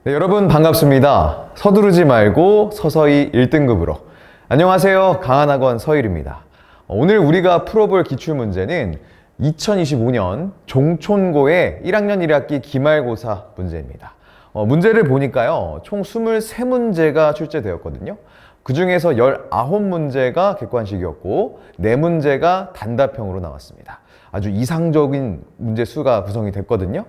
네, 여러분 반갑습니다. 서두르지 말고 서서히 1등급으로. 안녕하세요. 강한학원 서일입니다. 오늘 우리가 풀어볼 기출문제는 2025년 종촌고의 1학년 1학기 기말고사 문제입니다. 문제를 보니까요, 총 23문제가 출제되었거든요. 그 중에서 19문제가 객관식이었고 4문제가 단답형으로 나왔습니다. 아주 이상적인 문제 수가 구성이 됐거든요.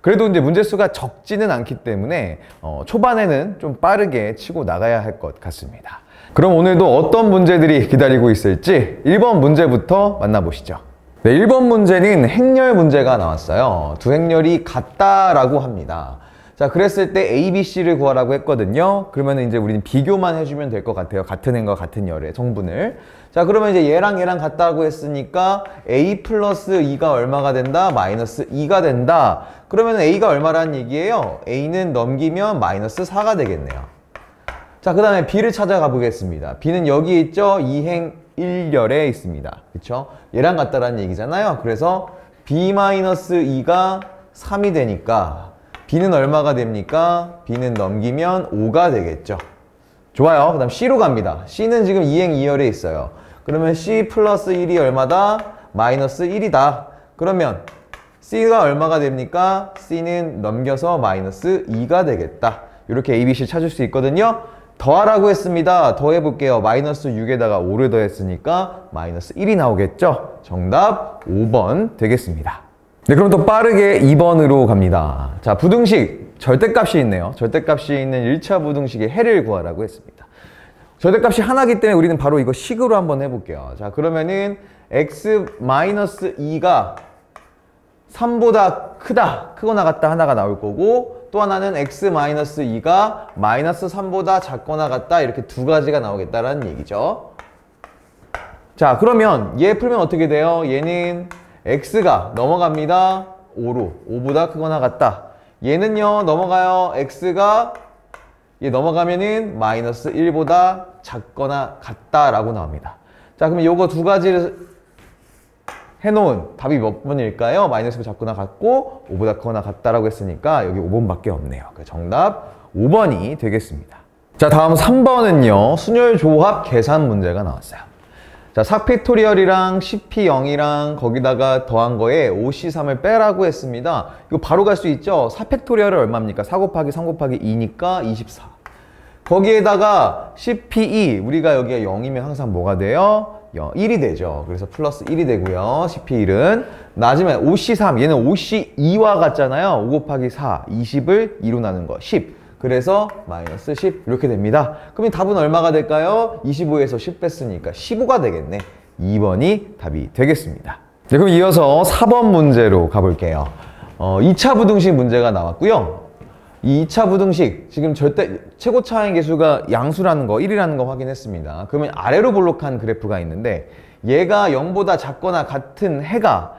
그래도 이제 문제 수가 적지는 않기 때문에 초반에는 좀 빠르게 치고 나가야 할 것 같습니다. 그럼 오늘도 어떤 문제들이 기다리고 있을지 1번 문제부터 만나보시죠. 네, 1번 문제는 행렬 문제가 나왔어요. 두 행렬이 같다라고 합니다. 자, 그랬을 때 A, B, C를 구하라고 했거든요. 그러면 이제 우리는 비교만 해주면 될 것 같아요. 같은 행과 같은 열의 성분을. 자, 그러면 이제 얘랑 얘랑 같다고 했으니까 A 플러스 2가 얼마가 된다? 마이너스 2가 된다. 그러면 A가 얼마라는 얘기예요? A는 넘기면 마이너스 4가 되겠네요. 자, 그 다음에 B를 찾아가 보겠습니다. B는 여기 있죠? 2행 1열에 있습니다. 그쵸? 얘랑 같다라는 얘기잖아요. 그래서 B-2가 3이 되니까 B는 얼마가 됩니까? B는 넘기면 5가 되겠죠. 좋아요. 그 다음 C로 갑니다. C는 지금 2행 2열에 있어요. 그러면 C 플러스 1이 얼마다? 마이너스 1이다. 그러면 C가 얼마가 됩니까? C는 넘겨서 마이너스 2가 되겠다. 이렇게 A, B, C 찾을 수 있거든요. 더하라고 했습니다. 더해볼게요. 마이너스 6에다가 5를 더했으니까 마이너스 1이 나오겠죠. 정답 5번 되겠습니다. 네, 그럼 또 빠르게 2번으로 갑니다. 자, 부등식 절대값이 있네요. 절대값이 있는 1차 부등식의 해를 구하라고 했습니다. 절대값이 하나이기 때문에 우리는 바로 이거 식으로 한번 해볼게요. 자, 그러면은 x-2가 3보다 크거나 같다 하나가 나올 거고, 또 하나는 x-2가 마이너스 3보다 작거나 같다, 이렇게 두 가지가 나오겠다라는 얘기죠. 자, 그러면 얘 풀면 어떻게 돼요? 얘는 x가 넘어갑니다. 5로. 5보다 크거나 같다. 얘는요, 넘어가요. x가 얘 넘어가면은 마이너스 1보다 작거나 같다라고 나옵니다. 자, 그러면 요거 두 가지를 해놓은 답이 몇 번일까요? 마이너스 1 작거나 같고 5보다 크거나 같다라고 했으니까 여기 5번밖에 없네요. 정답 5번이 되겠습니다. 자, 다음 3번은요. 순열 조합 계산 문제가 나왔어요. 자, 4팩토리얼이랑 CP0이랑 거기다가 더한 거에 5C3을 빼라고 했습니다. 이거 바로 갈 수 있죠? 4팩토리얼은 얼마입니까? 4 곱하기 3 곱하기 2니까 24. 거기에다가 CP2, 우리가 여기가 0이면 항상 뭐가 돼요? 1이 되죠. 그래서 플러스 1이 되고요. CP1은 나중에 5C3, 얘는 5C2와 같잖아요. 5 곱하기 4, 20을 2로 나눈 거 10. 그래서 마이너스 10 이렇게 됩니다. 그럼 답은 얼마가 될까요? 25에서 10 뺐으니까 15가 되겠네. 2번이 답이 되겠습니다. 네, 그럼 이어서 4번 문제로 가볼게요. 2차 부등식 문제가 나왔고요. 이 2차 부등식 지금 절대 최고 차항의 계수가 양수라는 거, 1이라는 거 확인했습니다. 그러면 아래로 볼록한 그래프가 있는데 얘가 0보다 작거나 같은 해가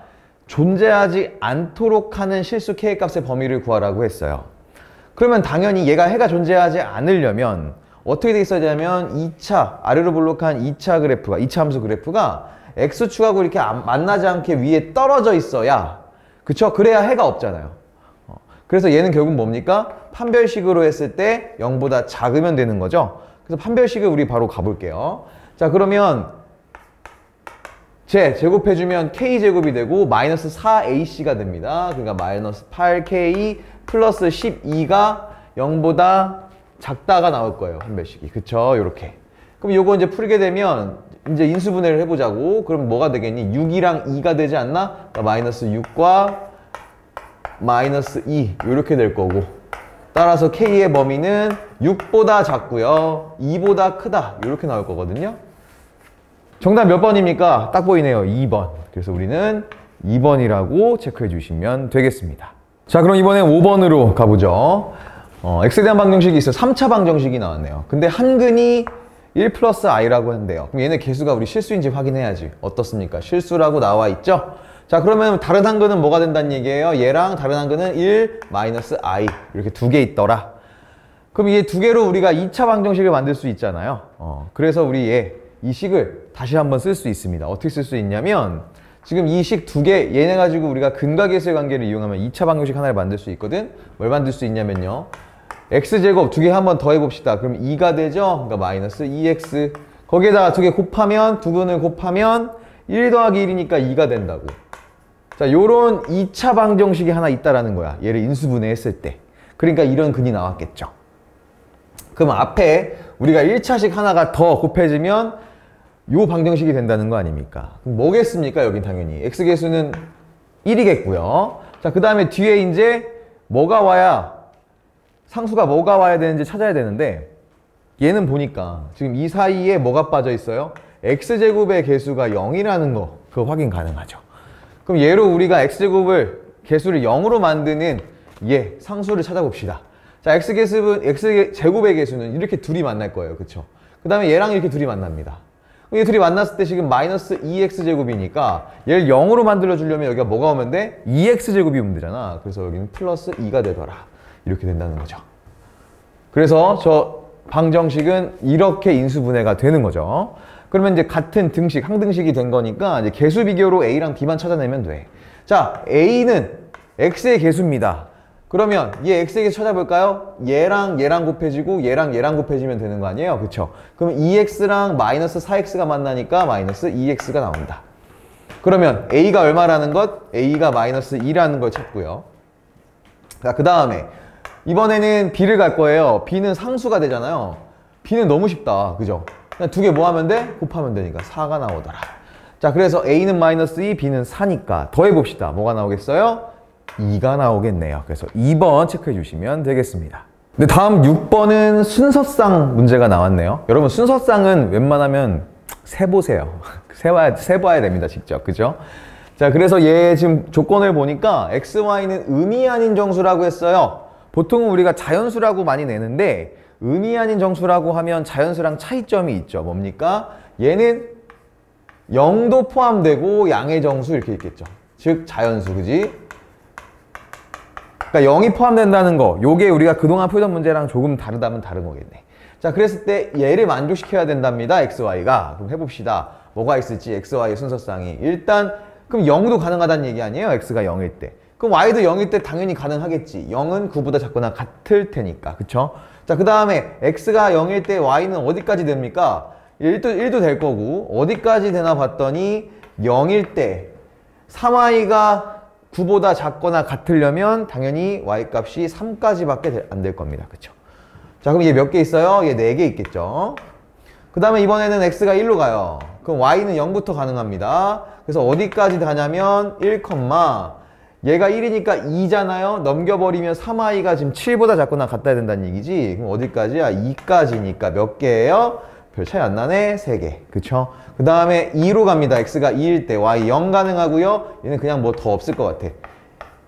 존재하지 않도록 하는 실수 K값의 범위를 구하라고 했어요. 그러면 당연히 얘가 해가 존재하지 않으려면 어떻게 돼 있어야 되냐면 2차, 아래로 볼록한 2차 그래프가, 2차 함수 그래프가 X축하고 이렇게 만나지 않게 위에 떨어져 있어야, 그쵸? 그래야 해가 없잖아요. 그래서 얘는 결국 뭡니까? 판별식으로 했을 때 0보다 작으면 되는 거죠. 그래서 판별식을 우리 바로 가볼게요. 자, 그러면 제곱해주면 K제곱이 되고 마이너스 4AC가 됩니다. 그러니까 마이너스 8K 플러스 12가 0보다 작다가 나올 거예요. 판별식이. 그쵸? 요렇게. 그럼 요거 이제 풀게 되면 이제 인수분해를 해보자고. 그럼 뭐가 되겠니? 6이랑 2가 되지 않나? 그러니까 마이너스 6과 마이너스 2 이렇게 될 거고, 따라서 K의 범위는 6보다 작고요 2보다 크다 이렇게 나올 거거든요. 정답 몇 번입니까? 딱 보이네요. 2번. 그래서 우리는 2번이라고 체크해 주시면 되겠습니다. 자, 그럼 이번엔 5번으로 가보죠. X에 대한 방정식이 있어요. 3차 방정식이 나왔네요. 근데 한근이 1 플러스 i라고 한대요. 그럼 얘네 개수가 우리 실수인지 확인해야지. 어떻습니까? 실수라고 나와 있죠? 자, 그러면 다른 한근은 뭐가 된다는 얘기예요? 얘랑 다른 한근은 1 마이너스 i 이렇게 두 개 있더라. 그럼 이 두 개로 우리가 2차 방정식을 만들 수 있잖아요. 그래서 우리 이 식을 다시 한번 쓸 수 있습니다. 어떻게 쓸 수 있냐면 지금 이 식 두 개, 얘네 가지고 우리가 근각계수의 관계를 이용하면 2차 방정식 하나를 만들 수 있거든. 뭘 만들 수 있냐면요, x제곱 두 개 한번 더 해봅시다. 그럼 2가 되죠? 그러니까 마이너스 2x. 거기에다가 두 개 곱하면, 두 근을 곱하면 1 더하기 1이니까 2가 된다고. 자, 요런 2차 방정식이 하나 있다라는 거야. 얘를 인수분해했을 때. 그러니까 이런 근이 나왔겠죠. 그럼 앞에 우리가 1차식 하나가 더 곱해지면 요 방정식이 된다는 거 아닙니까? 그럼 뭐겠습니까? 여긴 당연히 x계수는 1이겠고요. 자, 그 다음에 뒤에 이제 뭐가 와야, 상수가 뭐가 와야 되는지 찾아야 되는데, 얘는 보니까 지금 이 사이에 뭐가 빠져 있어요? x제곱의 개수가 0이라는 거, 그거 확인 가능하죠. 그럼 얘로 우리가 x제곱을 개수를 0으로 만드는 얘 상수를 찾아봅시다. 자, x제곱의 개수는 이렇게 둘이 만날 거예요. 그쵸? 그 다음에 얘랑 이렇게 둘이 만납니다. 얘 둘이 만났을 때 지금 마이너스 2x제곱이니까 얘를 0으로 만들어 주려면 여기가 뭐가 오면 돼? 2x제곱이 오면 되잖아. 그래서 여기는 플러스 2가 되더라. 이렇게 된다는 거죠. 그래서 저 방정식은 이렇게 인수분해가 되는 거죠. 그러면 이제 같은 등식, 항등식이 된 거니까 이제 개수 비교로 a랑 b만 찾아내면 돼. 자, a는 x의 개수입니다. 그러면 얘 x의 개수 찾아볼까요? 얘랑 얘랑 곱해지고 얘랑 얘랑 곱해지면 되는 거 아니에요? 그쵸? 그럼 2x랑 마이너스 4x가 만나니까 마이너스 2x가 나온다. 그러면 a가 얼마라는 것? a가 마이너스 2라는 걸 찾고요. 자, 그 다음에 이번에는 b를 갈 거예요. b는 상수가 되잖아요. b는 너무 쉽다. 그죠? 그냥 두 개 뭐 하면 돼? 곱하면 되니까 4가 나오더라. 자, 그래서 a는 마이너스 2, b는 4니까 더해봅시다. 뭐가 나오겠어요? 2가 나오겠네요. 그래서 2번 체크해 주시면 되겠습니다. 근데 다음 6번은 순서상 문제가 나왔네요. 여러분, 순서상은 웬만하면 세보세요. 세봐야 됩니다. 직접. 그죠? 자, 그래서 얘 지금 조건을 보니까 x, y는 의미 아닌 정수라고 했어요. 보통은 우리가 자연수라고 많이 내는데 의미 아닌 정수라고 하면 자연수랑 차이점이 있죠. 뭡니까? 얘는 0도 포함되고 양의 정수 이렇게 있겠죠. 즉 자연수, 그지? 그러니까 0이 포함된다는 거, 요게 우리가 그동안 풀던 문제랑 조금 다르다면 다른 거겠네. 자, 그랬을 때 얘를 만족시켜야 된답니다. x, y가. 그럼 해봅시다. 뭐가 있을지 x, y의 순서상이. 일단 그럼 0도 가능하다는 얘기 아니에요? x가 0일 때. 그럼 y도 0일 때 당연히 가능하겠지. 0은 9보다 작거나 같을 테니까. 그쵸? 자, 그 다음에 x가 0일 때 y는 어디까지 됩니까? 1도 될 거고, 어디까지 되나 봤더니 0일 때 3y가 9보다 작거나 같으려면 당연히 y값이 3까지밖에 안 될 겁니다. 그쵸? 자, 그럼 얘 몇 개 있어요? 얘 4개 있겠죠? 그 다음에 이번에는 x가 1로 가요. 그럼 y는 0부터 가능합니다. 그래서 어디까지 가냐면 1, 얘가 1이니까 2잖아요. 넘겨버리면 3i가 지금 7보다 작거나 같아야 된다는 얘기지. 그럼 어디까지야? 2까지니까 몇 개예요? 별 차이 안 나네? 3개. 그쵸? 그 다음에 2로 갑니다. x가 2일 때 y 0 가능하고요. 얘는 그냥 뭐 더 없을 것 같아.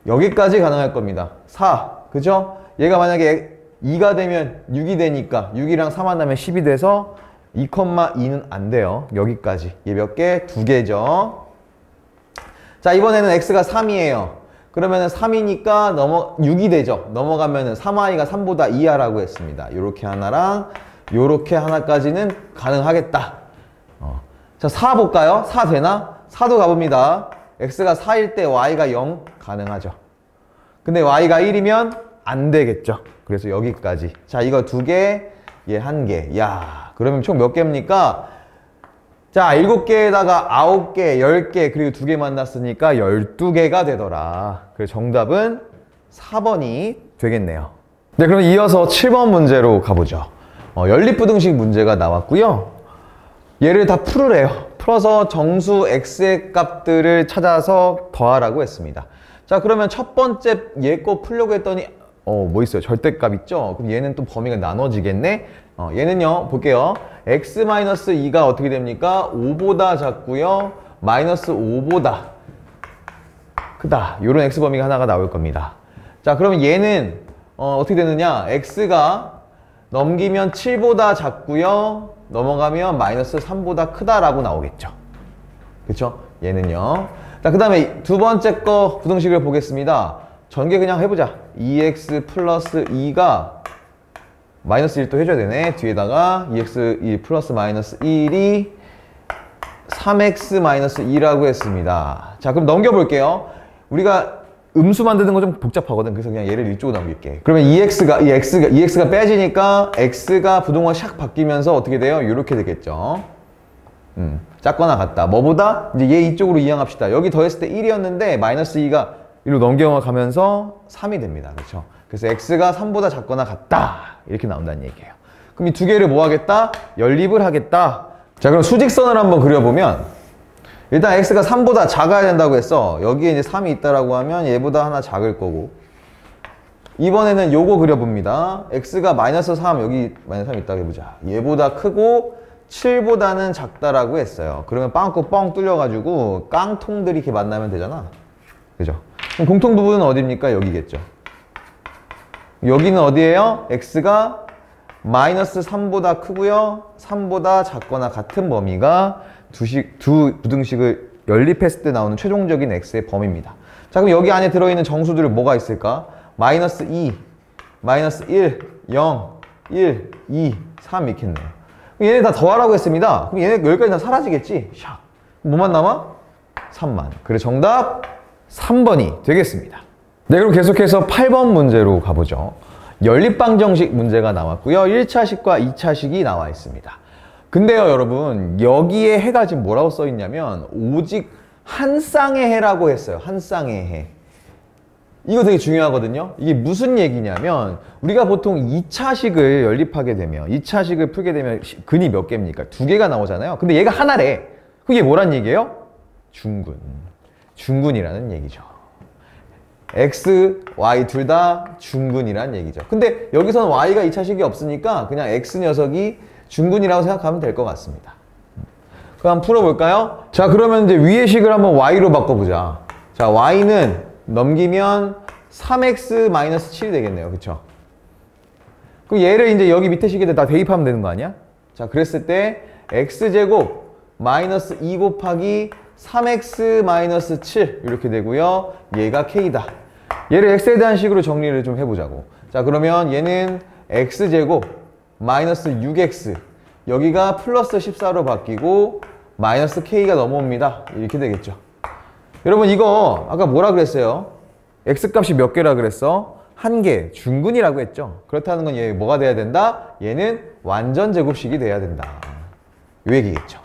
여기까지 가능할 겁니다. 4. 그죠? 얘가 만약에 2가 되면 6이 되니까 6이랑 3 만나면 10이 돼서 2,2는 안 돼요. 여기까지. 얘 몇 개? 2개죠. 자, 이번에는 x가 3이에요. 그러면은 3이니까 6이 되죠. 넘어가면은 3i가 3보다 이하라고 했습니다. 요렇게 하나랑 요렇게 하나까지는 가능하겠다. 자, 4 볼까요? 4 되나? 4도 가봅니다. x가 4일 때 y가 0 가능하죠. 근데 y가 1이면 안 되겠죠. 그래서 여기까지. 자, 이거 2개, 얘 1개. 야, 그러면 총 몇 개입니까? 자, 7개에다가 9개, 10개, 그리고 2개 만났으니까 12개가 되더라. 그래서 정답은 4번이 되겠네요. 네, 그럼 이어서 7번 문제로 가보죠. 연립부등식 문제가 나왔고요. 얘를 다 풀으래요. 풀어서 정수 x의 값들을 찾아서 더하라고 했습니다. 자, 그러면 첫 번째 얘 거 풀려고 했더니 뭐 있어요? 절대값 있죠? 그럼 얘는 또 범위가 나눠지겠네? 얘는요, 볼게요. x-2가 어떻게 됩니까? 5보다 작고요. 마이너스 5보다 크다. 요런 x 범위가 하나가 나올 겁니다. 자, 그러면 얘는 어떻게 되느냐? x가 넘기면 7보다 작고요. 넘어가면 마이너스 3보다 크다라고 나오겠죠. 그쵸? 얘는요. 자, 그 다음에 두 번째 거 부등식을 보겠습니다. 전개 그냥 해보자. 2x 플러스 2가 마이너스 1도 해줘야 되네. 뒤에다가 2x 플러스 마이너스 1이 3x 마이너스 2라고 했습니다. 자, 그럼 넘겨볼게요. 우리가 음수 만드는 거 좀 복잡하거든. 그래서 그냥 얘를 이쪽으로 넘길게. 그러면 EX가 빼지니까 X가 부동화 샥 바뀌면서 어떻게 돼요? 이렇게 되겠죠. 작거나 같다. 뭐보다? 이제 얘 이쪽으로 이항합시다. 여기 더했을 때 1이었는데 마이너스 2가 이리로 넘겨가면서 3이 됩니다. 그렇죠? 그래서 X가 3보다 작거나 같다. 이렇게 나온다는 얘기예요. 그럼 이 두 개를 뭐 하겠다? 연립을 하겠다. 자, 그럼 수직선을 한번 그려보면 일단 X가 3보다 작아야 된다고 했어. 여기에 이제 3이 있다라고 하면 얘보다 하나 작을 거고, 이번에는 요거 그려봅니다. X가 마이너스 3, 여기 마이너스 3 있다고 해보자. 얘보다 크고 7보다는 작다라고 했어요. 그러면 빵꾸 뻥 뚫려가지고 깡통들이 이렇게 만나면 되잖아. 그죠? 그럼 공통 부분은 어디입니까? 여기겠죠. 여기는 어디예요? X가 마이너스 3보다 크고요, 3보다 작거나 같은 범위가 두 부등식을 연립했을 때 나오는 최종적인 X의 범위입니다. 자, 그럼 여기 안에 들어있는 정수들은 뭐가 있을까? 마이너스 2, 마이너스 1, 0, 1, 2, 3 있겠네요. 얘네 다 더하라고 했습니다. 그럼 얘네 여기까지 다 사라지겠지? 샥. 뭐만 남아? 3만. 그래, 정답 3번이 되겠습니다. 네, 그럼 계속해서 8번 문제로 가보죠. 연립방정식 문제가 나왔고요. 1차식과 2차식이 나와 있습니다. 근데요, 여러분, 여기에 해가 지금 뭐라고 써 있냐면 오직 한 쌍의 해라고 했어요. 한 쌍의 해. 이거 되게 중요하거든요. 이게 무슨 얘기냐면 우리가 보통 2차식을 연립하게 되면, 2차식을 풀게 되면 근이 몇 개입니까? 2개가 나오잖아요. 근데 얘가 하나래. 그게 뭐란 얘기예요? 중근. 중근이라는 얘기죠. X, Y 둘 다 중근이란 얘기죠. 근데 여기서는 Y가 2차식이 없으니까 그냥 X 녀석이 중근이라고 생각하면 될 것 같습니다. 그럼 한번 풀어볼까요? 자, 그러면 이제 위의 식을 한번 Y로 바꿔보자. 자, Y는 넘기면 3X-7이 되겠네요. 그쵸? 그럼 얘를 이제 여기 밑에 식에다 다 대입하면 되는 거 아니야? 자, 그랬을 때 X제곱 마이너스 2 곱하기 3X-7 이렇게 되고요. 얘가 K다. 얘를 X에 대한 식으로 정리를 좀 해보자고. 자, 그러면 얘는 X제곱 마이너스 6X, 여기가 플러스 14로 바뀌고 마이너스 K가 넘어옵니다. 이렇게 되겠죠. 여러분, 이거 아까 뭐라 그랬어요? X값이 몇 개라 그랬어? 1개, 중근이라고 했죠. 그렇다는 건 얘 뭐가 돼야 된다? 얘는 완전 제곱식이 돼야 된다. 요 얘기겠죠.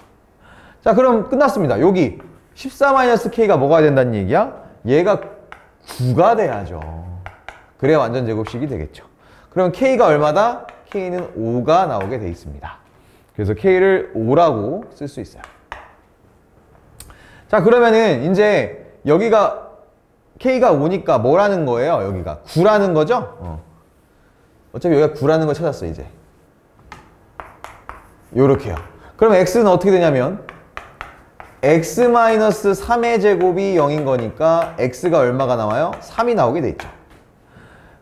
자, 그럼 끝났습니다. 여기 14-K가 뭐가 된다는 얘기야? 얘가 9가 돼야죠. 그래야 완전 제곱식이 되겠죠. 그럼 K가 얼마다? K는 5가 나오게 돼 있습니다. 그래서 K를 5라고 쓸 수 있어요. 자, 그러면은 이제 여기가 K가 5니까 뭐라는 거예요? 여기가 9라는 거죠? 어차피 여기가 9라는 걸 찾았어, 이제. 요렇게요. 그럼 X는 어떻게 되냐면 X-3의 제곱이 0인 거니까 X가 얼마가 나와요? 3이 나오게 돼 있죠.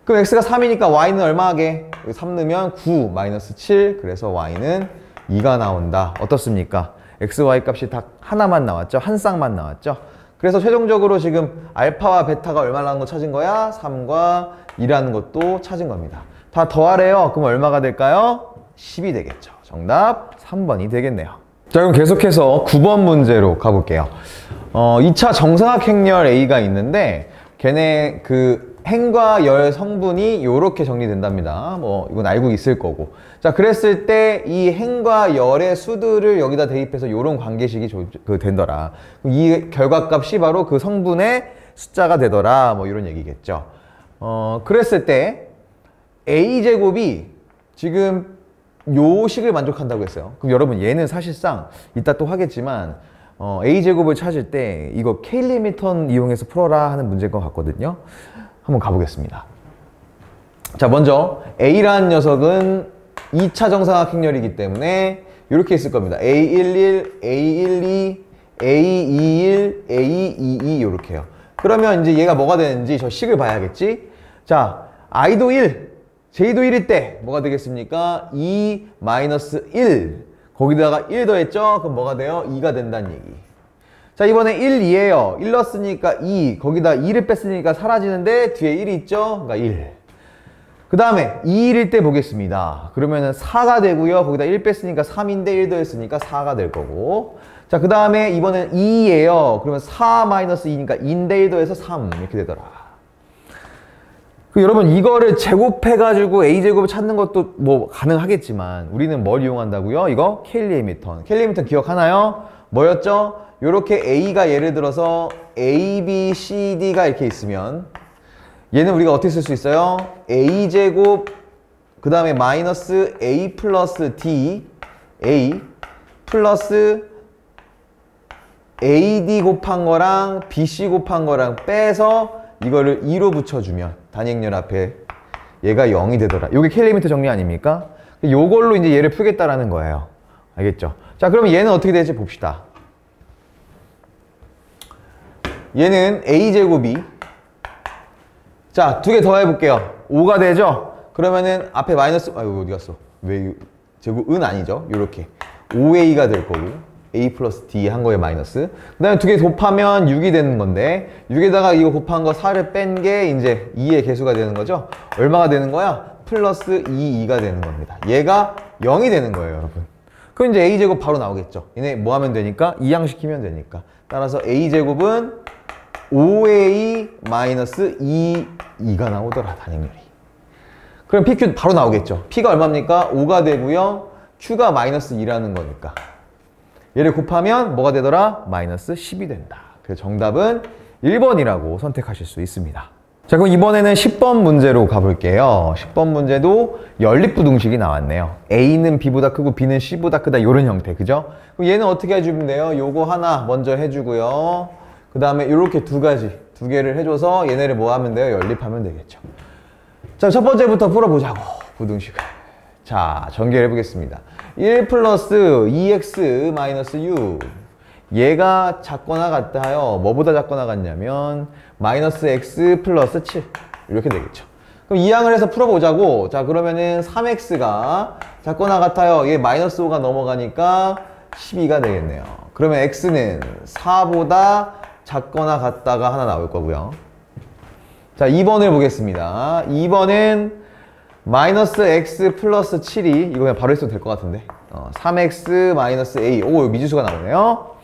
그럼 X가 3이니까 Y는 얼마 하게? 여기 3 넣으면 9 마이너스 7, 그래서 Y는 2가 나온다. 어떻습니까? X, Y 값이 다 하나만 나왔죠? 한 쌍만 나왔죠? 그래서 최종적으로 지금 알파와 베타가 얼마라는 거 찾은 거야? 3과 2라는 것도 찾은 겁니다. 다 더하래요. 그럼 얼마가 될까요? 10이 되겠죠. 정답 3번이 되겠네요. 자, 그럼 계속해서 9번 문제로 가볼게요. 2차 정사각 행렬 A가 있는데 걔네 그 행과 열 성분이 요렇게 정리된답니다. 뭐 이건 알고 있을 거고. 자, 그랬을 때 이 행과 열의 수들을 여기다 대입해서 요런 관계식이 된더라. 이 결과값이 바로 그 성분의 숫자가 되더라. 뭐 이런 얘기겠죠. 그랬을 때 A제곱이 지금 요 식을 만족한다고 했어요. 그럼 여러분, 얘는 사실상 이따 또 하겠지만 A제곱을 찾을 때 이거 K-리미터 이용해서 풀어라 하는 문제일 것 같거든요. 한번 가보겠습니다. 자, 먼저 A라는 녀석은 2차 정사각 행렬이기 때문에 이렇게 있을 겁니다. A11, A12, A21, A22 이렇게요. 그러면 이제 얘가 뭐가 되는지 저 식을 봐야겠지? 자, I도 1, J도 1일 때 뭐가 되겠습니까? 2-1 거기다가 1 더했죠? 그럼 뭐가 돼요? 2가 된다는 얘기. 자, 이번에 1, 2예요. 1 넣었으니까 2, 거기다 2를 뺐으니까 사라지는데 뒤에 1이 있죠? 그러니까 1. 그 다음에 2, 1일 때 보겠습니다. 그러면은 4가 되고요. 거기다 1 뺐으니까 3인데 1 더했으니까 4가 될 거고. 자, 그 다음에 이번엔 2예요. 그러면 4-2니까 2인데 1 더해서 3 이렇게 되더라. 여러분 이거를 제곱해가지고 a제곱을 찾는 것도 뭐 가능하겠지만 우리는 뭘 이용한다고요? 이거 케일리 해밀턴. 케일리 해밀턴 기억하나요? 뭐였죠? 요렇게 a가 예를 들어서 a, b, c, d가 이렇게 있으면 얘는 우리가 어떻게 쓸 수 있어요? a제곱 그 다음에 마이너스 a 플러스 d a 플러스 AD 곱한 거랑 BC 곱한 거랑 빼서 이거를 2로 붙여주면 단위행렬 앞에 얘가 0이 되더라. 이게 케일리 해밀턴 정리 아닙니까? 요걸로 이제 얘를 풀겠다라는 거예요. 알겠죠? 자, 그러면 얘는 어떻게 될지 봅시다. 얘는 A제곱이 자, 두 개 더 해볼게요. 5가 되죠? 그러면은 앞에 마이너스 아유 어디 갔어? 왜 제곱은 아니죠? 요렇게 5A가 될 거고 A 플러스 D 한 거에 마이너스 그 다음에 두 개 곱하면 6이 되는 건데 6에다가 이거 곱한 거 4를 뺀 게 이제 2의 개수가 되는 거죠. 얼마가 되는 거야? 플러스 2가 되는 겁니다. 얘가 0이 되는 거예요, 여러분. 그럼 이제 A제곱 바로 나오겠죠. 얘네 뭐 하면 되니까? 이항시키면 되니까. 따라서 A제곱은 5A 마이너스 2가 나오더라, 단행렬이. 그럼 PQ 바로 나오겠죠. P가 얼마입니까? 5가 되고요. Q가 마이너스 2라는 거니까. 얘를 곱하면 뭐가 되더라? 마이너스 10이 된다. 그래서 정답은 1번이라고 선택하실 수 있습니다. 자, 그럼 이번에는 10번 문제로 가볼게요. 10번 문제도 연립부등식이 나왔네요. A는 B보다 크고 B는 C보다 크다 이런 형태, 그죠? 그럼 얘는 어떻게 해주면 돼요? 요거 하나 먼저 해주고요. 그 다음에 이렇게 두 개를 해줘서 얘네를 뭐 하면 돼요? 연립하면 되겠죠. 자, 첫 번째부터 풀어보자고, 부등식을. 자, 전개를 해보겠습니다. 1 플러스 2x 마이너스 6 얘가 작거나 같다요. 뭐보다 작거나 같냐면 마이너스 x 플러스 7 이렇게 되겠죠. 그럼 이항을 해서 풀어보자고. 자, 그러면은 3x가 작거나 같아요. 얘 마이너스 5가 넘어가니까 12가 되겠네요. 그러면 x는 4보다 작거나 같다가 하나 나올 거고요. 자, 2번을 보겠습니다. 2번은 마이너스 x 플러스 7이 이거 그냥 바로 했어도 될 것 같은데 3x 마이너스 a 오 미지수가 나오네요.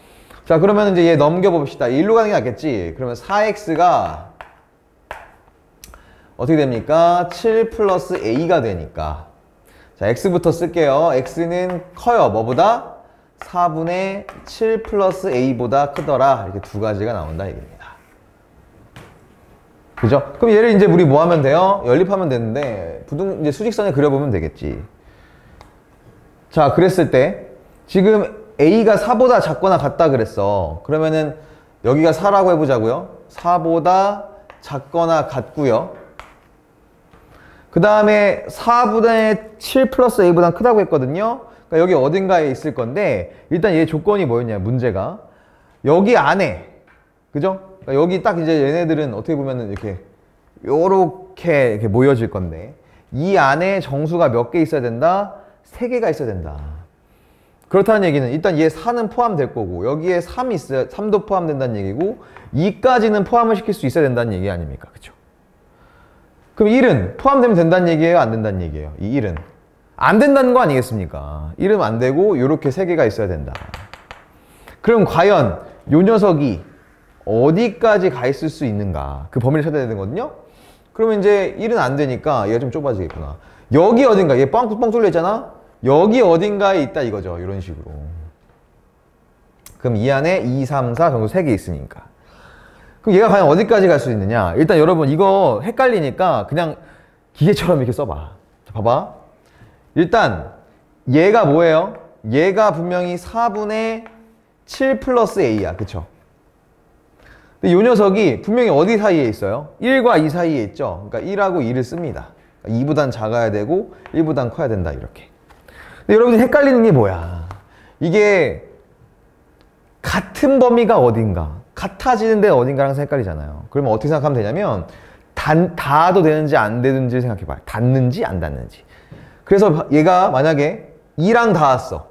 자, 그러면 이제 얘 넘겨봅시다. 1로 가는 게 낫겠지. 그러면 4x가 어떻게 됩니까? 7 플러스 a가 되니까 자, x부터 쓸게요. x는 커요. 뭐보다? 4분의 7 플러스 a보다 크더라. 이렇게 두 가지가 나온다 얘기입니다. 그죠? 그럼 얘를 이제 우리 뭐 하면 돼요? 연립하면 되는데 이제 수직선에 그려보면 되겠지. 자, 그랬을 때 지금 a가 4보다 작거나 같다 그랬어. 그러면은 여기가 4라고 해보자고요. 4보다 작거나 같고요. 그 다음에 4분의 7 플러스 a보다 크다고 했거든요. 그러니까 여기 어딘가에 있을 건데 일단 얘 조건이 뭐였냐, 문제가 여기 안에, 그죠? 그러니까 여기 딱 이제 얘네들은 어떻게 보면은 요렇게 모여질 건데 이 안에 정수가 몇 개 있어야 된다? 3개가 있어야 된다. 그렇다는 얘기는 일단 얘 4는 포함될 거고 여기에 3도 포함된다는 얘기고 2까지는 포함을 시킬 수 있어야 된다는 얘기 아닙니까? 그쵸? 그럼 1은 포함되면 된다는 얘기예요? 안 된다는 얘기예요? 이 1은 안 된다는 거 아니겠습니까? 1은 안 되고 요렇게 3개가 있어야 된다. 그럼 과연 요 녀석이 어디까지 가 있을 수 있는가? 그 범위를 찾아야 되거든요? 그러면 이제 1은 안 되니까 얘가 좀 좁아지겠구나. 여기 어딘가, 얘 뻥 뚫려 있잖아? 여기 어딘가에 있다 이거죠. 이런 식으로. 그럼 이 안에 2, 3, 4 정도 3개 있으니까. 그럼 얘가 과연 어디까지 갈 수 있느냐? 일단 여러분 이거 헷갈리니까 그냥 기계처럼 이렇게 써봐. 자, 봐봐. 일단 얘가 뭐예요? 얘가 분명히 4분의 7 플러스 a야. 그쵸? 근데 이 녀석이 분명히 어디 사이에 있어요? 1과 2 사이에 있죠? 그러니까 1하고 2를 씁니다. 2보단 작아야 되고 1보단 커야 된다 이렇게. 근데 여러분이 헷갈리는 게 뭐야? 이게 같은 범위가 어딘가, 같아지는 데 어딘가랑 헷갈리잖아요. 그러면 어떻게 생각하면 되냐면 닿아도 되는지 안 되는지 생각해봐요. 닿는지 안 닿는지. 그래서 얘가 만약에 2랑 닿았어.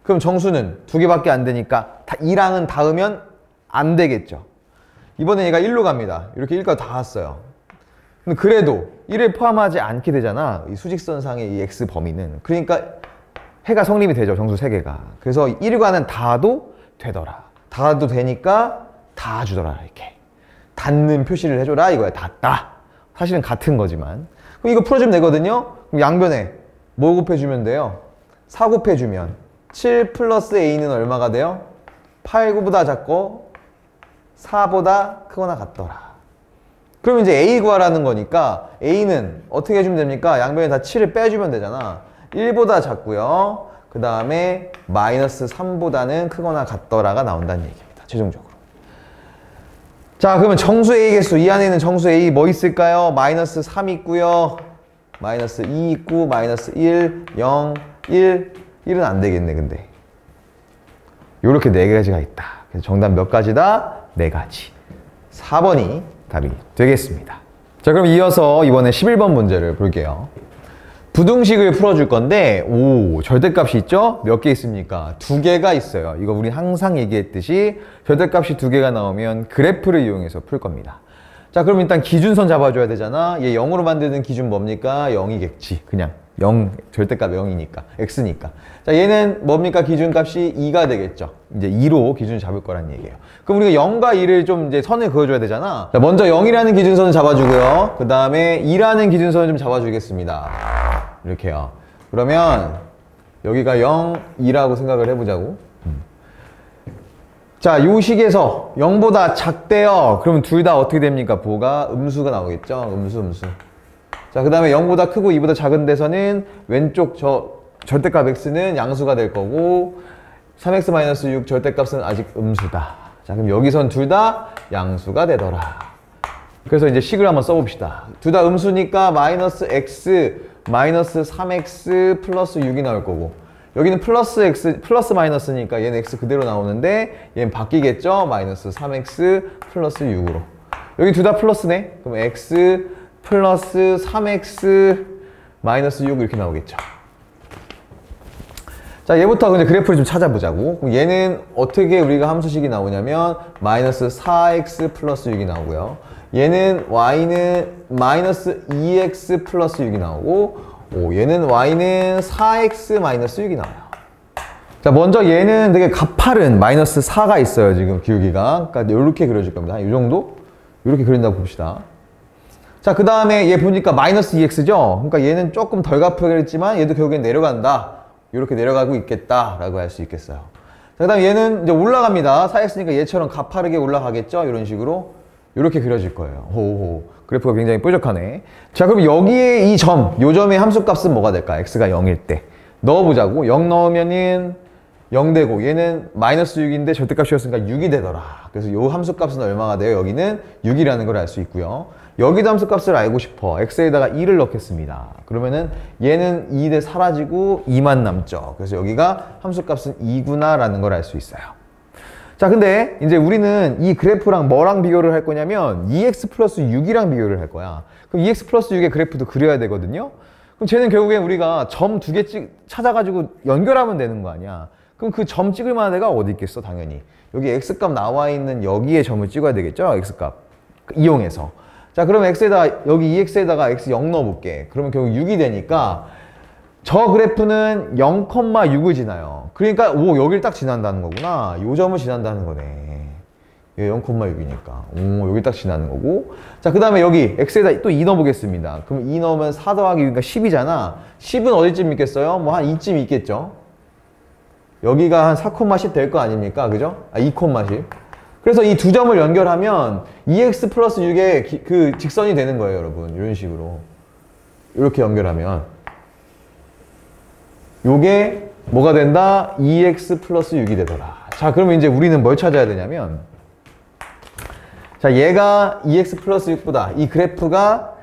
그럼 정수는 2개밖에 안 되니까 2랑은 닿으면 안 되겠죠. 이번에 얘가 1로 갑니다. 이렇게 1까지 닿았어요. 근데 그래도 1을 포함하지 않게 되잖아. 이 수직선상의 이 x 범위는. 그러니까 해가 성립이 되죠. 정수 3개가. 그래서 1과는 닿아도 되더라. 닿아도 되니까 닿아주더라. 이렇게. 닿는 표시를 해줘라 이거야. 닿다. 사실은 같은 거지만. 그럼 이거 풀어주면 되거든요. 그럼 양변에 뭐 곱해주면 돼요? 4 곱해주면 7 플러스 a는 얼마가 돼요? 8, 9보다 작고 4보다 크거나 같더라. 그럼 이제 a 구하라는 거니까 a는 어떻게 해주면 됩니까? 양변에 다 7을 빼주면 되잖아. 1보다 작고요. 그 다음에 마이너스 3보다는 크거나 같더라가 나온다는 얘기입니다. 최종적으로. 자, 그러면 정수 a 개수, 이 안에 있는 정수 a 뭐 있을까요? 마이너스 3 있고요. 마이너스 2 있고, 마이너스 1, 0, 1. 1은 안 되겠네, 근데. 요렇게 4가지가 있다. 그래서 정답 몇 가지다? 4가지. 4번이 답이 되겠습니다. 자, 그럼 이어서 이번에 11번 문제를 볼게요. 부등식을 풀어줄 건데, 절대값이 있죠? 몇 개 있습니까? 2개가 있어요. 이거 우리 항상 얘기했듯이 절대값이 2개가 나오면 그래프를 이용해서 풀 겁니다. 자, 그럼 일단 기준선 잡아줘야 되잖아. 얘 0으로 만드는 기준 뭡니까? 0이겠지. 그냥 0, 절대값 0이니까. x니까. 자, 얘는 뭡니까? 기준값이 2가 되겠죠. 이제 2로 기준을 잡을 거란 얘기예요. 그럼 우리가 0과 2를 좀 이제 선을 그어줘야 되잖아. 자, 먼저 0이라는 기준선을 잡아주고요. 그 다음에 2라는 기준선을 좀 잡아주겠습니다. 이렇게요. 그러면 여기가 0, 2라고 생각을 해보자고. 자, 요 식에서 0보다 작대요. 그러면 둘 다 어떻게 됩니까? 부호가 음수가 나오겠죠? 음수. 자, 그 다음에 0보다 크고 2보다 작은 데서는 왼쪽 절대값 x는 양수가 될 거고 3x-6 절대값은 아직 음수다. 자, 그럼 여기선 둘 다 양수가 되더라. 그래서 이제 식을 한번 써봅시다. 둘 다 음수니까 마이너스 x 마이너스 3x 플러스 6이 나올 거고 여기는 플러스 x 플러스 마이너스니까 얘는 x 그대로 나오는데 얘는 바뀌겠죠? 마이너스 3x 플러스 6으로. 여기 둘 다 플러스네. 그럼 x 플러스 3x 마이너스 6 이렇게 나오겠죠. 자, 얘부터 근데 그래프를 좀 찾아보자고. 그럼 얘는 어떻게 우리가 함수식이 나오냐면 마이너스 4x 플러스 6이 나오고요. 얘는 y는 마이너스 2x 플러스 6이 나오고 얘는 y는 4x 마이너스 6이 나와요. 자, 먼저 얘는 되게 가파른 마이너스 4가 있어요. 지금 기울기가. 그러니까 이렇게 그려줄 겁니다. 이 정도? 이렇게 그린다고 봅시다. 자, 그 다음에 얘 보니까 마이너스 2x죠? 그러니까 얘는 조금 덜 가파르겠지만 얘도 결국엔 내려간다. 이렇게 내려가고 있겠다 라고 할 수 있겠어요. 자, 그 다음에 얘는 이제 올라갑니다. 4x니까 얘처럼 가파르게 올라가겠죠? 이런 식으로 이렇게 그려질 거예요. 호호. 그래프가 굉장히 뾰족하네. 자, 그럼 여기에 이 점, 요 점의 함수값은 뭐가 될까? x가 0일 때 넣어보자고. 0 넣으면은 0 되고 얘는 마이너스 6인데 절대값이었으니까 6이 되더라. 그래서 요 함수값은 얼마가 돼요? 여기는 6이라는 걸 알 수 있고요. 여기도 함수값을 알고 싶어. x에다가 2를 넣겠습니다. 그러면은 얘는 2 대 사라지고 2만 남죠. 그래서 여기가 함수값은 2구나 라는 걸 알 수 있어요. 자, 근데 이제 우리는 이 그래프랑 뭐랑 비교를 할 거냐면 2x 플러스 6이랑 비교를 할 거야. 그럼 2x 플러스 6의 그래프도 그려야 되거든요. 그럼 쟤는 결국엔 우리가 점 2개 찾아가지고 연결하면 되는 거 아니야. 그럼 그 점 찍을 만한 데가 어디 있겠어? 당연히 여기 x값 나와 있는 여기에 점을 찍어야 되겠죠? x값 이용해서. 자, 그럼 x에다가 여기 2x에다가 x 0 넣어볼게. 그러면 결국 6이 되니까 저 그래프는 0,6을 지나요. 그러니까 여기를 딱 지난다는 거구나. 요 점을 지난다는 거네. 얘 0,6이니까 여기 딱 지나는 거고. 자, 그 다음에 여기 x에다 또 2 넣어보겠습니다. 그럼 2 넣으면 4 더하기 그러니까 10이잖아. 10은 어디쯤 있겠어요? 뭐 한 2쯤 있겠죠. 여기가 한 4,10 될 거 아닙니까? 그죠? 2,10. 그래서 이 두 점을 연결하면 2x 플러스 6의 그 직선이 되는 거예요, 여러분. 이런 식으로. 이렇게 연결하면. 요게 뭐가 된다? 2x 플러스 6이 되더라. 자, 그러면 이제 우리는 뭘 찾아야 되냐면, 자, 얘가 2x 플러스 6보다 이 그래프가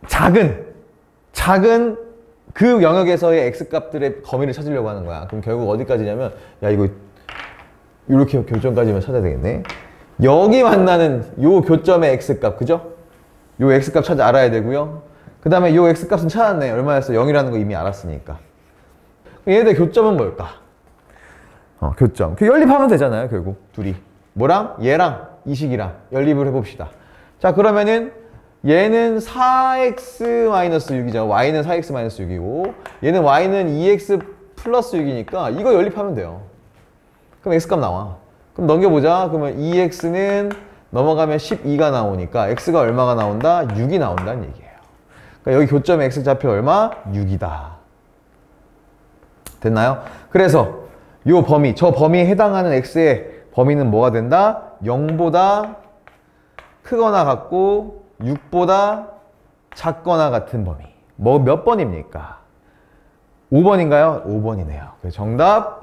작은 그 영역에서의 x값들의 범위를 찾으려고 하는 거야. 그럼 결국 어디까지냐면, 야, 이거 이렇게 교점까지만 찾아야 되겠네. 여기 만나는 요 교점의 x값, 그죠? 요 x값 찾아 알아야 되고요. 그 다음에 요 x값은 찾았네. 얼마였어? 0이라는 거 이미 알았으니까. 얘네들 교점은 뭘까? 교점. 그 연립하면 되잖아요, 결국. 둘이. 뭐랑? 얘랑 이 식이랑 연립을 해봅시다. 자, 그러면은 얘는 4x-6이죠. y는 4x-6이고 얘는 y는 2x 플러스 6이니까 이거 연립하면 돼요. 그럼 x값 나와. 그럼 넘겨보자. 그러면 2x는 넘어가면 12가 나오니까 x가 얼마가 나온다? 6이 나온다는 얘기예요. 그러니까 여기 교점의 x좌표 얼마? 6이다. 됐나요? 그래서 요 범위, 저 범위에 해당하는 x의 범위는 뭐가 된다? 0보다 크거나 같고 6보다 작거나 같은 범위. 뭐 몇 번입니까? 5번인가요? 5번이네요. 그래서 정답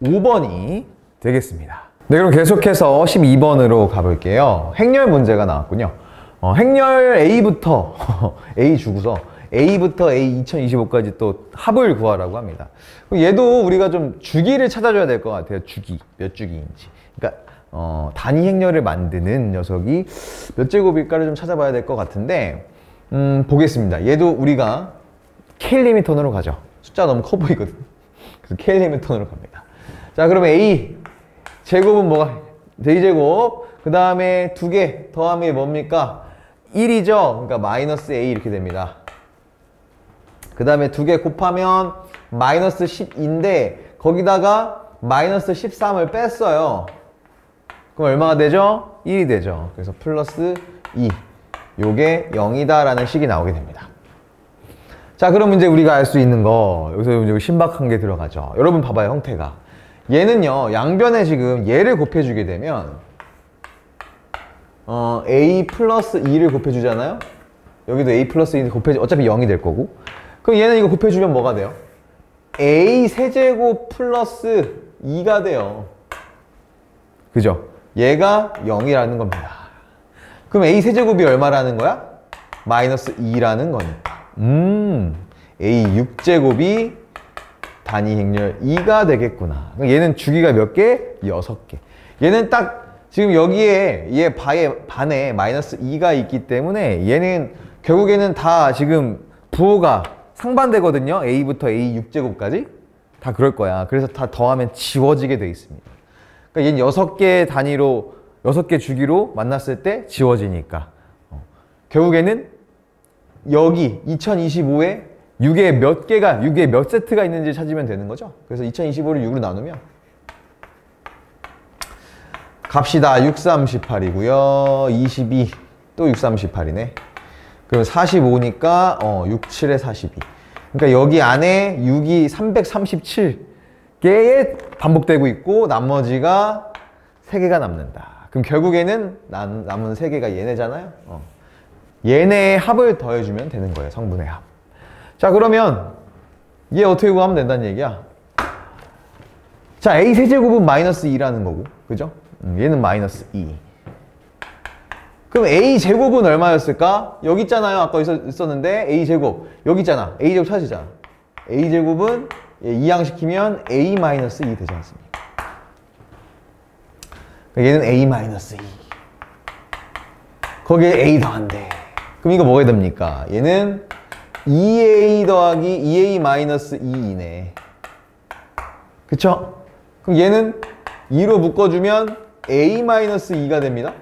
5번이 되겠습니다. 네, 그럼 계속해서 12번으로 가볼게요. 행렬 문제가 나왔군요. 행렬 A부터 A 주고서 A부터 A 2025까지 또 합을 구하라고 합니다. 얘도 우리가 좀 주기를 찾아줘야 될 것 같아요. 주기, 몇 주기인지. 그러니까 단위 행렬을 만드는 녀석이 몇 제곱일까를 좀 찾아봐야 될 것 같은데 보겠습니다. 얘도 우리가 K리미턴으로 가죠. 숫자가 너무 커 보이거든. 그래서 K리미턴으로 갑니다. 자, 그러면 A 제곱은 뭐가? A제곱. 그 다음에 두 개 더하면 뭡니까? 1이죠. 그러니까 마이너스 A 이렇게 됩니다. 그 다음에 두 개 곱하면 마이너스 10인데 거기다가 마이너스 13을 뺐어요. 그럼 얼마가 되죠? 1이 되죠. 그래서 플러스 2. 요게 0이다 라는 식이 나오게 됩니다. 자, 그럼 이제 우리가 알 수 있는 거 여기서 이제 신박한 게 들어가죠. 여러분 봐봐요, 형태가. 얘는요, 양변에 지금 얘를 곱해주게 되면 A 플러스 2를 곱해주잖아요. 여기도 A 플러스 2를 곱해주, 어차피 0이 될 거고. 그럼 얘는 이거 곱해주면 뭐가 돼요? A 세제곱 플러스 2가 돼요. 그죠? 얘가 0이라는 겁니다. 그럼 A 세제곱이 얼마라는 거야? 마이너스 2라는 거니까. A 6제곱이 단위 행렬 2가 되겠구나. 얘는 주기가 몇 개? 6개. 얘는 딱 지금 여기에 얘 반에 마이너스 2가 있기 때문에 얘는 결국에는 다 지금 부호가 상반되거든요. A부터 A 6제곱까지 다 그럴 거야. 그래서 다 더하면 지워지게 돼 있습니다. 그러니까 얘는 6개 단위로 6개 주기로 만났을 때 지워지니까 결국에는 여기 2025에 6에 몇 개가, 6에 몇 세트가 있는지 찾으면 되는 거죠. 그래서 2025를 6으로 나누면 갑시다. 6, 3, 18이고요. 22, 또 6, 3, 18이네. 그럼 45니까 6, 7에 42. 그러니까 여기 안에 6이 337개에 반복되고 있고 나머지가 3개가 남는다. 그럼 결국에는 남은 3개가 얘네잖아요. 얘네의 합을 더해주면 되는 거예요. 성분의 합. 자, 그러면 얘 어떻게 구하면 된다는 얘기야? 자, A 세제곱은 마이너스 2라는 거고, 그죠? 얘는 마이너스 2. 그럼 A 제곱은 얼마였을까? 여기 있잖아요. 아까 있었는데 A 제곱 여기 있잖아. A 제곱 찾으자. A 제곱은 이항시키면 A 마이너스 2 되지 않습니까? 얘는 A 마이너스 2. 거기에 A 더한대. 그럼 이거 뭐가 됩니까? 얘는 2A 더하기 2A 마이너스 2이네. 그쵸? 그럼 얘는 2로 묶어주면 A 마이너스 2가 됩니다.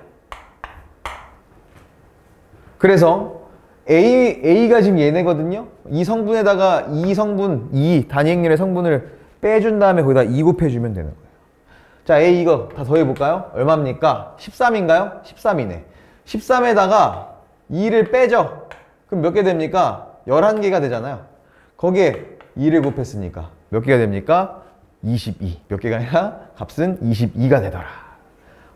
그래서 A가 지금 얘네거든요. 이 성분에다가 이 성분, 이 단위 행렬의 성분을 빼준 다음에 거기다 2 곱해주면 되는 거예요. 자, A 이거 다 더해볼까요? 얼마입니까? 13인가요? 13이네. 13에다가 2를 빼죠. 그럼 몇 개 됩니까? 11개가 되잖아요. 거기에 2를 곱했으니까 몇 개가 됩니까? 22. 몇 개가 아니라 값은 22가 되더라.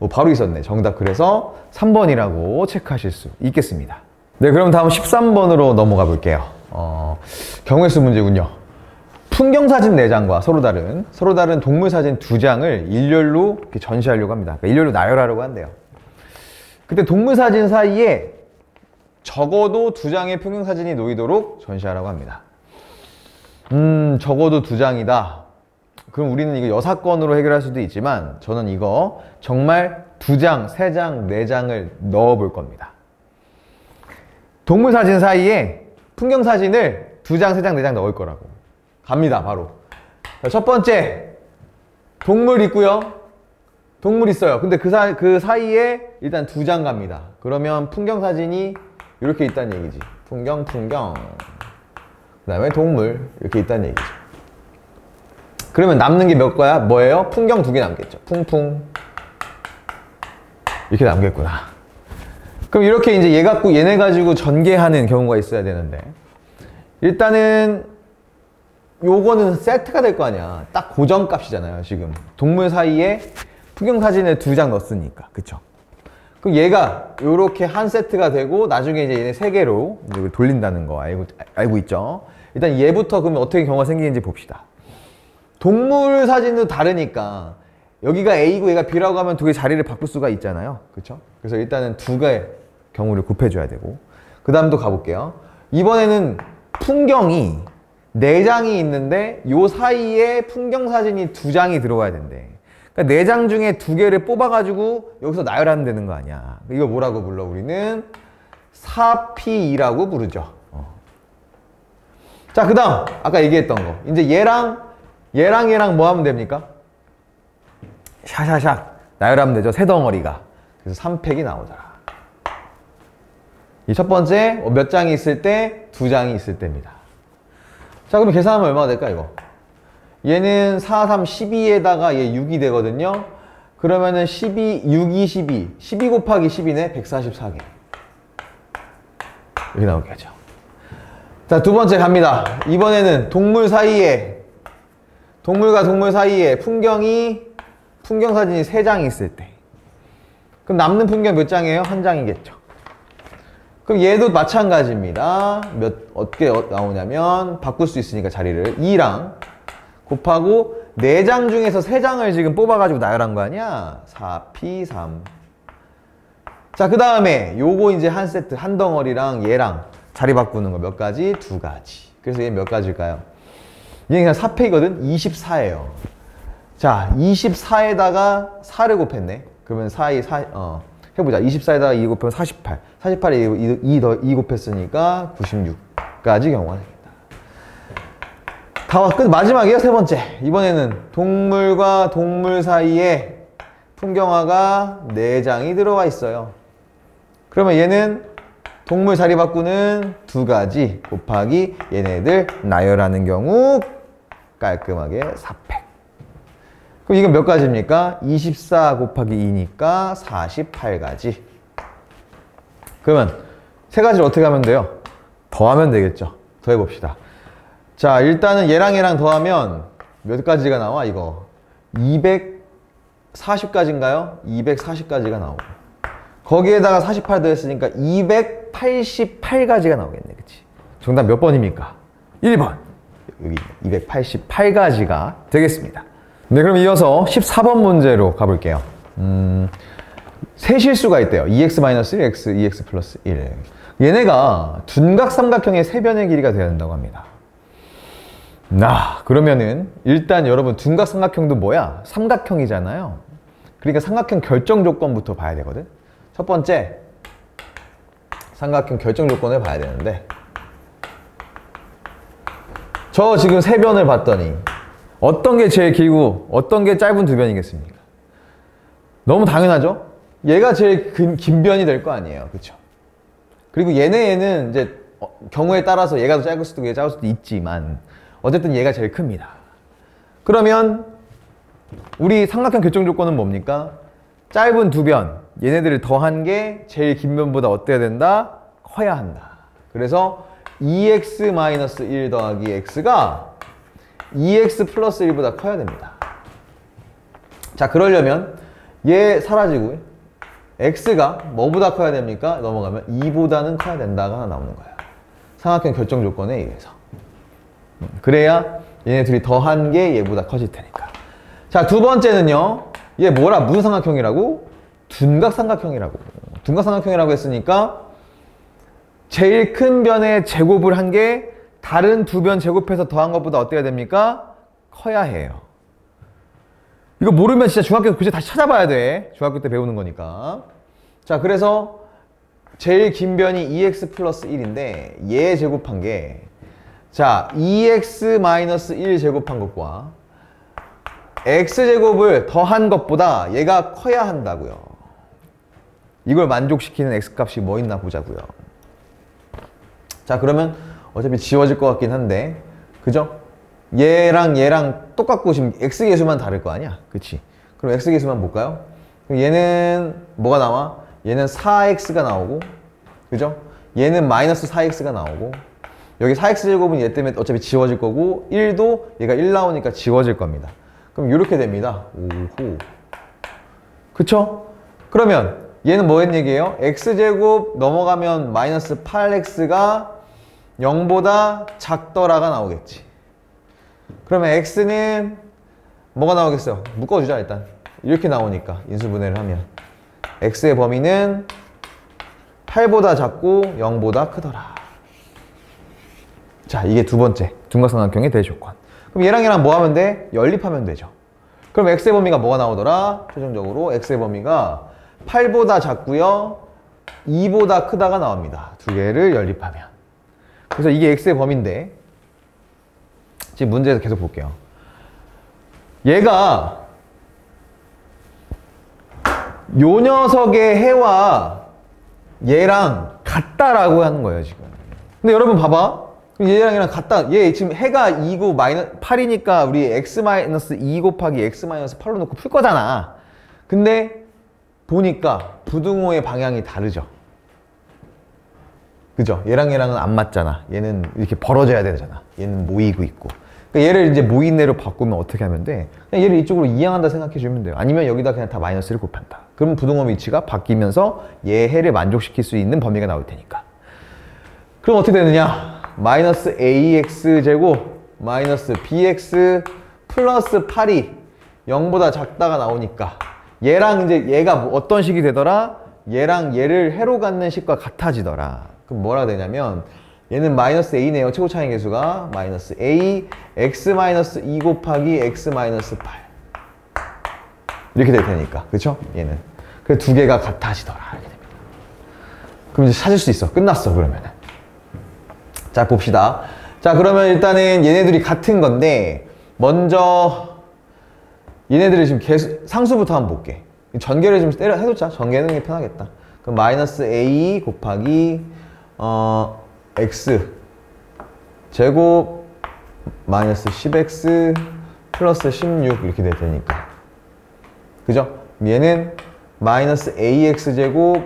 바로 있었네. 정답. 그래서 3번이라고 체크하실 수 있겠습니다. 네, 그럼 다음 13번으로 넘어가 볼게요. 경우의 수 문제군요. 풍경사진 4장과 서로 다른 동물사진 2장을 일렬로 이렇게 전시하려고 합니다. 그러니까 일렬로 나열하려고 한대요. 그때 동물사진 사이에 적어도 2장의 풍경사진이 놓이도록 전시하라고 합니다. 적어도 2장이다. 그럼 우리는 이거 여사건으로 해결할 수도 있지만 저는 이거 정말 2장, 3장, 4장을 넣어 볼 겁니다. 동물사진 사이에 풍경사진을 2장, 3장, 4장 넣을 거라고. 갑니다, 바로. 첫 번째, 동물 있고요. 동물 있어요. 근데 그 사이에 일단 2장 갑니다. 그러면 풍경사진이 이렇게 있다는 얘기지. 풍경. 그 다음에 동물 이렇게 있다는 얘기죠. 그러면 남는 게 몇 거야? 뭐예요? 풍경 2개 남겠죠. 풍풍. 이렇게 남겠구나. 그럼 이렇게 이제 얘네 가지고 전개하는 경우가 있어야 되는데, 일단은 요거는 세트가 될 거 아니야. 딱 고정값이잖아요, 지금. 동물 사이에 풍경사진을 2장 넣었으니까. 그쵸? 그럼 얘가 요렇게 한 세트가 되고, 나중에 이제 얘네 3개로 이제 돌린다는 거 알고 있죠? 일단 얘부터 그러면 어떻게 경우가 생기는지 봅시다. 동물 사진도 다르니까, 여기가 A고 얘가 B라고 하면 2개 자리를 바꿀 수가 있잖아요. 그쵸? 그래서 일단은 2개의 경우를 곱해줘야 되고, 그 다음 또 가볼게요. 이번에는 풍경이 4장이 있는데 요 사이에 풍경 사진이 2장이 들어와야 된대. 그러니까 4장 중에 2개를 뽑아가지고 여기서 나열하면 되는 거 아니야. 이거 뭐라고 불러? 우리는 4P2라고 부르죠. 자, 그 다음 아까 얘기했던 거, 이제 얘랑 뭐 하면 됩니까? 샤샤샥 나열하면 되죠. 세 덩어리가. 그래서 3팩이 나오더라. 이 첫 번째 몇 장이 있을 때? 2장이 있을 때입니다. 자, 그럼 계산하면 얼마가 될까 이거? 얘는 4, 3, 12에다가 얘 6이 되거든요. 그러면은 12, 6, 2, 12 12 곱하기 12네 144개 이렇게 나오겠죠. 자, 두 번째 갑니다. 이번에는 동물과 동물 사이에 풍경사진이 3장이 있을 때, 그럼 남는 풍경 몇 장이에요? 1장이겠죠. 그럼 얘도 마찬가지입니다. 어떻게 나오냐면, 바꿀 수 있으니까 자리를 2랑 곱하고 4장 중에서 3장을 지금 뽑아가지고 나열한 거 아니야? 4P3. 자, 그 다음에 요거 이제 한 세트, 한 덩어리랑 얘랑 자리 바꾸는 거 몇 가지? 2가지. 그래서 얘 몇 가지일까요? 얘는 그냥 4팩이거든? 24예요. 자, 24에다가 4를 곱했네. 그러면 4, 해보자. 24에다가 2 곱하면 48. 48에 2 곱했으니까 96까지 경우가 생긴다. 마지막이에요, 세 번째. 이번에는 동물과 동물 사이에 풍경화가 4장이 들어와 있어요. 그러면 얘는 동물 자리 바꾸는 2가지 곱하기 얘네들 나열하는 경우 깔끔하게 4팩. 그럼 이건 몇 가지입니까? 24 곱하기 2니까 48가지. 그러면 3가지를 어떻게 하면 돼요? 더하면 되겠죠. 더해봅시다. 자, 일단은 얘랑 더하면 몇 가지가 나와 이거? 240가지인가요? 240가지가 나오고, 거기에다가 48 더했으니까 288가지가 나오겠네. 그치? 정답 몇 번입니까? 1번. 여기 288가지가 되겠습니다. 네, 그럼 이어서 14번 문제로 가볼게요. 세 실수가 있대요. 2x-1, x, 2x 플러스 1. 얘네가 둔각 삼각형의 세 변의 길이가 되어야 된다고 합니다. 그러면은 일단 여러분, 둔각 삼각형도 뭐야? 삼각형이잖아요. 그러니까 삼각형 결정 조건부터 봐야 되거든. 첫 번째, 삼각형 결정 조건을 봐야 되는데, 저 지금 세 변을 봤더니 어떤 게 제일 길고 어떤 게 짧은 두 변이겠습니까? 너무 당연하죠? 얘가 제일 긴 변이 될 거 아니에요. 그쵸? 그리고 얘는 이제 경우에 따라서 얘가 더 짧을 수도 있고 얘가 짧을 수도 있지만 어쨌든 얘가 제일 큽니다. 그러면 우리 삼각형 결정 조건은 뭡니까? 짧은 두 변, 얘네들을 더한 게 제일 긴 변보다 어때야 된다? 커야 한다. 그래서 2x-1 더하기 x가 2x 플러스 1보다 커야 됩니다. 자, 그러려면 얘 사라지고 x가 뭐보다 커야 됩니까? 넘어가면 2보다는 커야 된다가 하나 나오는 거야. 삼각형 결정 조건에 의해서. 그래야 얘네 둘이 더한 게 얘보다 커질 테니까. 자, 두 번째는요. 얘 뭐라? 무슨 삼각형이라고? 둔각 삼각형이라고. 둔각 삼각형이라고 했으니까 제일 큰 변의 제곱을 한 게 다른 두 변 제곱해서 더한 것보다 어때야 됩니까? 커야 해요. 이거 모르면 진짜 중학교 그제 다시 찾아봐야 돼. 중학교 때 배우는 거니까. 자, 그래서 제일 긴 변이 2x 플러스 1인데 얘 제곱한 게, 자, 2x-1 제곱한 것과 x제곱을 더한 것보다 얘가 커야 한다고요. 이걸 만족시키는 x값이 뭐 있나 보자고요. 자, 그러면 어차피 지워질 것 같긴 한데, 그죠? 얘랑 똑같고 지금 x계수만 다를 거 아니야? 그치? 그럼 x계수만 볼까요? 그럼 얘는 뭐가 나와? 얘는 4x가 나오고, 그죠? 얘는 마이너스 4x가 나오고, 여기 4x 제곱은 얘 때문에 어차피 지워질 거고, 1도 얘가 1 나오니까 지워질 겁니다. 그럼 이렇게 됩니다. 오호. 그쵸? 그러면 얘는 뭐였 얘기예요? x제곱 넘어가면 마이너스 8x가 0보다 작더라가 나오겠지. 그러면 x는 뭐가 나오겠어요? 묶어주자 일단. 이렇게 나오니까 인수분해를 하면 x의 범위는 8보다 작고 0보다 크더라. 자, 이게 두 번째 둔각삼각형의 대조건. 그럼 얘랑 얘랑 뭐 하면 돼? 연립하면 되죠. 그럼 x의 범위가 뭐가 나오더라? 최종적으로 x의 범위가 8보다 작고요 2보다 크다가 나옵니다. 두 개를 연립하면. 그래서 이게 x의 범위인데 지금 문제에서 계속 볼게요. 얘가 요 녀석의 해와 얘랑 같다라고 하는 거예요 지금. 근데 여러분 봐봐. 얘랑 얘랑 같다. 얘 지금 해가 2고 8이니까 우리 x-2 곱하기 x-8로 놓고 풀 거잖아. 근데 보니까 부등호의 방향이 다르죠. 그죠? 얘랑 얘랑은 안 맞잖아. 얘는 이렇게 벌어져야 되잖아. 얘는 모이고 있고. 그러니까 얘를 이제 모인애로 바꾸면 어떻게 하면 돼? 그냥 얘를 이쪽으로 이항한다 생각해 주면 돼요. 아니면 여기다 그냥 다 마이너스를 곱한다. 그럼 부등호 위치가 바뀌면서 얘 해를 만족시킬 수 있는 범위가 나올 테니까. 그럼 어떻게 되느냐? 마이너스 ax 제곱 마이너스 bx 플러스 8이 0보다 작다가 나오니까 얘랑 이제 얘가 어떤 식이 되더라? 얘랑 얘를 해로 갖는 식과 같아지더라. 그럼 뭐라 되냐면 얘는 마이너스 a네요. 최고 차이 계수가 마이너스 a x 마이너스 2 곱하기 x 마이너스 8 이렇게 될 테니까. 그쵸? 얘는 그 두 개가 같아지더라. 이렇게 됩니다. 그럼 이제 찾을 수 있어. 끝났어 그러면은. 자 봅시다. 자 그러면 일단은 얘네들이 같은 건데 먼저 얘네들이 지금 상수부터 한번 볼게. 전개를 좀 해놓자. 전개는 게 편하겠다. 그럼 마이너스 a 곱하기 x 제곱 마이너스 10x 플러스 16 이렇게 될 테니까. 그죠? 얘는 마이너스 ax 제곱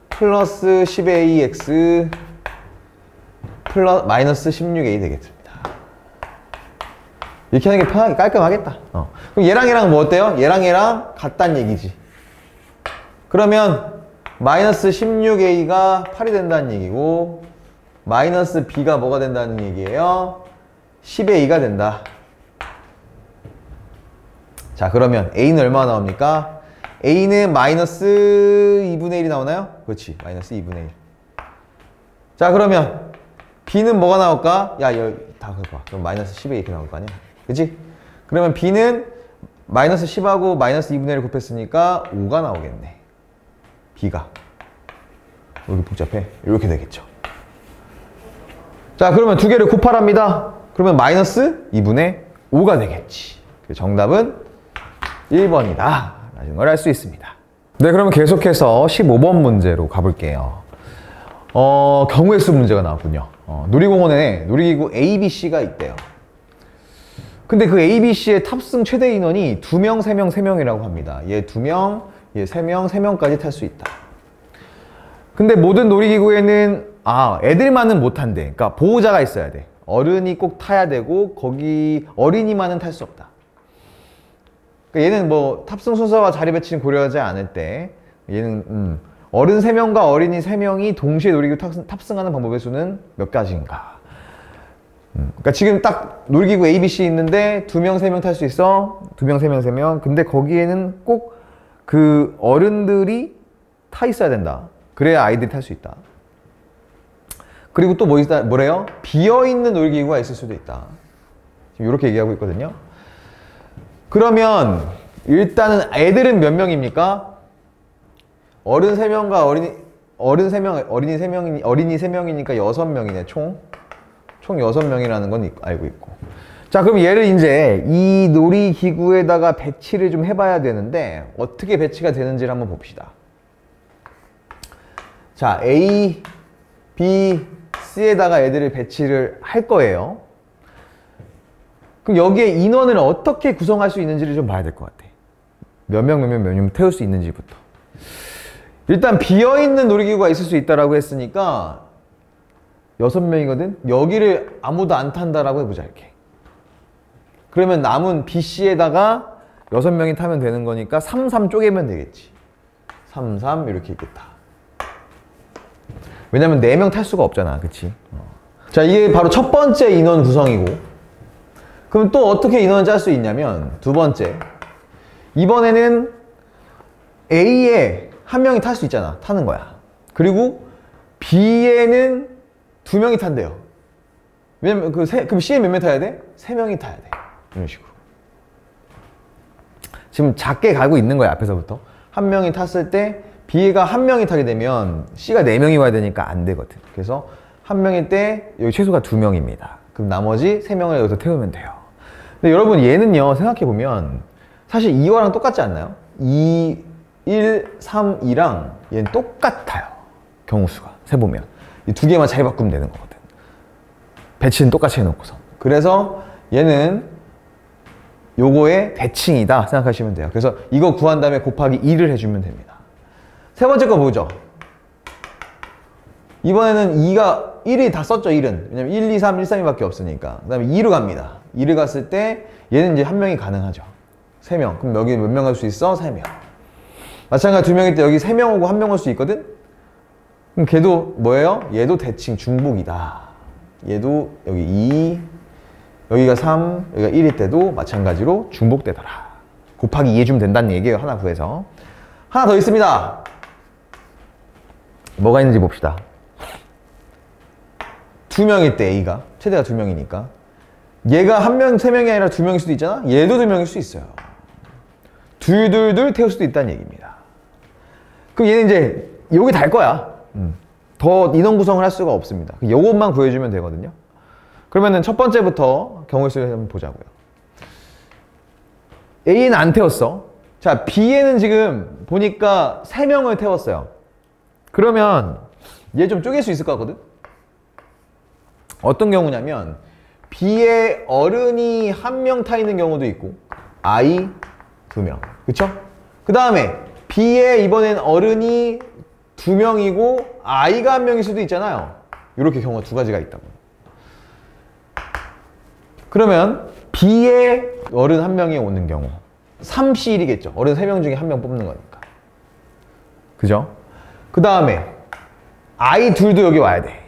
플러스 10ax 플러스 마이너스 16a 되겠습니다. 이렇게 하는 게 편하게 깔끔하겠다. 그럼 얘랑 얘랑 뭐 어때요? 얘랑 얘랑 같단 얘기지. 그러면 마이너스 16a가 8이 된다는 얘기고 마이너스 b가 뭐가 된다는 얘기예요? 10a가 된다. 자 그러면 a는 얼마나 나옵니까? a는 마이너스 2분의 1이 나오나요? 그렇지. 마이너스 2분의 1. 자 그러면 b는 뭐가 나올까? 야, 여기 다 그거 봐. 그럼 마이너스 10에 이렇게 나올 거 아니야? 그치? 그러면 b는 마이너스 10하고 마이너스 2분의 1을 곱했으니까 5가 나오겠네. b가. 여기 복잡해. 이렇게 되겠죠. 자, 그러면 두 개를 곱하랍니다. 그러면 마이너스 2분의 5가 되겠지. 정답은 1번이다. 라는 걸 알 수 있습니다. 네, 그러면 계속해서 15번 문제로 가볼게요. 경우의 수 문제가 나왔군요. 놀이공원에 놀이기구 ABC가 있대요. 근데 그 ABC의 탑승 최대 인원이 2명, 3명, 3명이라고 합니다. 얘 2명, 얘 3명, 3명까지 탈 수 있다. 근데 모든 놀이기구에는 애들만은 못 탄대. 그러니까 보호자가 있어야 돼. 어른이 꼭 타야 되고 거기 어린이만은 탈 수 없다. 그러니까 얘는 뭐 탑승 순서와 자리 배치는 고려하지 않을 때 얘는 어른 3명과 어린이 3명이 동시에 놀이기구 탑승하는 방법의 수는 몇 가지인가? 그러니까 지금 딱 놀이기구 ABC 있는데 2명, 3명 탈 수 있어. 2명, 3명, 3명. 근데 거기에는 꼭 그 어른들이 타 있어야 된다. 그래야 아이들이 탈 수 있다. 그리고 또 뭐래요? 비어있는 놀이기구가 있을 수도 있다. 지금 이렇게 얘기하고 있거든요. 그러면 일단은 애들은 몇 명입니까? 어른 3명과 어린 3명, 어린이 3명이니까 6명이네, 총 6명이라는 건 알고 있고. 자, 그럼 얘를 이제 이 놀이기구에다가 배치를 좀 해봐야 되는데, 어떻게 배치가 되는지를 한번 봅시다. 자, A, B, C에다가 애들을 배치를 할 거예요. 그럼 여기에 인원을 어떻게 구성할 수 있는지를 좀 봐야 될 것 같아. 몇 명 태울 수 있는지부터. 일단 비어있는 놀이기구가 있을 수 있다라고 했으니까 6명이거든? 여기를 아무도 안 탄다라고 해보자, 이렇게. 그러면 남은 BC에다가 6명이 타면 되는 거니까 3, 3 쪼개면 되겠지. 3, 3 이렇게 있겠다. 왜냐면 4명 탈 수가 없잖아, 그치? 자, 이게 바로 첫 번째 인원 구성이고, 그럼 또 어떻게 인원을 짤 수 있냐면 두 번째, 이번에는 A에 한 명이 탈 수 있잖아. 타는 거야. 그리고 B에는 2명이 탄대요. 왜냐면 그럼 C에 몇 명 타야 돼? 3명이 타야 돼. 이런 식으로. 지금 작게 가고 있는 거야, 앞에서부터. 한 명이 탔을 때 B가 한 명이 타게 되면 C가 4명이 와야 되니까 안 되거든. 그래서 한 명일 때 여기 최소가 2명입니다. 그럼 나머지 3명을 여기서 태우면 돼요. 근데 여러분 얘는요, 생각해보면 사실 이거랑 똑같지 않나요? 2, 1, 3, 2랑 얘는 똑같아요. 경우수가 세보면 이 두 개만 잘 바꾸면 되는 거거든. 배치는 똑같이 해놓고서. 그래서 얘는 요거의 대칭이다 생각하시면 돼요. 그래서 이거 구한 다음에 곱하기 2를 해주면 됩니다. 세 번째 거 보죠. 이번에는 2가 1이 다 썼죠. 1은 왜냐면 1, 2, 3, 1, 3이 밖에 없으니까. 그 다음에 2로 갑니다. 2를 갔을 때 얘는 이제 한 명이 가능하죠. 3명. 그럼 여기 몇 명 갈 수 있어? 3명. 마찬가지 2명일 때 여기 3명 오고 1명 올 수 있거든? 그럼 걔도 뭐예요? 얘도 대칭 중복이다. 얘도 여기 2, 여기가 3, 여기가 1일 때도 마찬가지로 중복되더라. 곱하기 2 해주면 된다는 얘기예요. 하나 구해서. 하나 더 있습니다. 뭐가 있는지 봅시다. 2명일 때 A가 최대가 2명이니까 얘가 1명, 3명이 아니라 2명일 수도 있잖아? 얘도 2명일 수 있어요. 둘 태울 수도 있다는 얘기입니다. 그럼 얘는 이제 여기 달 거야. 더 인원 구성을 할 수가 없습니다. 요것만 구해주면 되거든요. 그러면은 첫 번째부터 경우의 수를 한번 보자고요. A는 안 태웠어. 자, B에는 지금 보니까 3명을 태웠어요. 그러면 얘 좀 쪼갤 수 있을 것 같거든? 어떤 경우냐면 B에 어른이 1명 타 있는 경우도 있고 아이 2명. 그쵸? 그 다음에 B에 이번엔 어른이 2명이고 아이가 1명일 수도 있잖아요. 이렇게 경우가 두 가지가 있다고. 그러면 B에 어른 1명이 오는 경우 3C1이겠죠. 어른 3명 중에 1명 뽑는 거니까. 그죠? 그 다음에 아이 둘도 여기 와야 돼.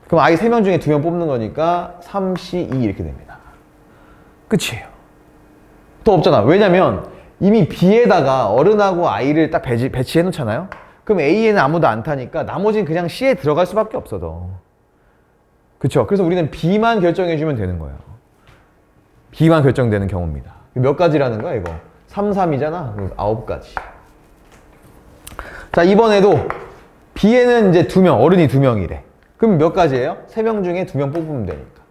그럼 아이 3명 중에 2명 뽑는 거니까 3C2 이렇게 됩니다. 끝이에요. 더 없잖아. 왜냐면 이미 B에다가 어른하고 아이를 딱 배치해 놓잖아요. 그럼 A에는 아무도 안 타니까 나머지는 그냥 C에 들어갈 수밖에 없어. 더. 그쵸? 그래서 우리는 B만 결정해주면 되는 거예요. B만 결정되는 경우입니다. 몇 가지라는 거야 이거? 3, 3이잖아. 9가지. 자, 이번에도 B에는 이제 2명, 어른이 2명이래. 그럼 몇 가지예요? 3명 중에 2명 뽑으면 되니까.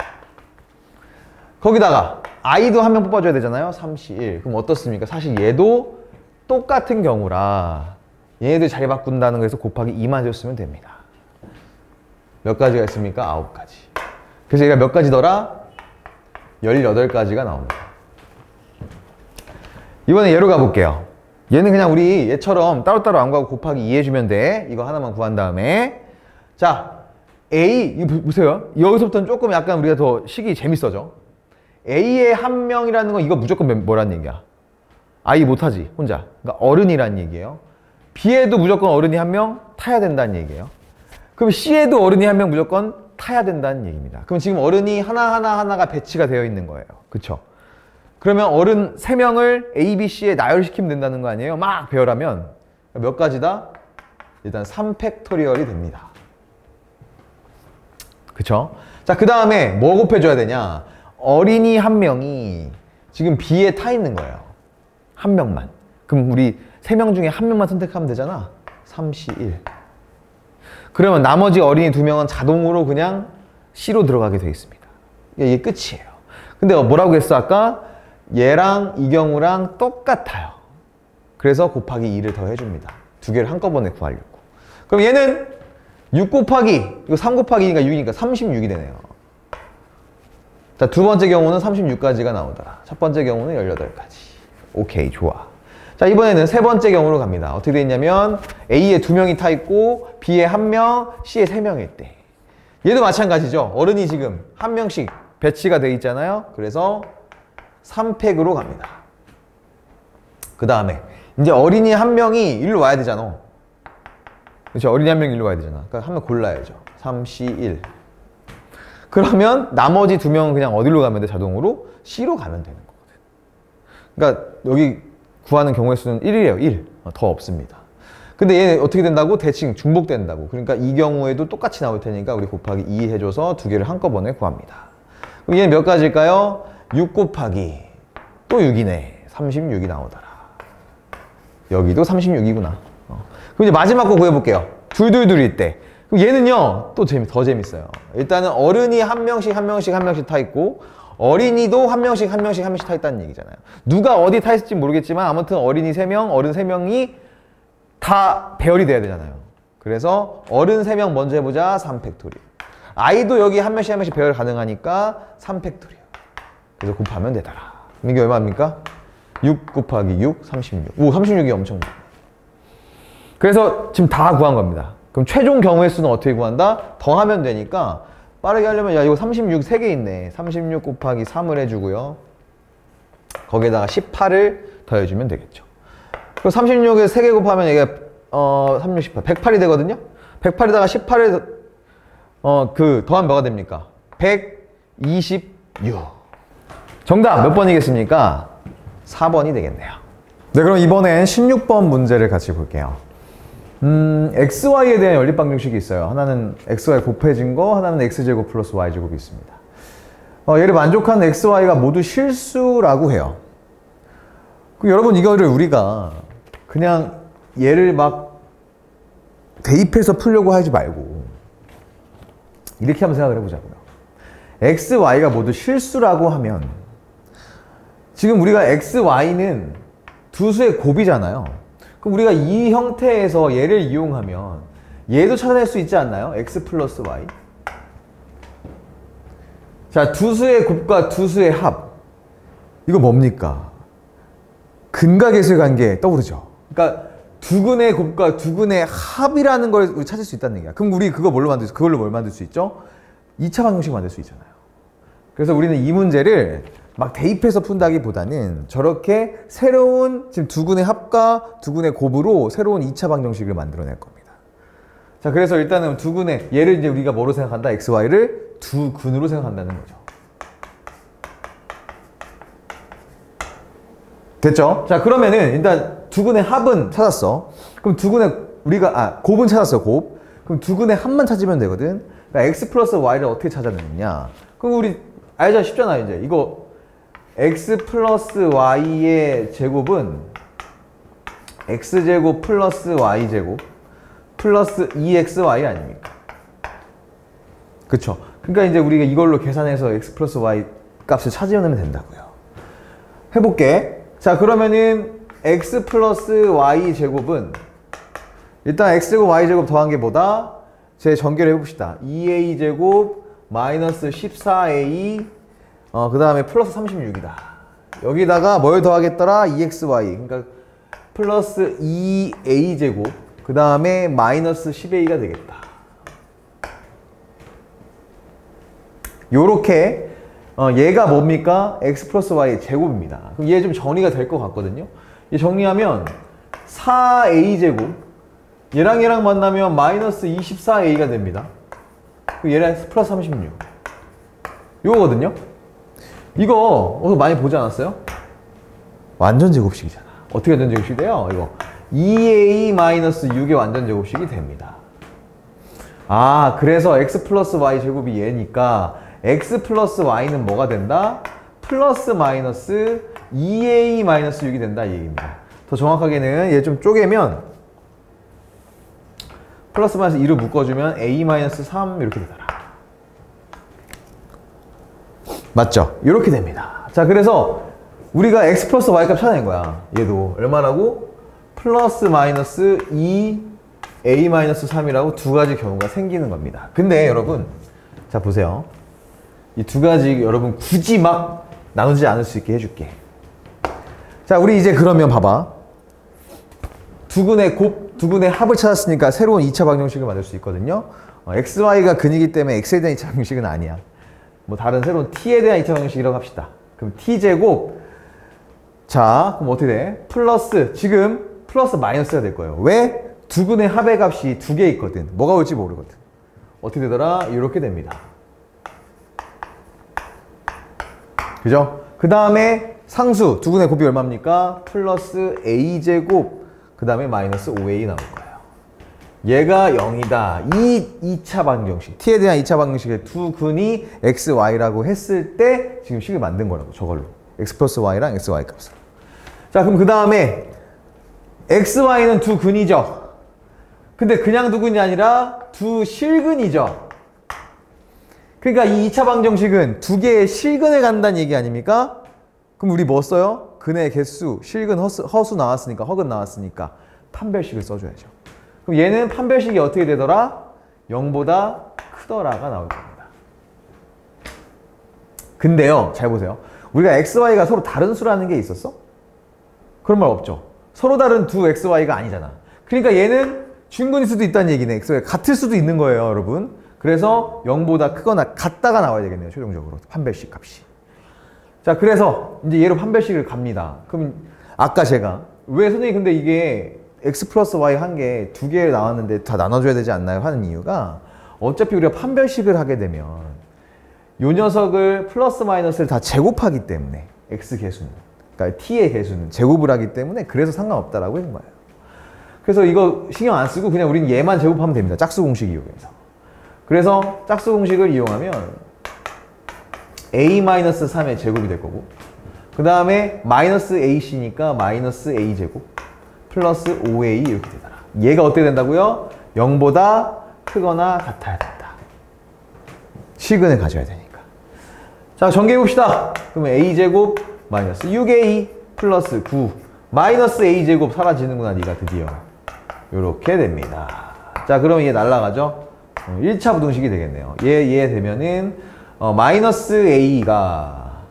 거기다가 아이도 1명 뽑아줘야 되잖아요. 3C1. 그럼 어떻습니까? 사실 얘도 똑같은 경우라 얘네들 자리 바꾼다는 거에서 곱하기 2만 해줬으면 됩니다. 몇 가지가 있습니까? 9가지. 그래서 얘가 몇 가지더라? 18가지가 나옵니다. 이번에 얘로 가볼게요. 얘는 그냥 우리 얘처럼 따로따로 안 가고 곱하기 2 해주면 돼. 이거 하나만 구한 다음에 자, A, 이거 보세요. 여기서부터는 조금 약간 우리가 더 식이 재밌어져. A의 1명이라는 건 이거 무조건 뭐란 얘기야? 아이 못하지, 혼자. 그러니까 어른이란 얘기예요. B에도 무조건 어른이 1명 타야 된다는 얘기예요. 그럼 C에도 어른이 1명 무조건 타야 된다는 얘기입니다. 그럼 지금 어른이 하나가 배치가 되어 있는 거예요. 그쵸? 그러면 어른 3명을 A, B, C에 나열시키면 된다는 거 아니에요? 막 배열하면 몇 가지다? 일단 3팩토리얼이 됩니다. 그쵸? 자, 그 다음에 뭐 곱해줘야 되냐? 어린이 1명이 지금 B에 타 있는 거예요. 1명만. 그럼 우리 3명 중에 1명만 선택하면 되잖아. 3C1. 그러면 나머지 어린이 2명은 자동으로 그냥 C로 들어가게 되어 있습니다. 이게 끝이에요. 근데 뭐라고 했어 아까? 얘랑 이 경우랑 똑같아요. 그래서 곱하기 2를 더 해줍니다. 두 개를 한꺼번에 구하려고. 그럼 얘는 6 곱하기, 이거 3 곱하기 2가 6이니까 36이 되네요. 자, 두 번째 경우는 36가지가 나오더라. 첫 번째 경우는 18가지. 오케이, 좋아. 자, 이번에는 세 번째 경우로 갑니다. 어떻게 돼 있냐면 A에 2명이 타 있고 B에 1명, C에 3명일 때. 얘도 마찬가지죠. 어른이 지금 1명씩 배치가 돼 있잖아요. 그래서 3팩으로 갑니다. 그 다음에 이제 어린이 1명이 일로 와야 되잖아. 그렇죠? 어린이 1명이 일로 와야 되잖아. 그러니까 1명 골라야죠. 3, C, 1. 그러면 나머지 2명은 그냥 어디로 가면 돼? 자동으로 C로 가면 되는 거거든. 그러니까 여기 구하는 경우의 수는 1이에요. 1. 더 없습니다. 근데 얘는 어떻게 된다고? 대칭 중복된다고. 그러니까 이 경우에도 똑같이 나올 테니까 우리 곱하기 2 해줘서 두 개를 한꺼번에 구합니다. 그럼 얘는 몇 가지일까요? 6 곱하기 또 6이네. 36이 나오더라. 여기도 36이구나. 그럼 이제 마지막 거 구해볼게요. 둘둘둘일 때. 그럼 얘는요, 또 더 재밌어요. 일단은 어른이 1명씩 타 있고, 어린이도 1명씩 타 있다는 얘기잖아요. 누가 어디 타 있을지 모르겠지만, 아무튼 어린이 3명, 어른 3명이 다 배열이 돼야 되잖아요. 그래서 어른 3명 먼저 해보자. 3팩토리얼. 아이도 여기 1명씩 배열 가능하니까 3팩토리얼. 그래서 곱하면 되더라. 그럼 이게 얼마입니까? 6 곱하기 6, 36. 오, 36이 엄청 많아. 그래서 지금 다 구한 겁니다. 그럼 최종 경우의 수는 어떻게 구한다? 더하면 되니까 빠르게 하려면 야 이거 36 3개 있네. 36 곱하기 3을 해주고요. 거기에다가 18을 더해주면 되겠죠. 그럼 36에 3개 곱하면 이게 36, 18, 108이 되거든요. 108에다가 18을 더하면 뭐가 됩니까? 126. 정답 몇 번이겠습니까? 4번이 되겠네요. 네, 그럼 이번엔 16번 문제를 같이 볼게요. XY에 대한 연립방정식이 있어요. 하나는 XY 곱해진 거, 하나는 X제곱 플러스 Y제곱이 있습니다. 얘를 만족하는 XY가 모두 실수라고 해요. 여러분 이거를 우리가 그냥 얘를 막 대입해서 풀려고 하지 말고 이렇게 한번 생각을 해보자고요. XY가 모두 실수라고 하면 지금 우리가 XY는 두 수의 곱이잖아요. 그럼 우리가 이 형태에서 얘를 이용하면 얘도 찾아낼 수 있지 않나요? X 플러스 Y. 자, 두 수의 곱과 두 수의 합. 이거 뭡니까? 근각예술 관계 떠오르죠? 그러니까 두근의 곱과 두근의 합이라는 걸 우리 찾을 수 있다는 얘기야. 그럼 우리 그걸로 뭘 만들 수 있죠? 2차 방정식 만들 수 있잖아요. 그래서 우리는 이 문제를 막 대입해서 푼다기보다는 저렇게 새로운 지금 두근의 합과 두근의 곱으로 새로운 2차 방정식을 만들어낼 겁니다. 자, 그래서 일단은 두근의 얘를 이제 우리가 뭐로 생각한다? XY를 두 근으로 생각한다는 거죠. 됐죠? 자, 그러면은 일단 두근의 합은 찾았어. 그럼 두근의 곱은 찾았어. 곱. 그럼 두근의 합만 찾으면 되거든. 그러니까 X 플러스 Y를 어떻게 찾아내느냐? 그럼 우리 알죠? 쉽잖아 이제. 이거 X 플러스 Y의 제곱은 X제곱 플러스 Y제곱 플러스 2XY 아닙니까? 그쵸? 그러니까 이제 우리가 이걸로 계산해서 X 플러스 Y 값을 찾아내면 된다고요. 해볼게. 자, 그러면은 X 플러스 Y 제곱은 일단 X제곱 Y제곱 더한 게 뭐다? 제 전개를 해봅시다. 2A 제곱 마이너스 14A 그 다음에 플러스 36이다. 여기다가 뭘 더하겠더라? 2xy. 그러니까 플러스 2a제곱. 그 다음에 마이너스 10a가 되겠다. 요렇게 얘가 뭡니까? x 플러스 y 제곱입니다. 그럼 얘 좀 정리가 될 것 같거든요. 얘 정리하면 4a제곱. 얘랑 만나면 마이너스 24a가 됩니다. 얘랑 플러스 36. 요거거든요. 이거 어디서 많이 보지 않았어요? 완전 제곱식이잖아. 어떻게 완전 제곱식이 돼요? 이거 2a-6의 완전 제곱식이 됩니다. 아, 그래서 x 플러스 y 제곱이 얘니까 x 플러스 y는 뭐가 된다? 플러스 마이너스 2a-6이 된다 이 얘기입니다. 더 정확하게는 얘 좀 쪼개면 플러스 마이너스 2를 묶어주면 a-3 이렇게 되더라. 맞죠? 이렇게 됩니다. 자, 그래서 우리가 x 플러스 y 값 찾아낸 거야. 얘도 얼마라고? 플러스 마이너스 2a-3이라고 두 가지 경우가 생기는 겁니다. 근데 여러분, 자 보세요. 이 두 가지 여러분 굳이 막 나누지 않을 수 있게 해줄게. 자, 우리 이제 그러면 봐봐. 두근의 합을 찾았으니까 새로운 2차 방정식을 만들 수 있거든요. xy가 근이기 때문에 x에 대한 2차 방정식은 아니야. 뭐 다른 새로운 t에 대한 2차 방정식이라고 합시다. 그럼 t제곱, 자 그럼 어떻게 돼? 플러스, 지금 플러스 마이너스가 될 거예요. 왜? 두근의 합의 값이 두 개 있거든. 뭐가 올지 모르거든. 어떻게 되더라? 이렇게 됩니다. 그죠? 그 다음에 상수, 두근의 곱이 얼마입니까? 플러스 a제곱, 그 다음에 마이너스 5a 나올 거예요. 얘가 0이다. 이 2차 방정식, t에 대한 2차 방정식의 두 근이 x, y라고 했을 때 지금 식을 만든 거라고, 저걸로. x 플러스 y랑 x, y 값으로. 자, 그럼 그 다음에 x, y는 두 근이죠. 근데 그냥 두 근이 아니라 두 실근이죠. 그러니까 이 2차 방정식은 두 개의 실근을 간다는 얘기 아닙니까? 그럼 우리 뭐 써요? 근의 개수, 실근, 허수 나왔으니까, 허근 나왔으니까 판별식을 써줘야죠. 그럼 얘는 판별식이 어떻게 되더라? 0보다 크더라가 나올 겁니다. 근데요, 잘 보세요. 우리가 x, y가 서로 다른 수라는 게 있었어? 그런 말 없죠. 서로 다른 두 x, y가 아니잖아. 그러니까 얘는 중근일 수도 있다는 얘기네. x, y 같을 수도 있는 거예요, 여러분. 그래서 0보다 크거나 같다가 나와야 되겠네요, 최종적으로. 판별식 값이. 자, 그래서 이제 얘로 판별식을 갑니다. 그럼 아까 제가 왜 선생님 근데 이게 x 플러스 y 한 개 두 개 나왔는데 다 나눠줘야 되지 않나요? 하는 이유가 어차피 우리가 판별식을 하게 되면 요 녀석을 플러스 마이너스를 다 제곱하기 때문에 x 개수는, 그러니까 t의 개수는 제곱을 하기 때문에 그래서 상관없다라고 했는 거예요. 그래서 이거 신경 안 쓰고 그냥 우리는 얘만 제곱하면 됩니다. 짝수 공식 이용해서. 그래서 짝수 공식을 이용하면 a-3의 제곱이 될 거고, 그 다음에 마이너스 ac니까 마이너스 a제곱 플러스 5a 이렇게 되더라. 얘가 어떻게 된다고요? 0보다 크거나 같아야 된다. 실근을 가져야 되니까. 자, 전개해 봅시다. 그러면 a제곱 마이너스 6a 플러스 9 마이너스 a제곱 사라지는구나, 니가 드디어. 요렇게 됩니다. 자, 그러면 얘 날라가죠? 1차 부등식이 되겠네요. 얘 되면은 마이너스 a가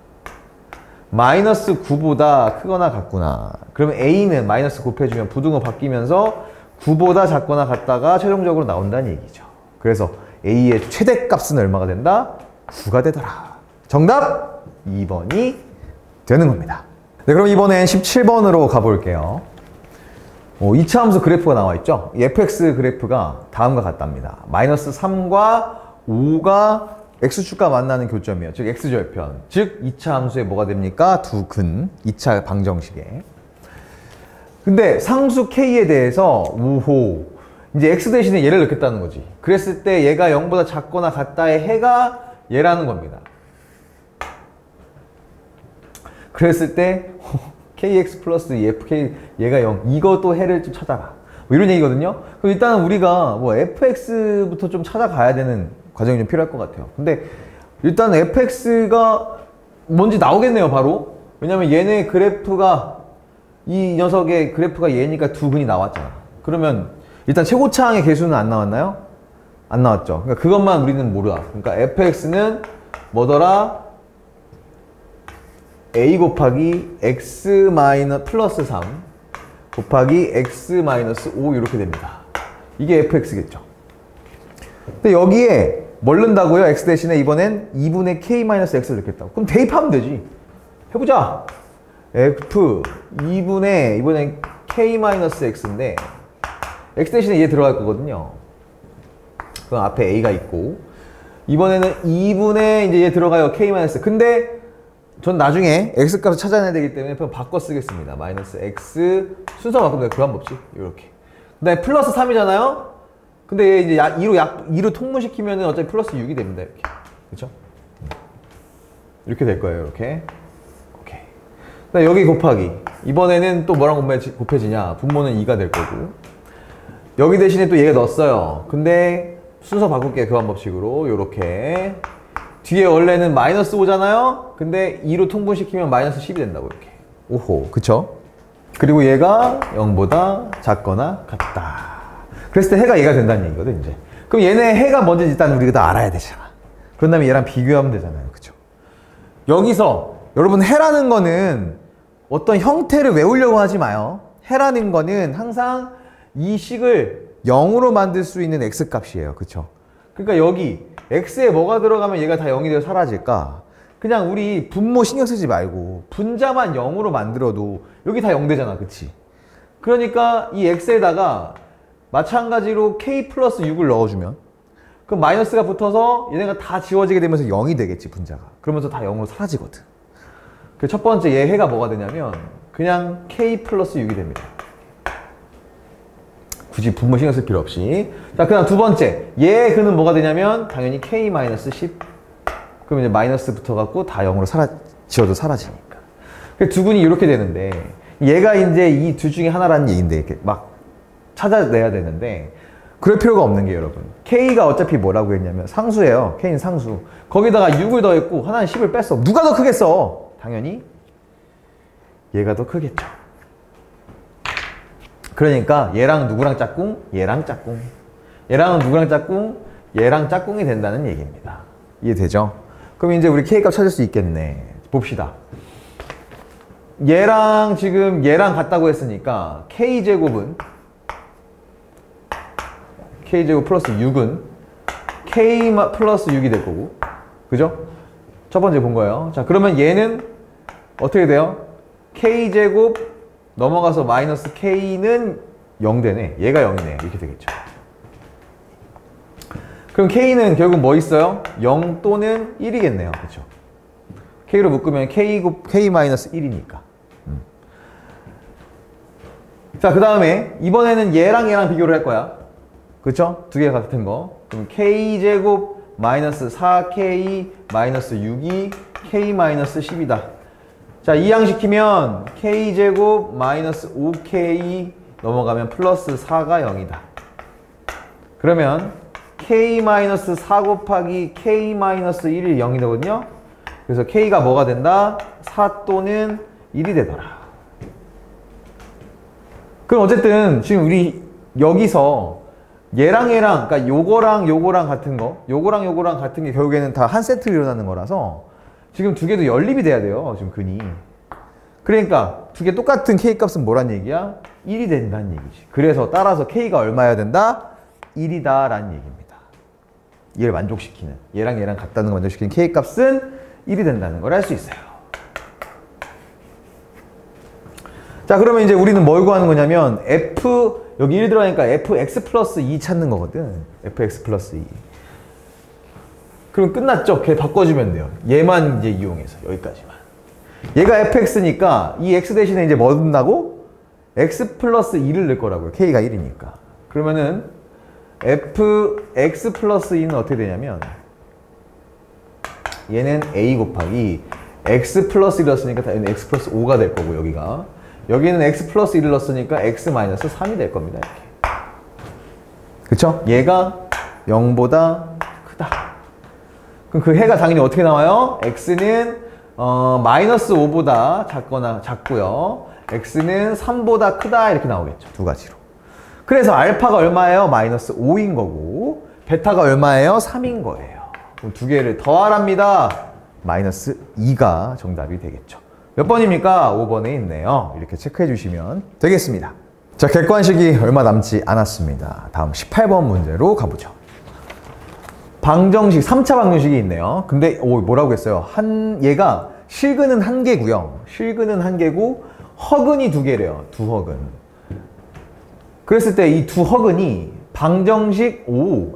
마이너스 9보다 크거나 같구나. 그러면 a는 마이너스 곱해주면 부등호 바뀌면서 9보다 작거나 같다가 최종적으로 나온다는 얘기죠. 그래서 a의 최대값은 얼마가 된다? 9가 되더라. 정답 2번이 되는 겁니다. 네, 그럼 이번엔 17번으로 가볼게요. 2차 함수 그래프가 나와 있죠. fx 그래프가 다음과 같답니다. 마이너스 3과 5가 x축과 만나는 교점이에요. 즉 x절편. 즉 2차 함수에 뭐가 됩니까? 두 근. 2차 방정식에. 근데 상수 k에 대해서 오호, 이제 x 대신에 얘를 넣겠다는 거지. 그랬을 때 얘가 0보다 작거나 같다의 해가 얘라는 겁니다. 그랬을 때 kx 플러스 fk 얘가 0, 이것도 해를 좀 찾아라, 뭐 이런 얘기거든요. 그럼 일단은 우리가 뭐 fx부터 좀 찾아가야 되는 과정이 좀 필요할 것 같아요. 근데 일단 fx가 뭔지 나오겠네요, 바로. 왜냐면 얘네 그래프가, 이 녀석의 그래프가 얘니까 두 근이 나왔잖아. 그러면 일단 최고차항의 개수는 안 나왔나요? 안 나왔죠. 그러니까 그것만 우리는 모르다. 그러니까 fx는 뭐더라? a 곱하기 x 플러스 3 곱하기 x 마이너스 5 이렇게 됩니다. 이게 fx겠죠. 근데 여기에 뭘 넣는다고요? x 대신에 이번엔 2분의 k-x를 넣겠다고. 그럼 대입하면 되지. 해보자. f 2분의 이번엔 k-x인데 x 대신에 얘 들어갈 거거든요. 그럼 앞에 a가 있고, 이번에는 2분의 이제 얘 들어가요. k-. 근데 전 나중에 x 값을 찾아내야 되기 때문에 그냥 바꿔 쓰겠습니다. 마이너스 x 순서 바꾸면 교환법칙 이렇게. 그다음에 플러스 3이잖아요. 근데 얘 이제 2로 통분시키면 어차피 플러스 6이 됩니다. 이렇게. 그렇죠? 이렇게 될 거예요. 이렇게. 오케이. 그다음에 여기 곱하기. 이번에는 또 뭐랑 곱해지냐? 분모는 2가 될 거고. 여기 대신에 또 얘가 넣었어요. 근데 순서 바꿀게요. 교환법칙으로. 요렇게. 뒤에 원래는 마이너스 5잖아요? 근데 2로 통분시키면 마이너스 10이 된다고, 이렇게. 오호, 그쵸? 그리고 얘가 0보다 작거나 같다. 그랬을 때 해가 얘가 된다는 얘기거든, 이제. 그럼 얘네 해가 뭔지 일단 우리가 다 알아야 되잖아. 그런 다음에 얘랑 비교하면 되잖아요. 그쵸? 여기서 여러분 해라는 거는 어떤 형태를 외우려고 하지 마요. 해라는 거는 항상 이 식을 0으로 만들 수 있는 x값이에요. 그쵸? 그러니까 여기 x에 뭐가 들어가면 얘가 다 0이 되어 사라질까? 그냥 우리 분모 신경 쓰지 말고 분자만 0으로 만들어도 여기 다 0 되잖아. 그치? 그러니까 이 x에다가 마찬가지로 k 플러스 6을 넣어주면 그럼 마이너스가 붙어서 얘네가 다 지워지게 되면서 0이 되겠지. 분자가. 그러면서 다 0으로 사라지거든. 그 첫 번째 얘 해가 뭐가 되냐면 그냥 k 플러스 6이 됩니다. 굳이 분모 신경 쓸 필요 없이. 자, 그 다음 두 번째. 얘 그는 뭐가 되냐면 당연히 k 마이너스 10. 그럼 이제 마이너스 붙어갖고 다 0으로 지워도 사라지니까. 두 근이 이렇게 되는데 얘가 이제 이 둘 중에 하나라는 얘기인데 이렇게 막 찾아내야 되는데 그럴 필요가 없는 게 여러분. k가 어차피 뭐라고 했냐면 상수예요. k는 상수. 거기다가 6을 더했고 하나는 10을 뺐어. 누가 더 크겠어? 당연히 얘가 더 크겠죠. 그러니까 얘랑 누구랑 짝꿍? 얘랑 짝꿍. 얘랑은 누구랑 짝꿍? 얘랑 짝꿍이 된다는 얘기입니다. 이해되죠? 그럼 이제 우리 k값 찾을 수 있겠네. 봅시다. 얘랑 지금 얘랑 같다고 했으니까 k제곱은 k제곱 플러스 6은 k 플러스 6이 될 거고. 그죠? 첫 번째 본 거예요. 자, 그러면 얘는 어떻게 돼요? k제곱 넘어가서 마이너스 k는 0 되네. 얘가 0이네. 이렇게 되겠죠. 그럼 k는 결국 뭐 있어요? 0 또는 1이겠네요. 그렇죠? k로 묶으면 k 마이너스 1이니까. 자, 그 다음에 이번에는 얘랑 비교를 할 거야. 그렇죠? 두 개가 같은 거. 그럼 k제곱 마이너스 4k 마이너스 6이 k 마이너스 10이다. 자, 이항시키면 k제곱 마이너스 5k 넘어가면 플러스 4가 0이다. 그러면 k 마이너스 4 곱하기 k 마이너스 1이 0이 되거든요. 그래서 k가 뭐가 된다? 4 또는 1이 되더라. 그럼 어쨌든 지금 우리 여기서 얘랑 그러니까 요거랑 같은 거, 요거랑 같은 게 결국에는 다 한 세트로 일어나는 거라서 지금 두 개도 연립이 돼야 돼요. 지금 근이. 그러니까 두 개 똑같은 k 값은 뭐란 얘기야? 1이 된다는 얘기지. 그래서 따라서 k가 얼마여야 된다? 1이다 라는 얘기입니다. 얘를 만족시키는, 얘랑 같다는 거 만족시키는 k 값은 1이 된다는 걸 알 수 있어요. 자, 그러면 이제 우리는 뭘 구하는 거냐면 여기 1 들어가니까 fx 플러스 2 찾는 거거든. fx 플러스 2. 그럼 끝났죠? 걔 바꿔주면 돼요. 얘만 이제 이용해서 여기까지만. 얘가 fx니까 이 x 대신에 이제 뭐 넣는다고? x 플러스 2를 넣을 거라고요. k가 1이니까. 그러면은 fx 플러스 2는 어떻게 되냐면 얘는 a 곱하기 x 플러스 1을 넣었으니까 당연히 x 플러스 5가 될 거고 여기는 x 플러스 1을 넣었으니까 x 마이너스 3이 될 겁니다. 이렇게. 그쵸? 얘가 0보다 크다. 그럼 그 해가 당연히 어떻게 나와요? x는 마이너스 5보다 작고요. x는 3보다 크다 이렇게 나오겠죠. 두 가지로. 그래서 알파가 얼마예요? 마이너스 5인 거고 베타가 얼마예요? 3인 거예요. 그럼 두 개를 더하랍니다. 마이너스 2가 정답이 되겠죠. 몇 번입니까? 5번에 있네요. 이렇게 체크해 주시면 되겠습니다. 자, 객관식이 얼마 남지 않았습니다. 다음 18번 문제로 가보죠. 방정식, 3차 방정식이 있네요. 근데 뭐라고 했어요? 얘가 실근은 1개고요. 실근은 1개고 허근이 2개래요. 두 허근. 그랬을 때 이 두 허근이 방정식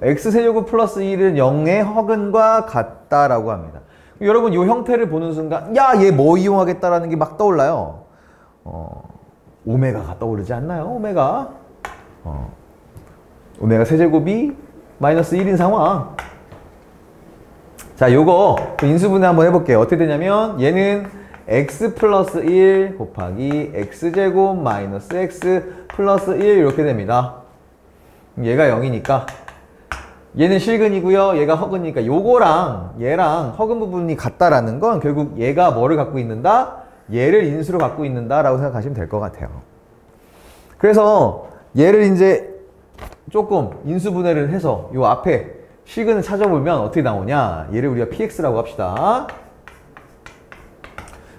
x세제곱 플러스 1은 0의 허근과 같다라고 합니다. 여러분 이 형태를 보는 순간 야, 얘 뭐 이용하겠다라는 게 막 떠올라요. 오메가가 떠오르지 않나요? 오메가 세제곱이 마이너스 1인 상황. 자, 요거 인수분해 한번 해볼게요. 어떻게 되냐면 얘는 x 플러스 1 곱하기 x제곱 마이너스 x 플러스 1 이렇게 됩니다. 얘가 0이니까 얘는 실근이고요. 얘가 허근이니까 요거랑 얘랑 허근 부분이 같다라는 건 결국 얘가 뭐를 갖고 있는다? 얘를 인수로 갖고 있는다라고 생각하시면 될 것 같아요. 그래서 얘를 이제 조금 인수분해를 해서 요 앞에 실근을 찾아보면 어떻게 나오냐? 얘를 우리가 px라고 합시다.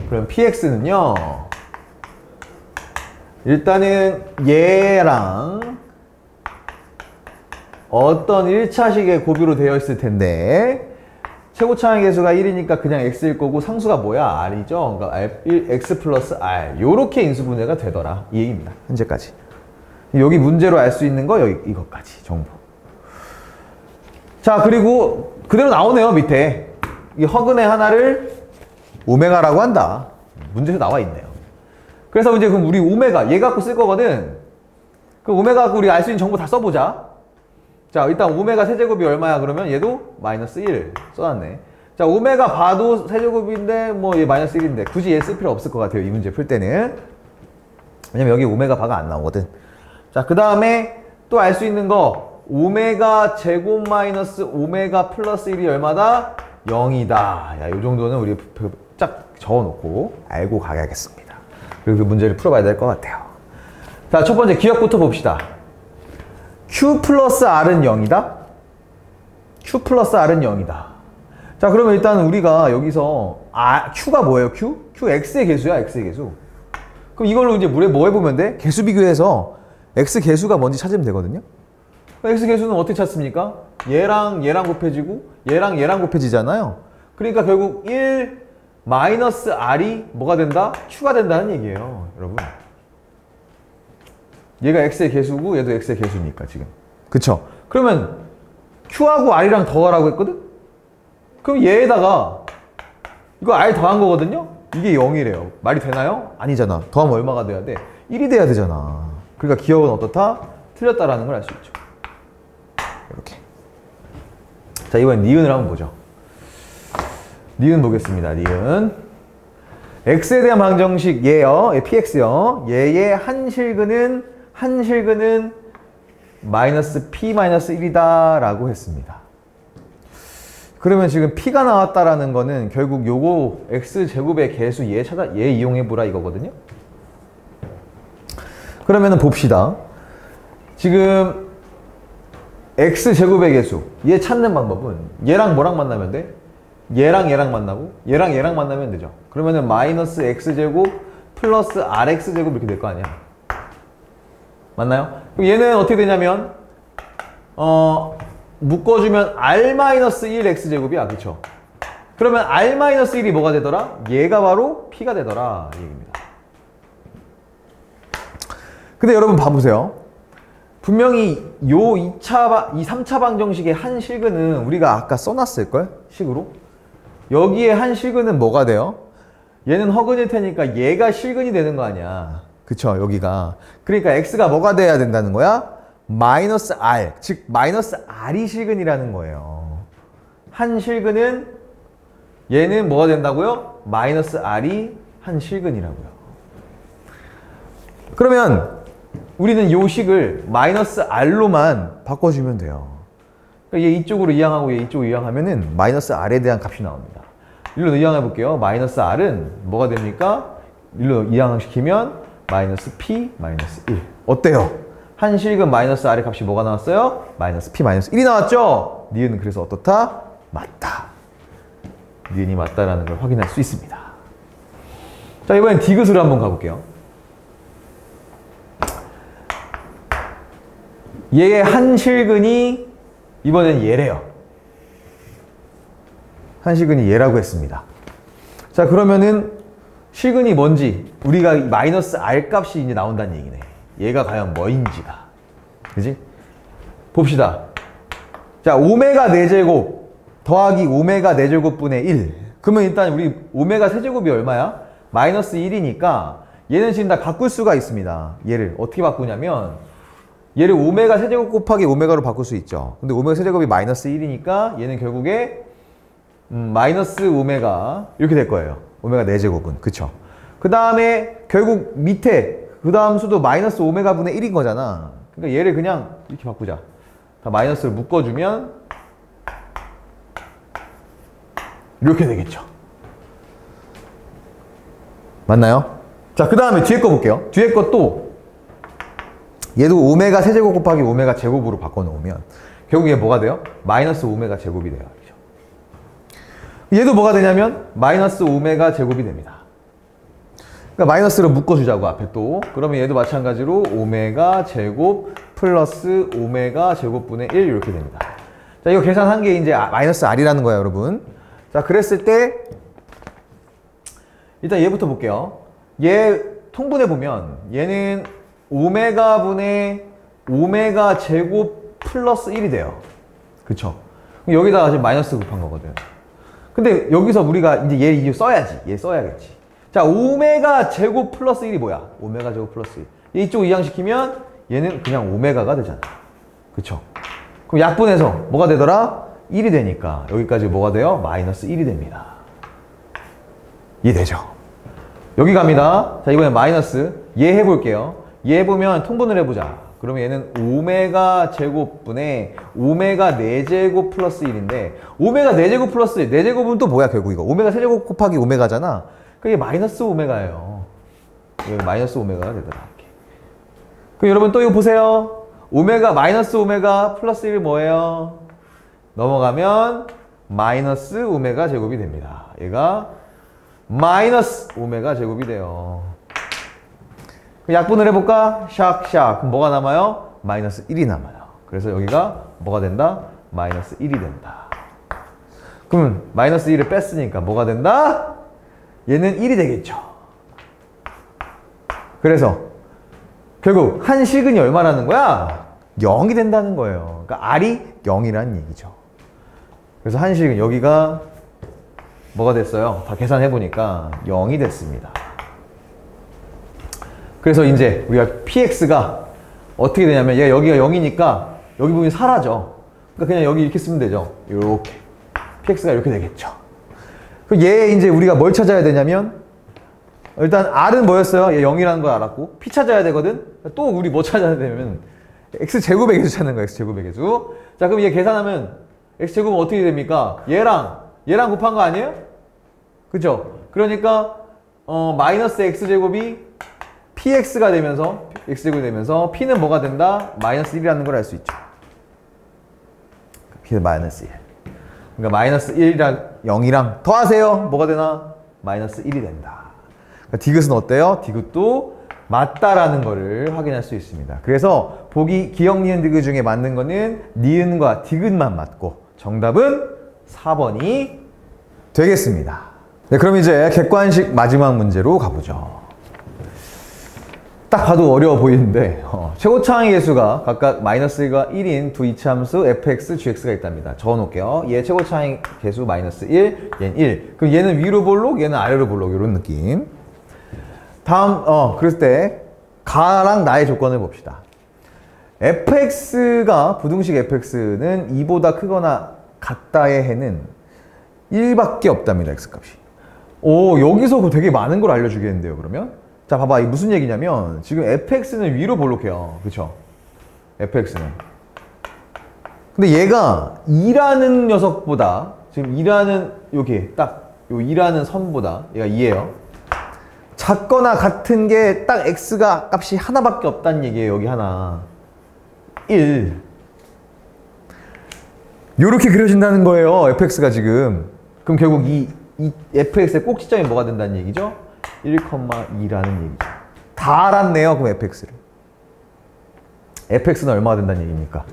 그럼 px는요 일단은 얘랑 어떤 1차식의 곱비로 되어 있을 텐데 최고차항의 개수가 1이니까 그냥 x일 거고 상수가 뭐야? r이죠. 그러니까 x 플러스 r 요렇게 인수분해가 되더라 이 얘기입니다. 현재까지. 여기 문제로 알 수 있는 거 여기 이것까지 정보. 자, 그리고 그대로 나오네요. 밑에 이 허근의 하나를 오메가라고 한다. 문제에서 나와 있네요. 그래서 이제 그럼 우리 오메가 얘 갖고 쓸 거거든. 그 오메가 갖고 우리 알 수 있는 정보 다 써보자. 자, 일단 오메가 세제곱이 얼마야? 그러면 얘도 마이너스 1 써놨네. 자, 오메가 바도 세제곱인데 뭐 얘 마이너스 1인데 굳이 얘 쓸 필요 없을 것 같아요. 이 문제 풀 때는. 왜냐면 여기 오메가 바가 안 나오거든. 자, 그 다음에 또 알 수 있는 거 오메가 제곱 마이너스 오메가 플러스 1이 얼마다? 0이다. 야, 요 정도는 우리 쫙 적어놓고 알고 가야겠습니다. 그리고 그 문제를 풀어봐야 될 것 같아요. 자, 첫 번째 기억부터 봅시다. Q 플러스 R은 0이다? Q 플러스 R은 0이다. 자, 그러면 일단 우리가 여기서 Q가 뭐예요? Q? Q X의 개수야, X의 개수. 그럼 이걸로 이제 뭐 해보면 돼? 개수 비교해서 X 개수가 뭔지 찾으면 되거든요? X 개수는 어떻게 찾습니까? 얘랑 얘랑 곱해지고 얘랑 얘랑 곱해지잖아요. 그러니까 결국 1 마이너스 R이 뭐가 된다? Q가 된다는 얘기예요, 여러분. 얘가 X의 개수고 얘도 X의 개수니까 지금. 그쵸? 그러면 Q하고 R이랑 더하라고 했거든? 그럼 얘에다가 이거 R 더한 거거든요? 이게 0이래요. 말이 되나요? 아니잖아. 더하면 얼마가 돼야 돼? 1이 돼야 되잖아. 그러니까 기억은 어떻다? 틀렸다라는 걸 알 수 있죠. 이렇게. 자, 이번엔 니은을 한번 보죠. 니은 보겠습니다. 니은. X에 대한 방정식 얘요. 얘 px요. 얘의 한실근은 마이너스 p 마이너스 1이다 라고 했습니다. 그러면 지금 p가 나왔다라는 거는 결국 요거 x제곱의 개수 얘 이용해보라 이거거든요. 그러면은 봅시다. 지금 x제곱의 개수 얘 찾는 방법은 얘랑 뭐랑 만나면 돼? 얘랑 얘랑 만나고 얘랑 얘랑 만나면 되죠. 그러면은 마이너스 x제곱 플러스 rx제곱 이렇게 될 거 아니야. 맞나요? 그럼 얘는 어떻게 되냐면 묶어주면 r-1x제곱이야. 그쵸? 그러면 r-1이 뭐가 되더라? 얘가 바로 p가 되더라. 이 얘기입니다. 근데 여러분 봐보세요. 분명히 요 3차 방정식의 한 실근은 우리가 아까 써놨을걸? 식으로. 여기에 한 실근은 뭐가 돼요? 얘는 허근일 테니까 얘가 실근이 되는 거 아니야. 그쵸? 여기가. 그러니까 x가 뭐가 돼야 된다는 거야? 마이너스 r. 즉 마이너스 r이 실근이라는 거예요. 한 실근은 얘는 뭐가 된다고요? 마이너스 r이 한 실근이라고요. 그러면 우리는 요 식을 마이너스 r로만 바꿔주면 돼요. 그러니까 얘 이쪽으로 이항하고 얘 이쪽으로 이항하면은 마이너스 r에 대한 값이 나옵니다. 일로 이항해 볼게요. 마이너스 r은 뭐가 됩니까? 일로 이항시키면 마이너스 p 마이너스 1. 어때요? 한 실근 마이너스 r의 값이 뭐가 나왔어요? 마이너스 p 마이너스 1이 나왔죠? 니은은 그래서 어떻다? 맞다. 니은이 맞다라는 걸 확인할 수 있습니다. 자, 이번엔 디귿으로 한번 가볼게요. 얘의 한 실근이 이번엔 얘래요. 한 실근이 얘라고 했습니다. 자, 그러면은 실근이 뭔지 우리가 마이너스 r 값이 이제 나온다는 얘기네. 얘가 과연 뭐인지가. 그지? 봅시다. 자, 오메가 4제곱 더하기 오메가 4제곱분의 1. 그러면 일단 우리 오메가 세제곱이 얼마야? 마이너스 1이니까 얘는 지금 다 바꿀 수가 있습니다. 얘를 어떻게 바꾸냐면 얘를 오메가 세제곱 곱하기 오메가로 바꿀 수 있죠. 근데 오메가 세제곱이 마이너스 1이니까 얘는 결국에 마이너스 오메가 이렇게 될 거예요. 오메가 4제곱은. 그쵸? 그 다음에 결국 밑에 그 다음 수도 마이너스 오메가 분의 1인 거잖아. 그러니까 얘를 그냥 이렇게 바꾸자. 다 마이너스를 묶어주면 이렇게 되겠죠. 맞나요? 자, 그 다음에 뒤에 거 볼게요. 뒤에 것도 얘도 오메가 세제곱 곱하기 오메가 제곱으로 바꿔놓으면 결국 얘 뭐가 돼요? 마이너스 오메가 제곱이 돼요. 그렇죠? 얘도 뭐가 되냐면 마이너스 오메가 제곱이 됩니다. 그러니까 마이너스로 묶어주자고 앞에 또. 그러면 얘도 마찬가지로 오메가 제곱 플러스 오메가 제곱분의 1 이렇게 됩니다. 자, 이거 계산한 게 이제 마이너스 r이라는 거예요, 여러분. 자, 그랬을 때 일단 얘부터 볼게요. 얘 통분해 보면 얘는 오메가 분의 오메가 제곱 플러스 1이 돼요. 그쵸? 여기다가 지금 마이너스 곱한 거거든. 근데 여기서 우리가 이제 얘 써야지. 얘 써야겠지. 자, 오메가 제곱 플러스 1이 뭐야? 오메가 제곱 플러스 1. 이쪽 이항시키면 얘는 그냥 오메가가 되잖아. 그쵸? 그럼 약분해서 뭐가 되더라? 1이 되니까 여기까지 뭐가 돼요? 마이너스 1이 됩니다. 이해되죠? 여기 갑니다. 자, 이번엔 마이너스. 얘 해볼게요. 얘 해보면 통분을 해보자. 그러면 얘는 오메가 제곱분의 오메가 4제곱 플러스 1인데 오메가 4제곱 플러스 1. 4제곱은 또 뭐야 결국 이거? 오메가 세제곱 곱하기 오메가잖아. 그게 마이너스 오메가예요. 여기 마이너스 오메가가 되더라. 이렇게. 그럼 여러분 또 이거 보세요. 오메가 마이너스 오메가 플러스 1이 뭐예요? 넘어가면 마이너스 오메가 제곱이 됩니다. 얘가 마이너스 오메가 제곱이 돼요. 약분을 해볼까? 샥샥. 그럼 뭐가 남아요? 마이너스 1이 남아요. 그래서 여기가 뭐가 된다? 마이너스 1이 된다. 그러면 마이너스 1을 뺐으니까 뭐가 된다? 얘는 1이 되겠죠. 그래서 결국 한 시근이 얼마라는 거야? 0이 된다는 거예요. 그러니까 R이 0이라는 얘기죠. 그래서 한 시근 여기가 뭐가 됐어요? 다 계산해보니까 0이 됐습니다. 그래서 이제 우리가 px가 어떻게 되냐면 얘가 여기가 0이니까 여기 부분이 사라져. 그러니까 그냥 여기 이렇게 쓰면 되죠. 이렇게. px가 이렇게 되겠죠. 그럼 얘 이제 우리가 뭘 찾아야 되냐면 일단 r은 뭐였어요? 얘 0이라는 걸 알았고 p 찾아야 되거든. 또 우리 뭐 찾아야 되냐면 x제곱의 개수 찾는 거야. x제곱의 개수. 자, 그럼 얘 계산하면 x제곱은 어떻게 됩니까? 얘랑 곱한 거 아니에요? 그죠? 그러니까 마이너스 x제곱이 px가 되면서 x제곱이 되면서 p는 뭐가 된다? 마이너스 1이라는 걸 알 수 있죠. p는 마이너스 1. 그러니까 마이너스 1이랑 0이랑 더하세요. 뭐가 되나? 마이너스 1이 된다. 그러니까 디귿은 어때요? 디귿도 맞다라는 거를 확인할 수 있습니다. 그래서 보기 기역, 니은, 디귿 중에 맞는 거는 니은과 디귿만 맞고 정답은 4번이 되겠습니다. 네, 그럼 이제 객관식 마지막 문제로 가보죠. 딱 봐도 어려워 보이는데 최고차항의 개수가 각각 마이너스 1과 1인 두 이차함수 fx, gx가 있답니다. 적어놓을게요. 얘 최고차항의 개수 마이너스 1, 얘는 1. 그럼 얘는 위로 볼록, 얘는 아래로 볼록 이런 느낌. 다음 그랬을 때 가랑 나의 조건을 봅시다. fx가 부등식 fx는 2보다 크거나 같다의 해는 1밖에 없답니다. x값이. 여기서 되게 많은 걸 알려주겠는데요. 그러면 자, 봐봐. 이게 무슨 얘기냐면 지금 fx는 위로 볼록해요. 그쵸? fx는. 근데 얘가 2라는 녀석보다 지금 2라는 여기 딱 요 2라는 선보다 얘가 2예요. 작거나 같은 게 딱 x가 값이 하나밖에 없다는 얘기예요. 여기 하나. 1. 요렇게 그려진다는 거예요. fx가 지금. 그럼 결국 이 fx의 꼭지점이 뭐가 된다는 얘기죠? 1,2라는 얘기죠. 다 알았네요. 그럼 fx를. fx는 얼마가 된다는 얘기입니까?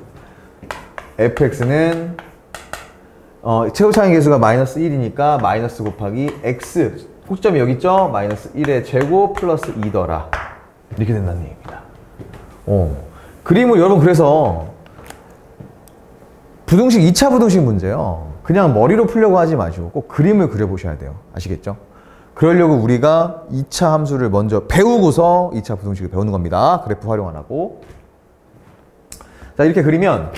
fx는 최고차항의 개수가 마이너스 1이니까 마이너스 곱하기 x 꼭지점이 여기 있죠? 마이너스 1의 제곱 플러스 2더라. 이렇게 된다는 얘기입니다. 그림을 여러분 그래서 부등식 2차 부등식 문제요. 그냥 머리로 풀려고 하지 마시고 꼭 그림을 그려보셔야 돼요. 아시겠죠? 그러려고 우리가 2차 함수를 먼저 배우고서 2차 부등식을 배우는 겁니다. 그래프 활용 안 하고. 자, 이렇게 그리면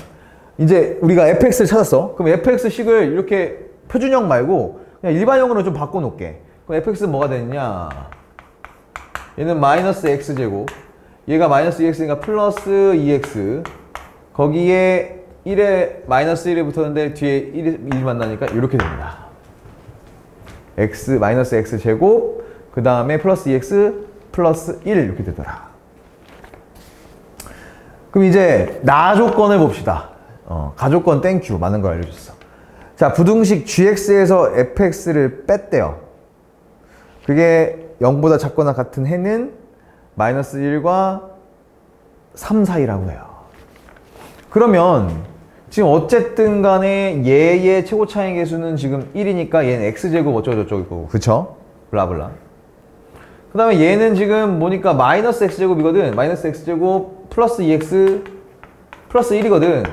이제 우리가 fx를 찾았어. 그럼 fx식을 이렇게 표준형 말고 그냥 일반형으로 좀 바꿔놓을게. 그럼 fx는 뭐가 되느냐? 얘는 마이너스 x제곱. 얘가 마이너스 2x니까 플러스 2x. 거기에 1에 마이너스 1이 붙었는데 뒤에 1이 만나니까 이렇게 됩니다. x 마이너스 x 제곱 그 다음에 플러스 2x 플러스 1 이렇게 되더라. 그럼 이제 나 조건을 봅시다. 가조건 땡큐 많은 걸 알려줬어. 자, 부등식 gx에서 fx를 뺐대요. 그게 0보다 작거나 같은 해는 마이너스 1과 3 사이라고 해요. 그러면 지금 어쨌든 간에 얘의 최고 차이 계수는 지금 1이니까 얘는 x제곱 어쩌고저쩌고 있고, 그쵸? 블라블라. 그 다음에 얘는 지금 보니까 마이너스 x제곱이거든. 마이너스 x제곱 플러스 2x 플러스 1이거든.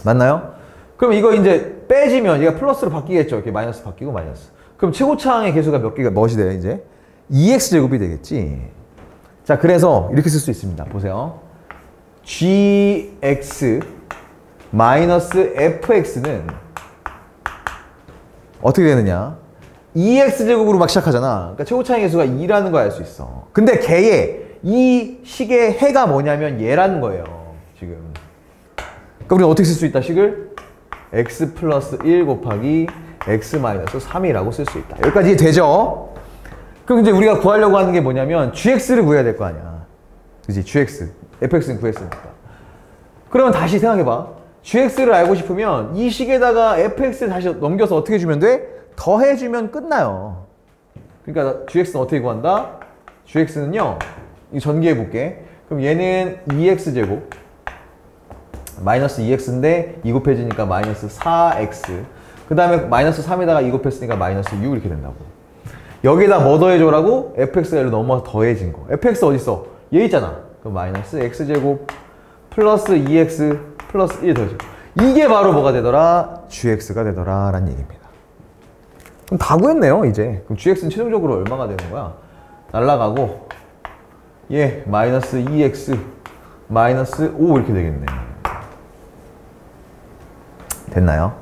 맞나요? 그럼 이거 이제 빼지면 얘가 플러스로 바뀌겠죠. 이렇게 마이너스 바뀌고 마이너스. 그럼 최고차항의 개수가 몇 개가 무엇이 돼요 이제? 2x제곱이 되겠지. 자, 그래서 이렇게 쓸 수 있습니다. 보세요. gx 마이너스 fx는 어떻게 되느냐? 2x제곱으로 막 시작하잖아. 그러니까 최고차항의 개수가 2라는 걸 알 수 있어. 근데 걔의 이 식의 해가 뭐냐면 얘라는 거예요. 지금. 그럼 우리 어떻게 쓸 수 있다? 식을 x 플러스 1 곱하기 x 마이너스 3이라고 쓸 수 있다. 여기까지 되죠? 그럼 이제 우리가 구하려고 하는 게 뭐냐면 gx를 구해야 될 거 아니야. 그치? gx. fx는 구했으니까. 그러면 다시 생각해봐. gx를 알고 싶으면 이 식에다가 fx를 다시 넘겨서 어떻게 해주면 돼? 더해주면 끝나요. 그러니까 gx는 어떻게 구한다? gx는요, 이 전개해볼게. 그럼 얘는 2x제곱 마이너스 2x인데 2 곱해지니까 마이너스 4x, 그 다음에 마이너스 3에다가 2 곱했으니까 마이너스 6 이렇게 된다고. 여기다 뭐 더해줘라고? fx가 여기로 넘어서 더해진 거. fx 어딨어? 얘 있잖아. 그럼 마이너스 x제곱 플러스 2x 플러스 1 더해줘. 이게 바로 뭐가 되더라? gx가 되더라 라는 얘기입니다. 그럼 다 구했네요 이제. 그럼 gx는 최종적으로 얼마가 되는 거야? 날라가고 얘 마이너스 2x 마이너스 5 이렇게 되겠네. 됐나요?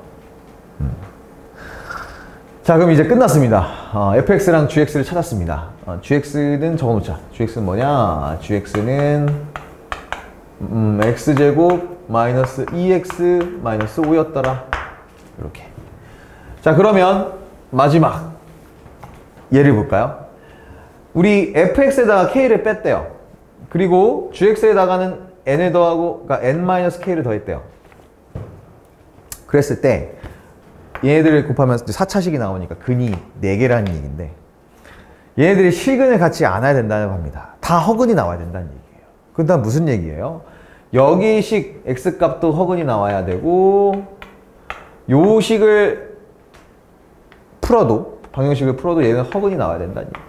자, 그럼 이제 끝났습니다. fx랑 gx를 찾았습니다. gx는 적어놓자. gx는 뭐냐? gx는 x제곱 마이너스 2x 마이너스 5였더라. 이렇게. 자, 그러면 마지막 예를 볼까요? 우리 fx에다가 k를 뺐대요. 그리고 gx에다가는 n을 더하고, 그러니까 n-k를 더했대요. 그랬을 때 얘네들을 곱하면 4차식이 나오니까 근이 4개라는 얘기인데, 얘네들이 실근을 같이 안아야 된다고 합니다. 다 허근이 나와야 된다는 얘기예요. 그 다음 무슨 얘기예요? 여기 식 x값도 허근이 나와야 되고, 요 식을 풀어도, 방정식을 풀어도 얘는 허근이 나와야 된다는 얘기.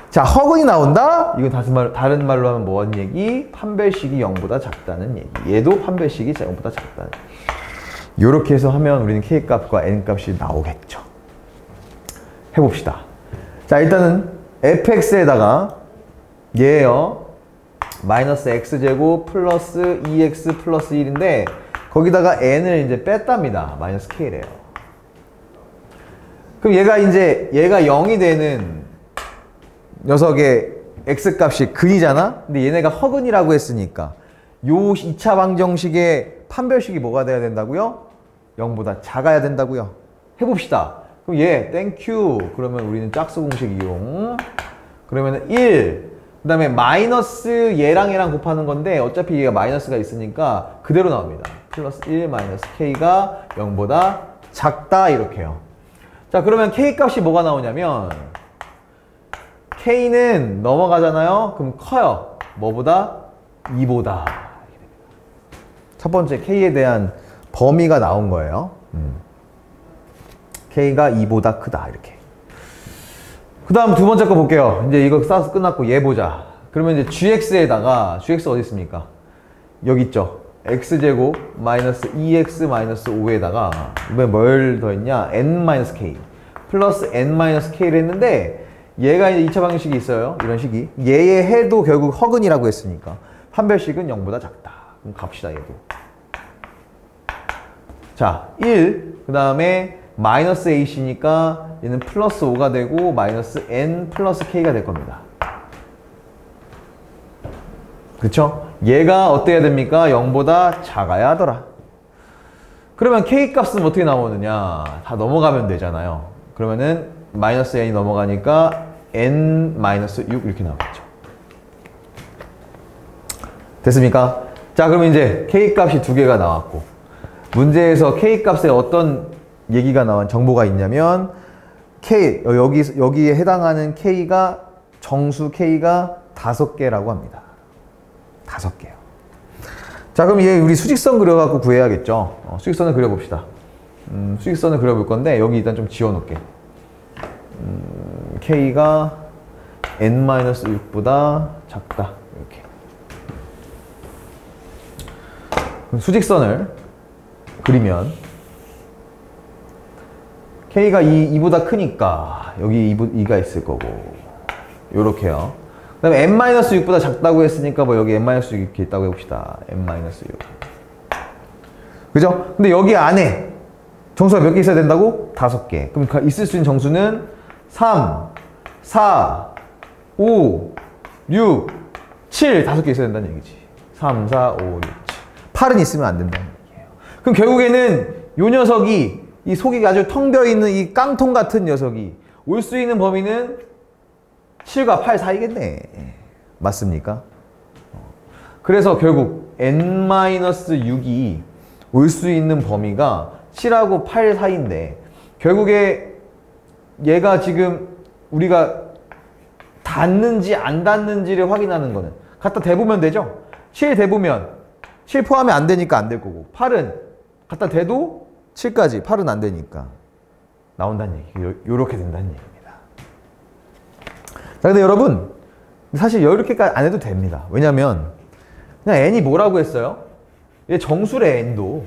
자, 허근이 나온다? 이건 다른 말로 하면 뭐한 얘기? 판별식이 0보다 작다는 얘기. 얘도 판별식이 0보다 작다는 얘기. 이렇게 해서 하면 우리는 k값과 n값이 나오겠죠. 해봅시다. 자, 일단은 fx에다가 얘예요. 마이너스 x제곱 플러스 2x 플러스 1인데 거기다가 n을 이제 뺐답니다. 마이너스 k래요. 그럼 얘가 0이 되는 녀석의 x값이 근이잖아? 근데 얘네가 허근이라고 했으니까 요 2차 방정식의 판별식이 뭐가 돼야 된다고요? 0보다 작아야 된다고요. 해봅시다. 그럼 얘 땡큐. 그러면 우리는 짝수 공식 이용. 그러면 1. 그 다음에 마이너스 얘랑 곱하는 건데 어차피 얘가 마이너스가 있으니까 그대로 나옵니다. 플러스 1 마이너스 k가 0보다 작다 이렇게요. 자, 그러면 k 값이 뭐가 나오냐면 k는 넘어가잖아요. 그럼 커요. 뭐보다? 2보다. 첫 번째 k에 대한 범위가 나온 거예요. k가 2보다 크다 이렇게. 그 다음 두 번째 거 볼게요. 이제 이거 쌓아서 끝났고 얘 보자. 그러면 이제 gx에다가 gx 어디 있습니까? 여기 있죠. x제곱 마이너스 2x 마이너스 5에다가 이번에 뭘 더했냐? n-k 플러스 n-k를 했는데 얘가 이제 2차 방정식이 있어요. 이런 식이. 얘의 해도 결국 허근이라고 했으니까 판별식은 0보다 작다. 그럼 갑시다 얘도. 자, 1. 그 다음에 마이너스 ac니까 얘는 플러스 5가 되고 마이너스 n 플러스 k가 될 겁니다. 그쵸? 얘가 어때야 됩니까? 0보다 작아야 하더라. 그러면 k 값은 어떻게 나오느냐? 다 넘어가면 되잖아요. 그러면은 마이너스 n이 넘어가니까 n 마이너스 6 이렇게 나오겠죠. 됐습니까? 자, 그럼 이제 k 값이 두 개가 나왔고 문제에서 k 값에 어떤 얘기가 나온 정보가 있냐면 K, 여기에 해당하는 K가, 정수 K가 5개라고 합니다. 5개요. 자, 그럼 얘 우리 수직선 그려갖고 구해야겠죠. 수직선을 그려봅시다. 수직선을 그려볼 건데, 여기 일단 좀 지워놓을게. K가 n-6보다 작다. 이렇게. 수직선을 그리면 K가 2보다 크니까 여기 2가 있을 거고 요렇게요. 그 다음에 n-6보다 작다고 했으니까 뭐 여기 n-6 이렇게 있다고 해봅시다. n-6 그죠? 근데 여기 안에 정수가 몇 개 있어야 된다고? 5개. 그럼 있을 수 있는 정수는 3, 4, 5, 6, 7 5개 있어야 된다는 얘기지. 3, 4, 5, 6, 7 8은 있으면 안 된다는 얘기예요. 그럼 결국에는 요 녀석이 이 속이 아주 텅 비어있는 이 깡통 같은 녀석이 올 수 있는 범위는 7과 8 사이겠네. 맞습니까? 그래서 결국 n-6이 올 수 있는 범위가 7하고 8 사이인데 결국에 얘가 지금 우리가 닿는지 안 닿는지를 확인하는 거는 갖다 대보면 되죠? 7 대보면 7 포함이 안 되니까 안 될 거고 8은 갖다 대도 7까지 8은 안 되니까 나온다는 얘기. 요렇게 된다는 얘기입니다. 자, 근데 여러분 사실 이렇게까지 안 해도 됩니다. 왜냐면 그냥 n이 뭐라고 했어요? 얘 정수래 n도.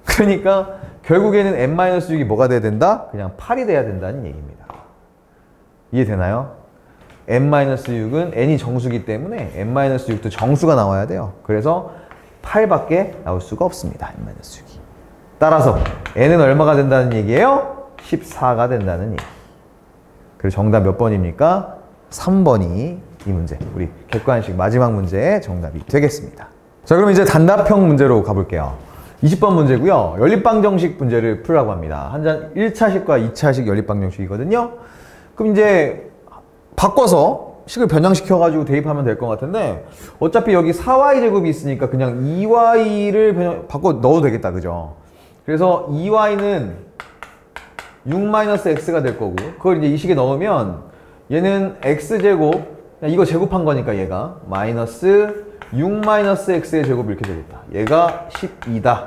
그러니까 결국에는 n-6이 뭐가 돼야 된다? 그냥 8이 돼야 된다는 얘기입니다. 이해되나요? n-6은 n이 정수기 때문에 n-6도 정수가 나와야 돼요. 그래서 8밖에 나올 수가 없습니다. n-6이. 따라서 n은 얼마가 된다는 얘기예요? 14가 된다는 얘기. 그래서 정답 몇 번입니까? 3번이 이 문제, 우리 객관식 마지막 문제의 정답이 되겠습니다. 자, 그럼 이제 단답형 문제로 가볼게요. 20번 문제고요. 연립방정식 문제를 풀라고 합니다. 한잔 1차식과 2차식 연립방정식이거든요. 그럼 이제 바꿔서 식을 변형시켜가지고 대입하면 될 것 같은데 어차피 여기 4y제곱이 있으니까 그냥 2y를 바꿔 넣어도 되겠다. 그죠? 그래서 2y는 6-x가 될 거고 그걸 이제 이 식에 넣으면 얘는 x제곱 이거 제곱한 거니까 얘가 마이너스 6-x의 제곱 이렇게 되겠다. 얘가 12다.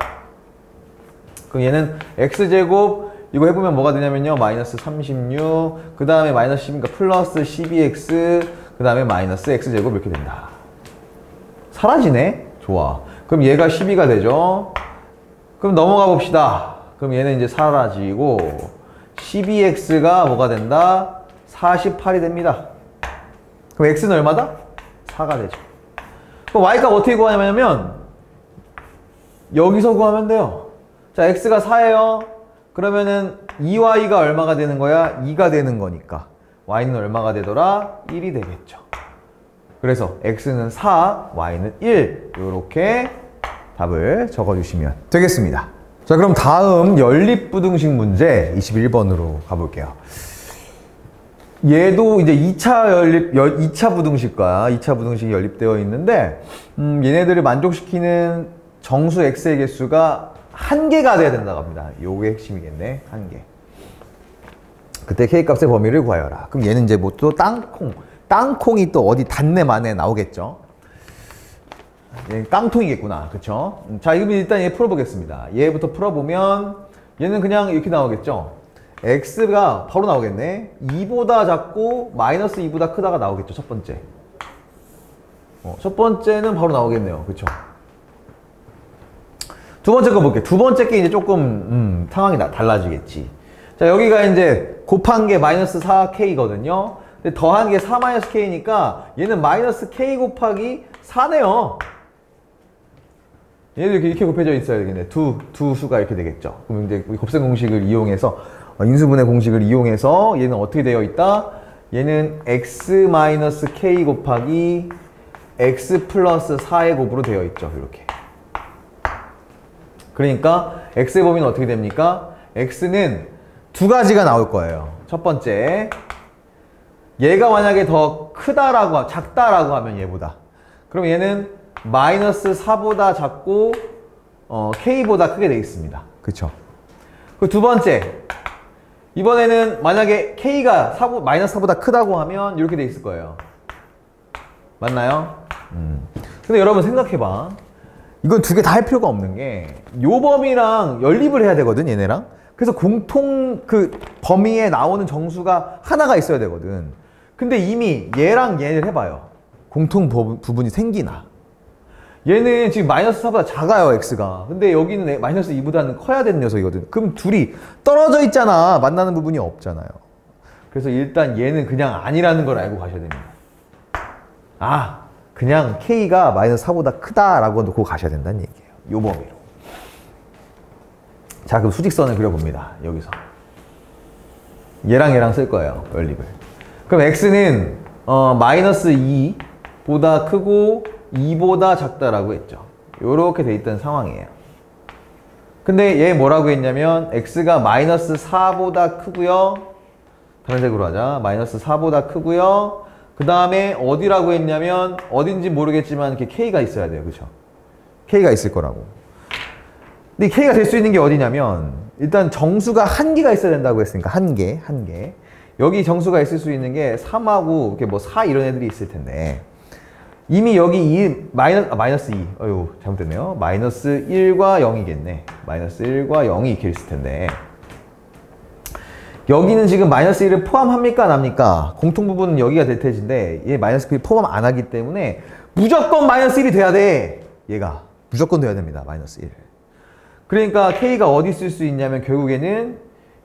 그럼 얘는 x제곱 이거 해보면 뭐가 되냐면요. 마이너스 36, 그 다음에 마이너스 10이니까 플러스 12x, 그 다음에 마이너스 x제곱 이렇게 된다. 사라지네? 좋아. 그럼 얘가 12가 되죠. 그럼 넘어가 봅시다. 그럼 얘는 이제 사라지고 12x가 뭐가 된다? 48이 됩니다. 그럼 x는 얼마다? 4가 되죠. 그럼 y값 어떻게 구하냐면 여기서 구하면 돼요. 자, x가 4예요. 그러면은 2y가 얼마가 되는 거야? 2가 되는 거니까 y는 얼마가 되더라? 1이 되겠죠. 그래서 x는 4, y는 1 이렇게 답을 적어주시면 되겠습니다. 자, 그럼 다음 연립부등식 문제 21번으로 가볼게요. 얘도 이제 2차 부등식과 2차 부등식이 연립되어 있는데 얘네들을 만족시키는 정수 x의 개수가 1개가 돼야 된다고 합니다. 요게 핵심이겠네. 1개. 그때 k값의 범위를 구하여라. 그럼 얘는 이제 뭐 또 땅콩이 또 어디 닿네 마네 나오겠죠. 얘 깡통이겠구나. 그쵸? 자, 그럼 일단 얘 풀어보겠습니다. 얘부터 풀어보면 얘는 그냥 이렇게 나오겠죠. x가 바로 나오겠네. 2보다 작고 마이너스 2보다 크다가 나오겠죠. 첫 번째. 첫 번째는 바로 나오겠네요. 그쵸? 두 번째 거 볼게요. 두 번째 게 이제 조금 상황이 달라지겠지. 자, 여기가 이제 곱한 게 마이너스 4k거든요. 근데 더한 게 4-k니까 얘는 마이너스 k 곱하기 4네요. 얘도 이렇게 곱해져 있어야 되겠네. 두 수가 이렇게 되겠죠. 그럼 이제 우리 곱셈 공식을 이용해서 인수분해 공식을 이용해서 얘는 어떻게 되어 있다? 얘는 x-k 곱하기 x 플러스 4의 곱으로 되어 있죠. 이렇게. 그러니까 x의 범위는 어떻게 됩니까? x는 두 가지가 나올 거예요. 첫 번째, 얘가 만약에 더 크다라고, 작다라고 하면 얘보다. 그럼 얘는 마이너스 4보다 작고 k보다 크게 되어 있습니다. 그쵸? 그 두 번째, 이번에는 만약에 K가 마이너스 4보다 크다고 하면 이렇게 돼 있을 거예요. 맞나요? 근데 여러분 생각해봐. 이건 두 개 다 할 필요가 없는 게 요 범위랑 연립을 해야 되거든, 얘네랑. 그래서 공통 그 범위에 나오는 정수가 하나가 있어야 되거든. 근데 이미 얘랑 얘를 해봐요. 공통 부분이 생기나. 얘는 지금 마이너스 4보다 작아요, x가. 근데 여기는 마이너스 2보다는 커야 되는 녀석이거든. 그럼 둘이 떨어져 있잖아. 만나는 부분이 없잖아요. 그래서 일단 얘는 그냥 아니라는 걸 알고 가셔야 됩니다. 아, 그냥 k가 마이너스 4보다 크다라고 놓고 가셔야 된다는 얘기예요. 요 범위로. 자, 그럼 수직선을 그려봅니다. 여기서. 얘랑 쓸 거예요, 연립을. 그럼 x는 마이너스 2보다 크고 2보다 작다라고 했죠. 요렇게 돼 있던 상황이에요. 근데 얘 뭐라고 했냐면 x가 마이너스 4보다 크고요. 다른 색으로 하자. 마이너스 4보다 크고요. 그 다음에 어디라고 했냐면 어딘지 모르겠지만 이렇게 k가 있어야 돼요. 그쵸? k가 있을 거라고. 근데 k가 될 수 있는 게 어디냐면 일단 정수가 한 개가 있어야 된다고 했으니까 한 개. 여기 정수가 있을 수 있는 게 3하고 이렇게 뭐 4 이런 애들이 있을 텐데 이미 여기 마이너스 2. 어휴, 잘못됐네요. 마이너스 1과 0이겠네. 마이너스 1과 0이 이렇게 있을 텐데 여기는 지금 마이너스 1을 포함합니까? 안 합니까? 공통 부분은 여기가 될 테지인데 얘 마이너스 1을 포함 안 하기 때문에 무조건 마이너스 1이 돼야 돼. 얘가 무조건 돼야 됩니다. 마이너스 1. 그러니까 k가 어디 쓸 수 있냐면 결국에는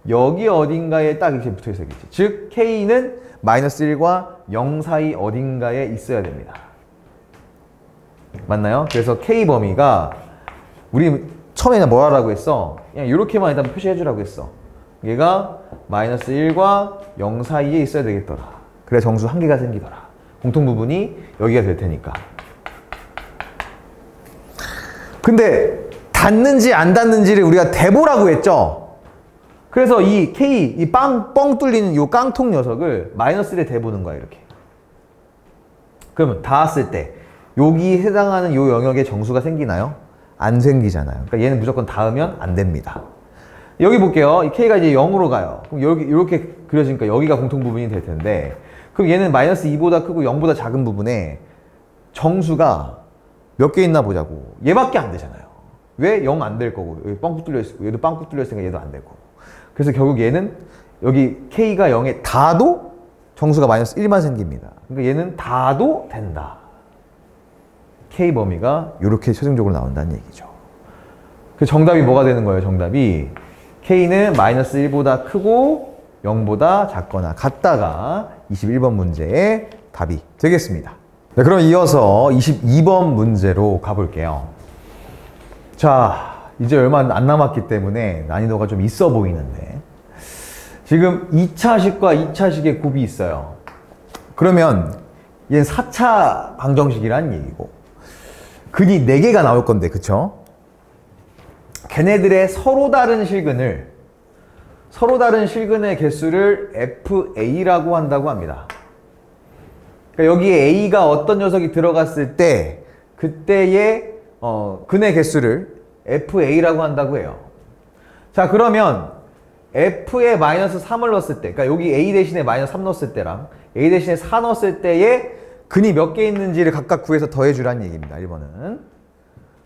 여기 어딘가에 딱 이렇게 붙어 있어야겠지. 즉 k는 마이너스 1과 0 사이 어딘가에 있어야 됩니다. 맞나요? 그래서 k 범위가 우리 처음에는 뭐 하라고 했어? 그냥 이렇게만 일단 표시해 주라고 했어. 얘가 마이너스 1과 0 사이에 있어야 되겠더라. 그래 정수 한 개가 생기더라. 공통 부분이 여기가 될 테니까. 근데 닿는지 안 닿는지를 우리가 대보라고 했죠. 그래서 이 K, 이 뻥 뚫리는 요 깡통 녀석을 마이너스 1에 대보는 거야, 이렇게. 그러면 닿았을 때 여기 해당하는 요 영역에 정수가 생기나요? 안 생기잖아요. 그러니까 얘는 무조건 닿으면 안 됩니다. 여기 볼게요. 이 K가 이제 0으로 가요. 그럼 여기 이렇게 그려지니까 여기가 공통 부분이 될 텐데 그럼 얘는 마이너스 2보다 크고 0보다 작은 부분에 정수가 몇 개 있나 보자고. 얘밖에 안 되잖아요. 왜? 0 안 될 거고. 여기 빵꾸 뚫려 있고 얘도 빵꾸 뚫려 있으니까 얘도 안 될 거고. 그래서 결국 얘는 여기 K가 0에 닿아도 정수가 마이너스 1만 생깁니다. 그러니까 얘는 닿아도 된다. K 범위가 이렇게 최종적으로 나온다는 얘기죠. 그 정답이 뭐가 되는 거예요? 정답이 K는 마이너스 1보다 크고 0보다 작거나 같다가 21번 문제의 답이 되겠습니다. 네, 그럼 이어서 22번 문제로 가볼게요. 자, 이제 얼마 안 남았기 때문에 난이도가 좀 있어 보이는데 지금 2차식과 2차식의 곱이 있어요. 그러면 얘는 4차 방정식이라는 얘기고 근이 4개가 나올 건데, 그쵸? 걔네들의 서로 다른 실근의 개수를 FA라고 한다고 합니다. 그러니까 여기에 A가 어떤 녀석이 들어갔을 때 그때의 근의 개수를 FA라고 한다고 해요. 자, 그러면 F에 마이너스 3을 넣었을 때, 그러니까 여기 A 대신에 마이너스 3 넣었을 때랑 A 대신에 4 넣었을 때에 근이 몇 개 있는지를 각각 구해서 더해주라는 얘기입니다. 1번은.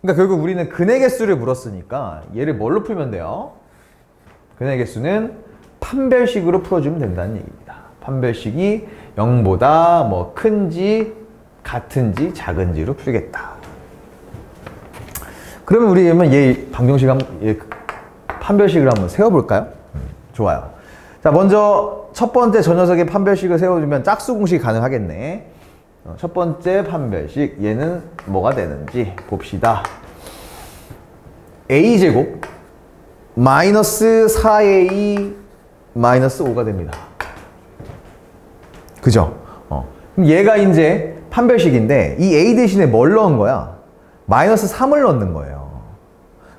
그러니까 결국 우리는 근의 개수를 물었으니까 얘를 뭘로 풀면 돼요? 근의 개수는 판별식으로 풀어주면 된다는 얘기입니다. 판별식이 0보다 뭐 큰지 같은지 작은지로 풀겠다. 그러면 우리 얘 방정식 얘 판별식을 한번 세워볼까요? 좋아요. 자, 먼저 첫 번째 저 녀석의 판별식을 세워주면 짝수 공식이 가능하겠네. 첫 번째 판별식, 얘는 뭐가 되는지 봅시다. a제곱 마이너스 4a 마이너스 5가 됩니다. 그죠? 그럼 얘가 이제 판별식인데 이 a 대신에 뭘 넣은 거야? 마이너스 3을 넣는 거예요.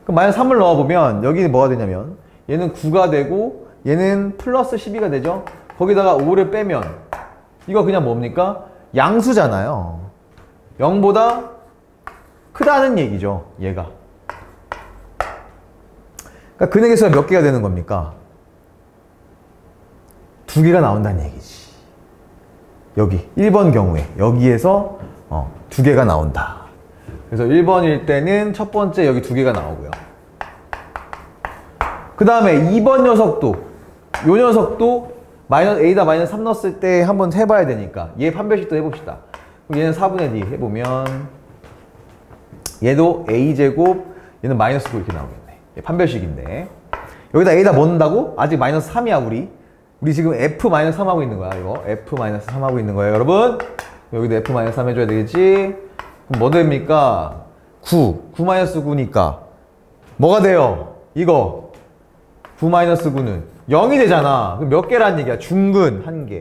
그럼 마이너스 3을 넣어보면 여기 뭐가 되냐면 얘는 9가 되고 얘는 플러스 12가 되죠? 거기다가 5를 빼면 이거 그냥 뭡니까? 양수잖아요. 0보다 크다는 얘기죠, 얘가. 그러니까 근의 개수가 몇 개가 되는 겁니까? 두 개가 나온다는 얘기지. 여기 1번 경우에 여기에서 두 개가 나온다. 그래서 1번일 때는 첫 번째 여기 두 개가 나오고요. 그 다음에 2번 녀석도 요 녀석도 A다 마이너스 3 넣었을 때 한번 해봐야 되니까 얘 판별식도 해봅시다. 그럼 얘는 4분의 D 해보면 얘도 A제곱 얘는 마이너스 9 이렇게 나오겠네. 얘 판별식인데 여기다 A다 뭐 넣는다고? 아직 마이너스 3이야 우리 지금 F 마이너스 3 하고 있는 거야. 이거 F 마이너스 3 하고 있는 거예요 여러분. 여기도 F 마이너스 3 해줘야 되겠지. 그럼 뭐 됩니까? 9 마이너스 9니까 뭐가 돼요? 이거 9 마이너스 9는 0이 되잖아. 그럼 몇 개란 얘기야? 중근 1개.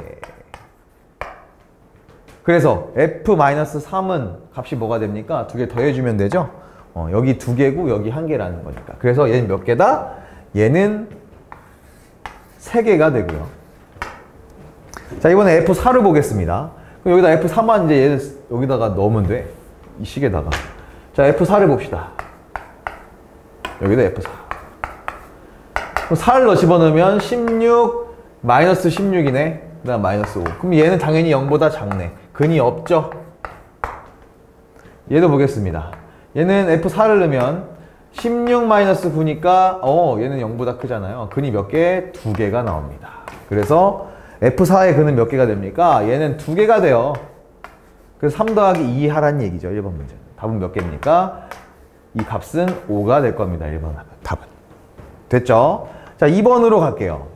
그래서 F-3은 값이 뭐가 됩니까? 두 개 더해주면 되죠? 여기 두 개고 여기 한 개라는 거니까. 그래서 얘는 몇 개다? 얘는 세 개가 되고요. 자, 이번에 F4를 보겠습니다. 그럼 여기다 F3만 이제 얘는 여기다가 넣으면 돼. 이 식에다가. 자, F4를 봅시다. 여기다 F4. 그럼 4를 더 집어넣으면 16, 마이너스 16이네. 그 다음 마이너스 5. 그럼 얘는 당연히 0보다 작네. 근이 없죠? 얘도 보겠습니다. 얘는 F4를 넣으면 16 마이너스 9니까 얘는 0보다 크잖아요. 근이 몇 개? 두 개가 나옵니다. 그래서 F4의 근은 몇 개가 됩니까? 얘는 두 개가 돼요. 그래서 3 더하기 2 하라는 얘기죠. 1번 문제. 답은 몇 개입니까? 이 값은 5가 될 겁니다. 1번 답은. 됐죠? 자, 2번으로 갈게요.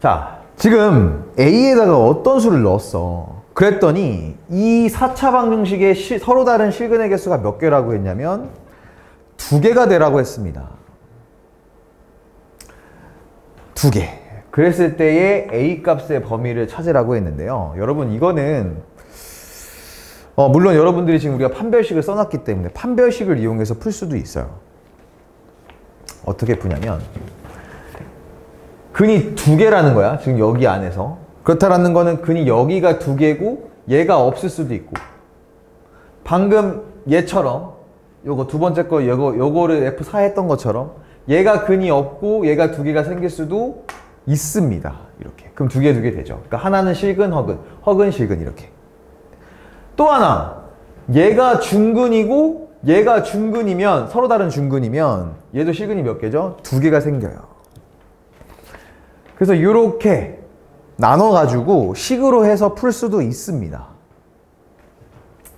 자, 지금 A에다가 어떤 수를 넣었어? 그랬더니 이 4차 방정식의 서로 다른 실근의 개수가 몇 개라고 했냐면 두 개가 되라고 했습니다. 두 개. 그랬을 때의 A 값의 범위를 찾으라고 했는데요. 여러분 이거는 물론 여러분들이 지금 우리가 판별식을 써놨기 때문에 판별식을 이용해서 풀 수도 있어요. 어떻게 푸냐면 근이 두 개라는 거야. 지금 여기 안에서. 그렇다라는 거는 근이 여기가 두 개고 얘가 없을 수도 있고 방금 얘처럼 요거 두 번째 거 요거를 F4 했던 것처럼 얘가 근이 없고 얘가 두 개가 생길 수도 있습니다. 이렇게. 그럼 두 개 되죠. 그러니까 하나는 실근, 허근, 실근 이렇게. 또 하나 얘가 중근이고 얘가 중근이면 서로 다른 중근이면 얘도 실근이 몇 개죠? 두 개가 생겨요. 그래서 이렇게 나눠가지고 식으로 해서 풀 수도 있습니다.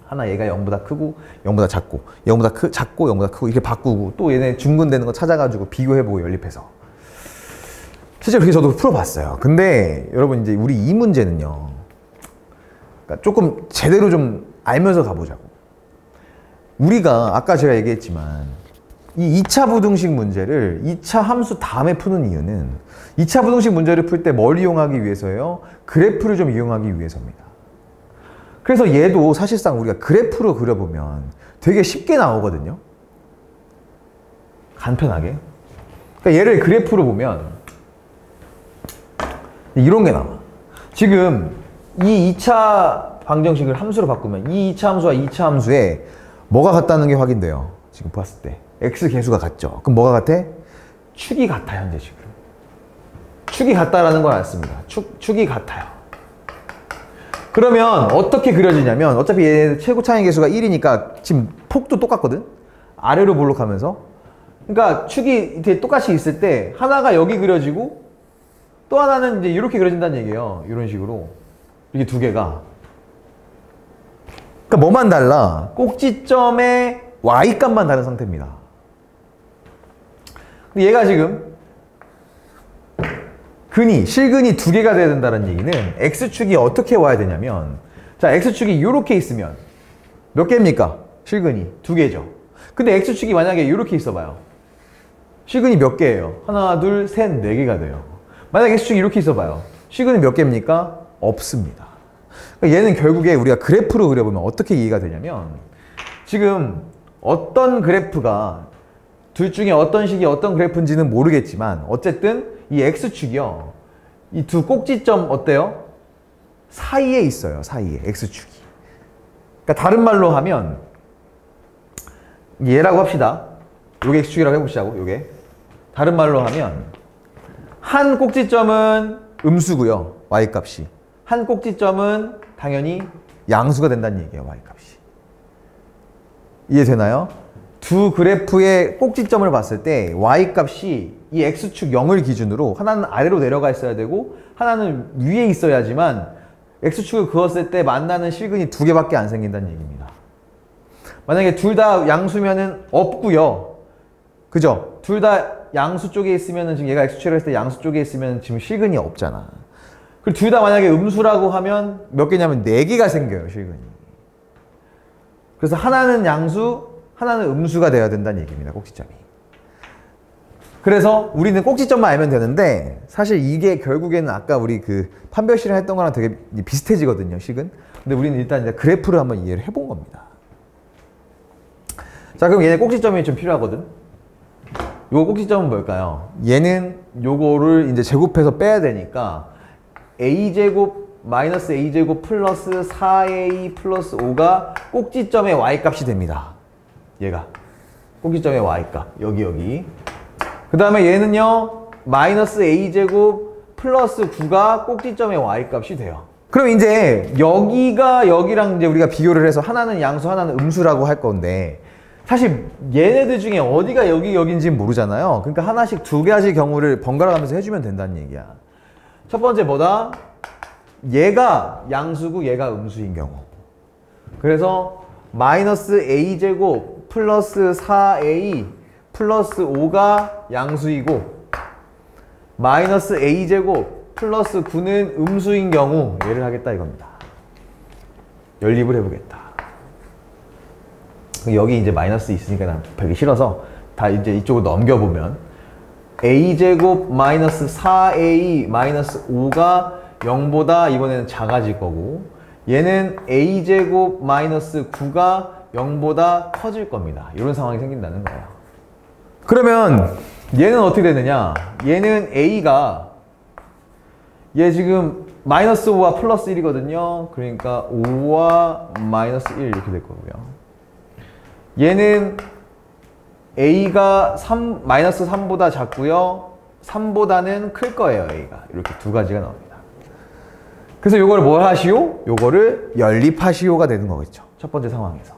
하나 얘가 0보다 크고 0보다 작고 0보다 작고 0보다 크고 이렇게 바꾸고 또 얘네 중근되는 거 찾아가지고 비교해보고 연립해서 실제로 그렇게 저도 풀어봤어요. 근데 여러분 이제 우리 이 문제는요 그러니까 조금 제대로 좀 알면서 가보자고. 우리가 아까 제가 얘기했지만 이 2차 부등식 문제를 2차 함수 다음에 푸는 이유는 2차 부등식 문제를 풀 때 뭘 이용하기 위해서예요? 그래프를 좀 이용하기 위해서입니다. 그래서 얘도 사실상 우리가 그래프로 그려보면 되게 쉽게 나오거든요. 간편하게. 그러니까 얘를 그래프로 보면 이런 게 나와. 지금 이 2차 방정식을 함수로 바꾸면 이 2차 함수와 2차 함수에 뭐가 같다는 게 확인돼요. 지금 봤을 때. x 개수가 같죠. 그럼 뭐가 같아? 축이 같아, 현재식으로. 축이 같다라는 걸 알았습니다. 축이 같아요. 그러면 어떻게 그려지냐면 어차피 얘 최고 차이 개수가 1이니까 지금 폭도 똑같거든? 아래로 볼록하면서. 그러니까 축이 이렇게 똑같이 있을 때 하나가 여기 그려지고 또 하나는 이제 이렇게 그려진다는 얘기예요. 이런 식으로. 이게 두 개가. 그러니까 뭐만 달라? 꼭지점의 y값만 다른 상태입니다. 근데 얘가 지금 실근이 두 개가 돼야 된다는 얘기는 x축이 어떻게 와야 되냐면 자, x축이 이렇게 있으면 몇 개입니까? 실근이 두 개죠. 근데 x축이 만약에 이렇게 있어봐요. 실근이 몇 개예요? 하나, 둘, 셋, 네 개가 돼요. 만약에 x축이 이렇게 있어봐요. 실근이 몇 개입니까? 없습니다. 그러니까 얘는 결국에 우리가 그래프로 그려보면 어떻게 이해가 되냐면 지금 어떤 그래프가 둘 중에 어떤 식이 어떤 그래프인지는 모르겠지만 어쨌든 이 x축이요. 이 두 꼭지점 어때요? 사이에 있어요. 사이에 x축이. 그러니까 다른 말로 하면 얘라고 합시다. 요게 x축이라고 해보시자고. 요게. 다른 말로 하면 한 꼭지점은 음수고요. y값이. 한 꼭지점은 당연히 양수가 된다는 얘기예요. y값이. 이해되나요? 두 그래프의 꼭지점을 봤을 때 y값이 이 x축 0을 기준으로 하나는 아래로 내려가 있어야 되고 하나는 위에 있어야지만 x축을 그었을 때 만나는 실근이 두 개밖에 안 생긴다는 얘기입니다. 만약에 둘 다 양수면은 없고요. 그죠? 둘 다 양수 쪽에 있으면은 지금 얘가 x축을 했을 때 양수 쪽에 있으면 지금 실근이 없잖아. 그리고 둘 다 만약에 음수라고 하면 몇 개냐면 4개가 생겨요, 실근이. 그래서 하나는 양수, 하나는 음수가 돼야 된다는 얘기입니다, 꼭지점이. 그래서 우리는 꼭지점만 알면 되는데 사실 이게 결국에는 아까 우리 그 판별 실험했던 거랑 되게 비슷해지거든요, 식은. 근데 우리는 일단 이제 그래프를 한번 이해를 해본 겁니다. 자, 그럼 얘네 꼭지점이 좀 필요하거든. 요 꼭지점은 뭘까요? 얘는 요거를 이제 제곱해서 빼야 되니까 a제곱 마이너스 a제곱 플러스 4a 플러스 5가 꼭지점의 y값이 됩니다. 얘가 꼭지점의 y값 여기 그 다음에 얘는요 마이너스 a제곱 플러스 9가 꼭지점의 y값이 돼요. 그럼 이제 여기가 여기랑 이제 우리가 비교를 해서 하나는 양수 하나는 음수라고 할 건데 사실 얘네들 중에 어디가 여기인지 모르잖아요. 그러니까 하나씩 두 가지 경우를 번갈아 가면서 해주면 된다는 얘기야. 첫 번째 뭐다? 얘가 양수고 얘가 음수인 경우. 그래서 마이너스 a제곱 플러스 4a 플러스 5가 양수이고 마이너스 a제곱 플러스 9는 음수인 경우 얘를 하겠다 이겁니다. 연립을 해보겠다. 여기 이제 마이너스 있으니까 난 별게 싫어서 다 이제 이쪽으로 넘겨보면 a제곱 마이너스 4a 마이너스 5가 0보다 이번에는 작아질 거고 얘는 a제곱 마이너스 9가 0보다 커질 겁니다. 이런 상황이 생긴다는 거예요. 그러면 얘는 어떻게 되느냐? 얘는 a가 얘 지금 마이너스 5와 플러스 1이거든요. 그러니까 5와 마이너스 1 이렇게 될 거고요. 얘는 a가 마이너스 3보다 작고요. 3보다는 클 거예요. a가. 이렇게 두 가지가 나옵니다. 그래서 요걸 뭘 하시오? 요거를 연립하시오가 되는 거겠죠. 첫 번째 상황에서.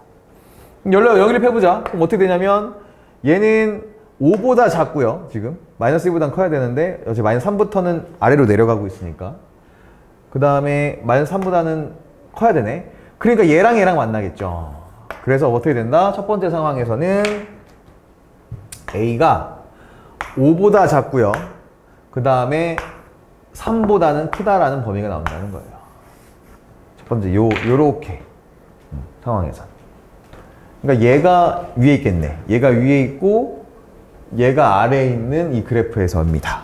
연립해보자. 그럼 어떻게 되냐면 얘는 5보다 작고요. 지금 마이너스 1보다는 커야 되는데 어차피 마이너스 3부터는 아래로 내려가고 있으니까 그 다음에 마이너스 3보다는 커야 되네. 그러니까 얘랑 만나겠죠. 그래서 어떻게 된다? 첫 번째 상황에서는 a가 5보다 작고요. 그 다음에 3보다는 크다라는 범위가 나온다는 거예요. 첫 번째 요렇게 상황에서. 그러니까 얘가 위에 있겠네. 얘가 위에 있고 얘가 아래에 있는 이 그래프에서입니다.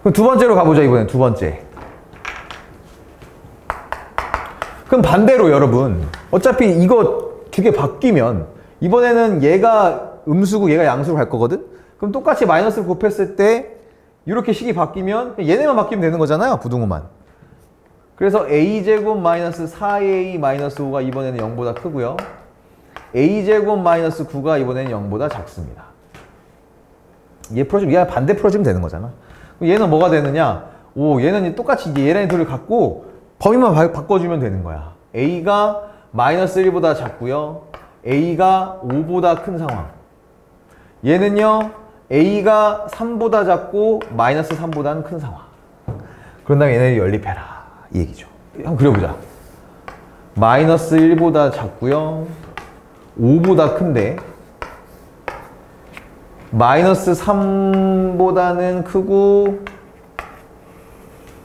그럼 두 번째로 가보자. 이번엔 두 번째. 그럼 반대로 여러분 어차피 이거 두 개 바뀌면 이번에는 얘가 음수고 얘가 양수로 갈 거거든? 그럼 똑같이 마이너스를 곱했을 때 이렇게 식이 바뀌면 얘네만 바뀌면 되는 거잖아요. 부등호만. 그래서 a제곱 마이너스 4a 마이너스 5가 이번에는 0보다 크고요. a제곱 마이너스 9가 이번에는 0보다 작습니다. 얘 반대 풀어주면 되는 거잖아. 그럼 얘는 뭐가 되느냐? 얘는 똑같이 이제 얘네 둘을 갖고 범위만 바꿔주면 되는 거야. a가 마이너스 1보다 작고요. a가 5보다 큰 상황. 얘는요. a가 3보다 작고 마이너스 3보다는 큰 상황. 그런 다음에 얘네를 연립해라. 이 얘기죠. 한번 그려보자. 마이너스 1보다 작고요. 5보다 큰데 마이너스 3보다는 크고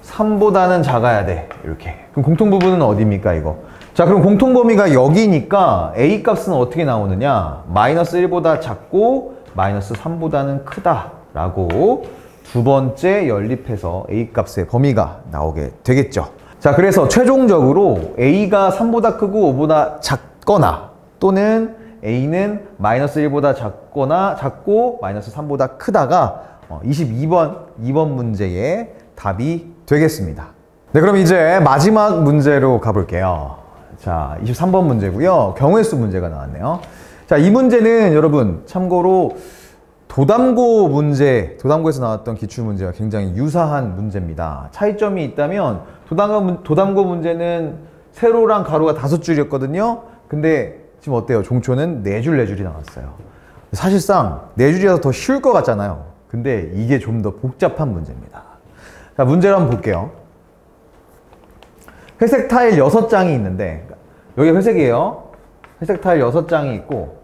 3보다는 작아야 돼. 이렇게. 그럼 공통부분은 어디입니까 이거? 자, 그럼 공통범위가 여기니까 a 값은 어떻게 나오느냐? 마이너스 1보다 작고 마이너스 3보다는 크다라고 두 번째 연립해서 a 값의 범위가 나오게 되겠죠. 자, 그래서 최종적으로 a가 3보다 크고 5보다 작거나 또는 a는 마이너스 1보다 작고 마이너스 3보다 크다가 2번 문제의 답이 되겠습니다. 네, 그럼 이제 마지막 문제로 가볼게요. 자, 23번 문제고요. 경우의 수 문제가 나왔네요. 자, 이 문제는 여러분 참고로 도담고 문제, 도담고에서 나왔던 기출문제와 굉장히 유사한 문제입니다. 차이점이 있다면 도담고 문제는 세로랑 가로가 5줄이었거든요. 근데 지금 어때요? 종초는 4줄, 4줄이 나왔어요. 사실상 4줄이라서 더 쉬울 것 같잖아요. 근데 이게 좀 더 복잡한 문제입니다. 자, 문제를 한번 볼게요. 회색 타일 6장이 있는데, 여기 회색이에요. 회색 타일 6장이 있고,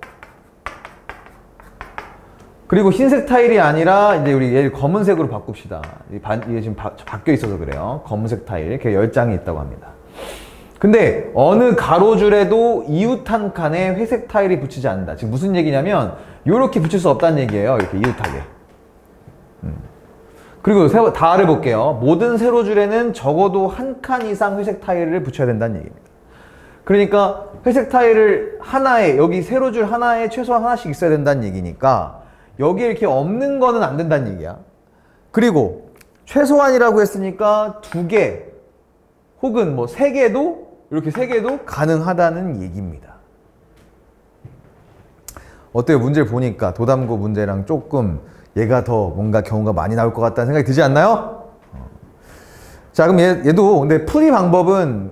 그리고 흰색 타일이 아니라 이제 우리 얘를 검은색으로 바꿉시다. 이게 지금 바뀌어 있어서 그래요. 검은색 타일 이렇게 10장이 있다고 합니다. 근데 어느 가로줄에도 이웃 한 칸에 회색 타일이 붙이지 않는다. 지금 무슨 얘기냐면 이렇게 붙일 수 없다는 얘기예요. 이렇게 이웃하게. 그리고 다를 볼게요. 모든 세로줄에는 적어도 한 칸 이상 회색 타일을 붙여야 된다는 얘기입니다. 그러니까 회색 타일을 하나에, 여기 세로줄 하나에 최소한 하나씩 있어야 된다는 얘기니까 여기에 이렇게 없는 거는 안 된다는 얘기야. 그리고 최소한이라고 했으니까 2개 혹은 뭐 3개도 이렇게 3개도 가능하다는 얘기입니다. 어때요? 문제를 보니까 도담고 문제랑 조금 얘가 더 뭔가 경우가 많이 나올 것 같다는 생각이 들지 않나요? 자, 그럼 얘도 근데 풀이 방법은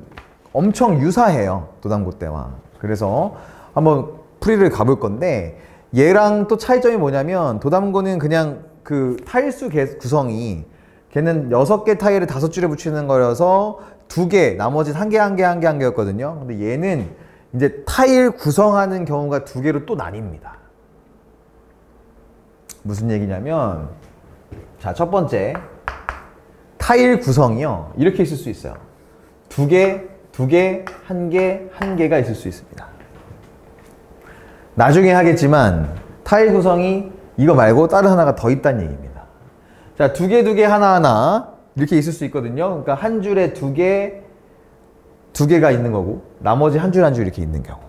엄청 유사해요. 도담고 때와. 그래서 한번 풀이를 가볼 건데 얘랑 또 차이점이 뭐냐면 도담고는 그냥 그 타일수 구성이 걔는 6개 타일을 5줄에 붙이는 거여서 2개, 나머지 1개, 1개, 1개, 1개였거든요. 근데 얘는 이제 타일 구성하는 경우가 2개로 또 나뉩니다. 무슨 얘기냐면, 자, 첫 번째, 타일 구성이요. 이렇게 있을 수 있어요. 2개, 2개, 1개, 1개가 있을 수 있습니다. 나중에 하겠지만, 타일 구성이 이거 말고 다른 하나가 더 있다는 얘기입니다. 자, 2개, 2개, 하나하나 이렇게 있을 수 있거든요. 그러니까 한 줄에 2개, 2개가 있는 거고 나머지 한 줄 한 줄 이렇게 있는 경우.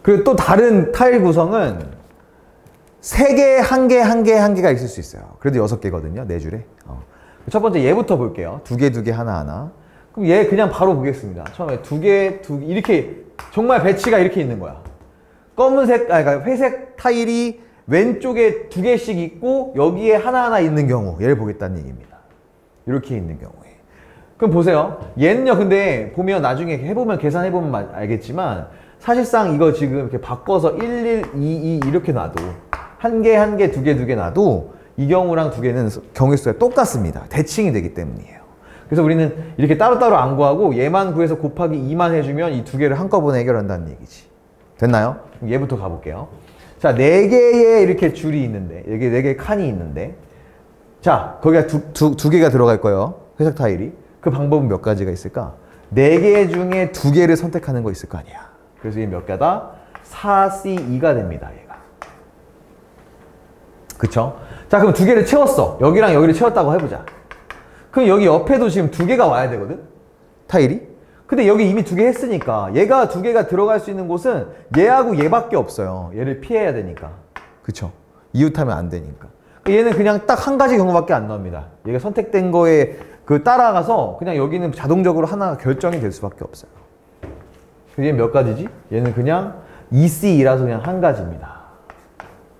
그리고 또 다른 타일 구성은 3개, 1개, 1개, 1개가 있을 수 있어요. 그래도 6개거든요. 4줄에. 첫 번째 얘부터 볼게요. 2개, 2개, 하나하나. 그럼 얘 그냥 바로 보겠습니다. 처음에 2개, 2개 이렇게 정말 배치가 이렇게 있는 거야. 그러니까 회색 타일이 왼쪽에 2개씩 있고 여기에 하나하나 있는 경우 얘를 보겠다는 얘기입니다. 이렇게 있는 경우에. 그럼 보세요. 얘는요, 근데 보면 나중에 해보면 계산해보면 알겠지만 사실상 이거 지금 이렇게 바꿔서 1, 1, 2, 2 이렇게 놔도 1개, 1개, 2개, 2개 놔도 이 경우랑 2개는 경우 수가 똑같습니다. 대칭이 되기 때문이에요. 그래서 우리는 이렇게 따로따로 안 구하고 얘만 구해서 곱하기 2만 해주면 이 2개를 한꺼번에 해결한다는 얘기지. 됐나요? 얘부터 가볼게요. 자, 4개의 이렇게 줄이 있는데, 여기 4개의 칸이 있는데, 자, 거기가 두 개가 들어갈 거예요. 회색 타일이. 그 방법은 몇 가지가 있을까? 4개 중에 2개를 선택하는 거 있을 거 아니야. 그래서 이게 몇 개다? 4C2가 됩니다, 얘가. 그쵸? 자, 그럼 2개를 채웠어. 여기랑 여기를 채웠다고 해보자. 그럼 여기 옆에도 지금 2개가 와야 되거든? 타일이? 근데 여기 이미 2개 했으니까 얘가 2개가 들어갈 수 있는 곳은 얘하고 얘밖에 없어요. 얘를 피해야 되니까. 그쵸? 이웃하면 안 되니까. 얘는 그냥 딱 한 가지 경우밖에 안 나옵니다. 얘가 선택된 거에 따라가서 그냥 여기는 자동적으로 하나가 결정이 될 수밖에 없어요. 얘는 몇 가지지? 얘는 그냥 EC2라서 그냥 한 가지입니다.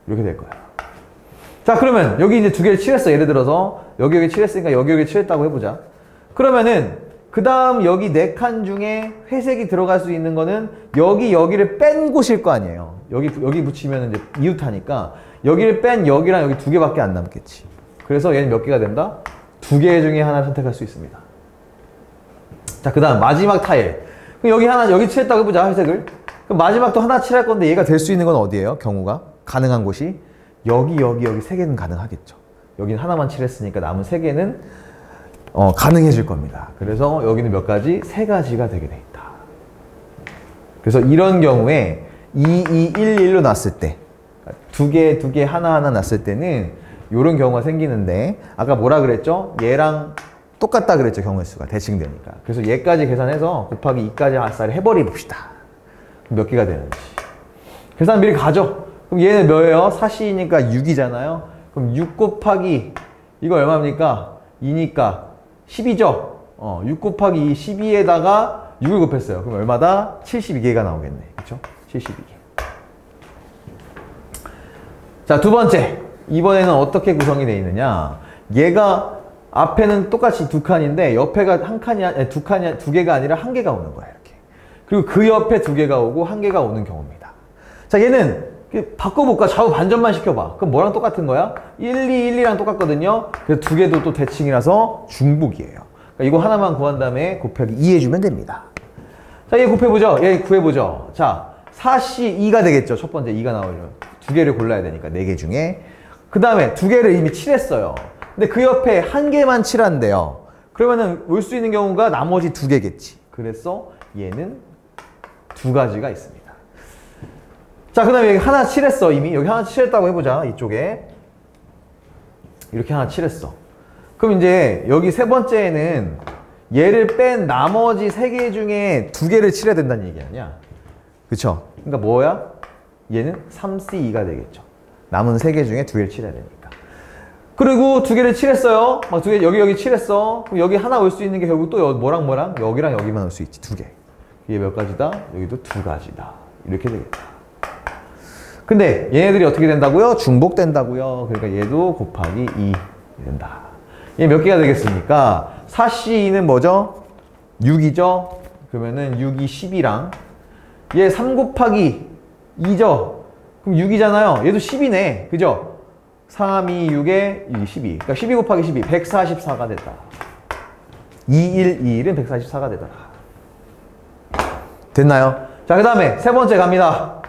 이렇게 될 거예요. 자, 그러면 여기 이제 2개를 칠했어. 예를 들어서 여기 칠했으니까 여기 칠했다고 해보자. 그러면은 그 다음 여기 4칸 중에 회색이 들어갈 수 있는 거는 여기를 뺀 곳일 거 아니에요. 여기 붙이면 이제 이웃하니까 여기를 뺀 여기랑 여기 2개밖에 안 남겠지. 그래서 얘는 몇 개가 된다? 2개 중에 하나를 선택할 수 있습니다. 자, 그 다음 마지막 타일. 그럼 여기 칠했다고 해보자, 회색을. 그럼 마지막 또 하나 칠할 건데 얘가 될 수 있는 건 어디예요? 경우가? 가능한 곳이? 여기 3개는 가능하겠죠. 여기는 하나만 칠했으니까 남은 3개는 가능해질 겁니다. 그래서 여기는 몇 가지? 3가지가 되게 돼 있다. 그래서 이런 경우에 2, 2, 1, 1로 놨을 때 2개, 하나하나 놨을 때는 이런 경우가 생기는데 아까 뭐라 그랬죠? 얘랑 똑같다 그랬죠. 경우의 수가 대칭되니까. 그래서 얘까지 계산해서 곱하기 2까지 아싸리 해버리 봅시다. 몇 개가 되는지. 계산 미리 가죠. 그럼 얘는 뭐예요? 4C니까 6이잖아요. 그럼 6 곱하기 이거 얼마입니까? 2니까 10이죠? 6 곱하기 12에다가 6을 곱했어요. 그럼 얼마다? 72개가 나오겠네. 그쵸? 72개. 자, 두 번째. 이번에는 어떻게 구성이 되어 있느냐. 얘가 앞에는 똑같이 두 칸인데 옆에가 한 칸이 아니, 두 칸이 두 개가 아니라 한 개가 오는 거야, 이렇게. 그리고 그 옆에 두 개가 오고 한 개가 오는 경우입니다. 자, 얘는 바꿔볼까? 좌우 반전만 시켜봐. 그럼 뭐랑 똑같은 거야? 1, 2, 1, 2랑 똑같거든요. 그래서 두 개도 또 대칭이라서 중복이에요. 그러니까 이거 하나만 구한 다음에 곱하기 2 해주면 됩니다. 자, 얘 곱해보죠. 얘 구해보죠. 자, 4C 2가 되겠죠. 첫 번째 2가 나오죠. 두 개를 골라야 되니까 4개 중에. 그 다음에 두 개를 이미 칠했어요. 근데 그 옆에 한 개만 칠한대요. 그러면은 올 수 있는 경우가 나머지 두 개겠지. 그래서 얘는 두 가지가 있습니다. 자, 그 다음에 여기 하나 칠했어. 이미 여기 하나 칠했다고 해보자. 이쪽에 이렇게 하나 칠했어. 그럼 이제 여기 세 번째에는 얘를 뺀 나머지 세 개 중에 두 개를 칠해야 된다는 얘기 아니야? 그쵸? 그러니까 뭐야? 얘는 3C2가 되겠죠. 남은 세 개 중에 두 개를 칠해야 되니까. 그리고 두 개를 칠했어요. 두 개, 여기 칠했어. 그럼 여기 하나 올 수 있는 게 결국 또 뭐랑 여기랑 여기만 올 수 있지. 두 개. 이게 몇 가지다? 여기도 두 가지다. 이렇게 되겠다. 근데 얘네들이 어떻게 된다고요? 중복된다고요. 그러니까 얘도 곱하기 2 된다. 얘 몇 개가 되겠습니까? 4C2는 뭐죠? 6이죠? 그러면은 6이 10이랑 얘 3 곱하기 2죠? 그럼 6이잖아요. 얘도 10이네. 그죠? 3, 2, 6에 12. 그러니까 12 곱하기 12, 144가 됐다. 2, 1, 2, 1은 144가 되더라. 됐나요? 자, 그 다음에 세 번째 갑니다.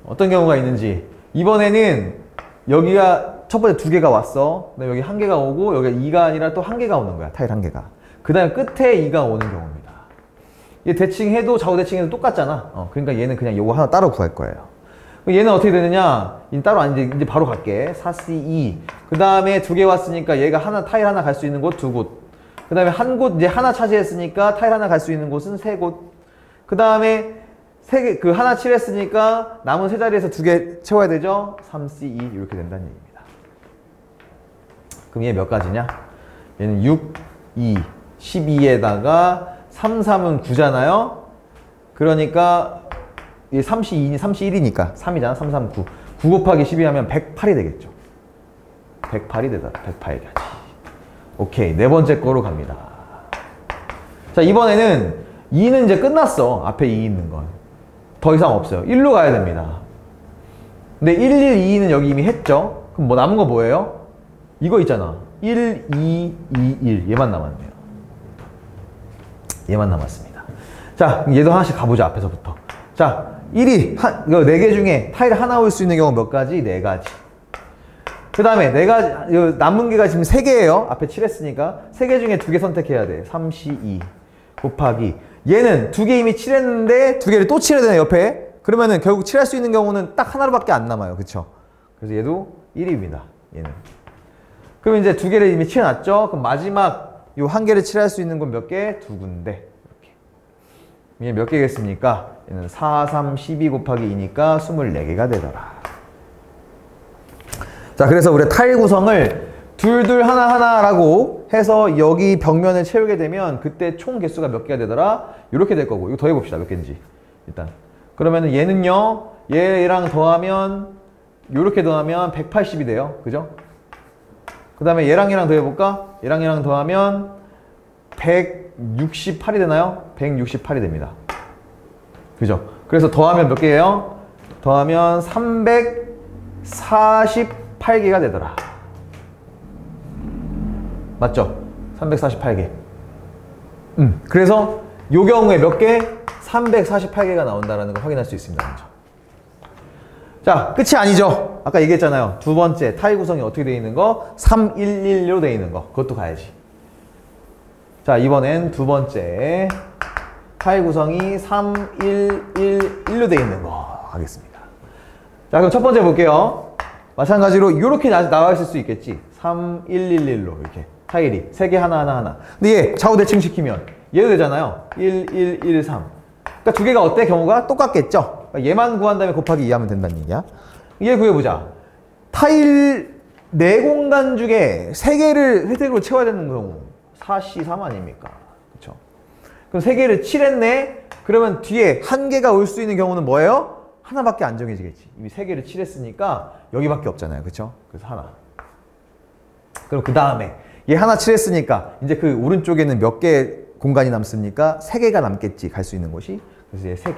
어떤 경우가 있는지. 이번에는 여기가 첫 번째 두 개가 왔어. 근데 여기 한 개가 오고 여기가 2가 아니라 또 한 개가 오는 거야. 타일 한 개가. 그 다음에 끝에 2가 오는 경우입니다. 얘 대칭해도 좌우 대칭해도 똑같잖아. 그러니까 얘는 그냥 요거 하나 따로 구할 거예요. 얘는 어떻게 되느냐? 따로 아니지. 이제 바로 갈게. 4C2. 그 다음에 두 개 왔으니까 얘가 하나, 타일 하나 갈 수 있는 곳 두 곳. 그 다음에 한 곳, 이제 하나 차지했으니까 타일 하나 갈 수 있는 곳은 세 곳. 그 다음에 세 개, 그 하나 칠했으니까 남은 세 자리에서 두 개 채워야 되죠? 3C2. 이렇게 된다는 얘기입니다. 그럼 얘 몇 가지냐? 얘는 6, 2, 12에다가 3, 3은 9잖아요? 그러니까 이게 32, 31이니까 3이잖아. 3, 3, 9. 9 곱하기 12 하면 108이 되겠죠. 108이 되더라. 108까지. 오케이. 네 번째 거로 갑니다. 자, 이번에는 2는 이제 끝났어. 앞에 2 있는 건. 더 이상 없어요. 1로 가야 됩니다. 근데 1, 1, 2는 여기 이미 했죠. 그럼 뭐 남은 거 뭐예요? 이거 있잖아. 1, 2, 2, 1. 얘만 남았네요. 얘만 남았습니다. 자, 얘도 하나씩 가보자. 앞에서부터. 자, 1이 이거 4개 중에 타일 하나 올 수 있는 경우 몇 가지? 4가지. 그 다음에 4가지, 남은 개가 지금 3개예요. 앞에 칠했으니까 3개 중에 2개 선택해야 돼. 3C2 곱하기 얘는 2개 이미 칠했는데 2개를 또 칠해야 되네, 옆에. 그러면은 결국 칠할 수 있는 경우는 딱 하나로밖에 안 남아요. 그쵸? 그래서 얘도 1입니다. 얘는. 그럼 이제 2개를 이미 칠해놨죠? 그럼 마지막 요 한 개를 칠할 수 있는 건 몇 개? 2군데. 얘 몇 개겠습니까? 얘는 4, 3, 12 곱하기 2니까 24개가 되더라. 자, 그래서 우리 타일 구성을 둘둘 하나하나라고 해서 여기 벽면을 채우게 되면 그때 총 개수가 몇 개가 되더라? 이렇게 될 거고. 이거 더해봅시다. 몇 개인지. 일단. 그러면은 얘는요, 얘랑 더하면, 요렇게 더하면 180이 돼요. 그죠? 그 다음에 얘랑 더해볼까? 얘랑 더하면 168이 되나요? 168이 됩니다. 그죠? 그래서 더하면 몇 개예요? 더하면 348개가 되더라. 맞죠? 348개. 그래서 요 경우에 몇 개? 348개가 나온다는 걸 확인할 수 있습니다. 그렇죠? 자, 끝이 아니죠? 아까 얘기했잖아요. 두 번째, 타일 구성이 어떻게 되어 있는 거? 311로 되어 있는 거. 그것도 가야지. 자, 이번엔 두 번째 타일 구성이 3111로 되어 있는 거 하겠습니다. 자, 그럼 첫 번째 볼게요. 마찬가지로 이렇게 나와 있을 수 있겠지. 3111로 이렇게 타일이 3개 하나. 근데 얘 좌우 대칭 시키면 얘도 되잖아요. 1113. 그러니까 두 개가 어때? 경우가 똑같겠죠. 그러니까 얘만 구한 다음에 곱하기 2 하면 된다는 얘기야. 얘 구해보자. 타일 4공간 중에 3개를 회색으로 채워야 되는 경우 4C3 아닙니까? 그쵸? 그럼 3개를 칠했네? 그러면 뒤에 한 개가 올 수 있는 경우는 뭐예요? 하나밖에 안 정해지겠지. 이미 3개를 칠했으니까 여기밖에 없잖아요. 그쵸? 그래서 하나. 그럼 그 다음에 얘 하나 칠했으니까 이제 그 오른쪽에는 몇 개 공간이 남습니까? 3개가 남겠지. 갈 수 있는 곳이. 그래서 얘 3개.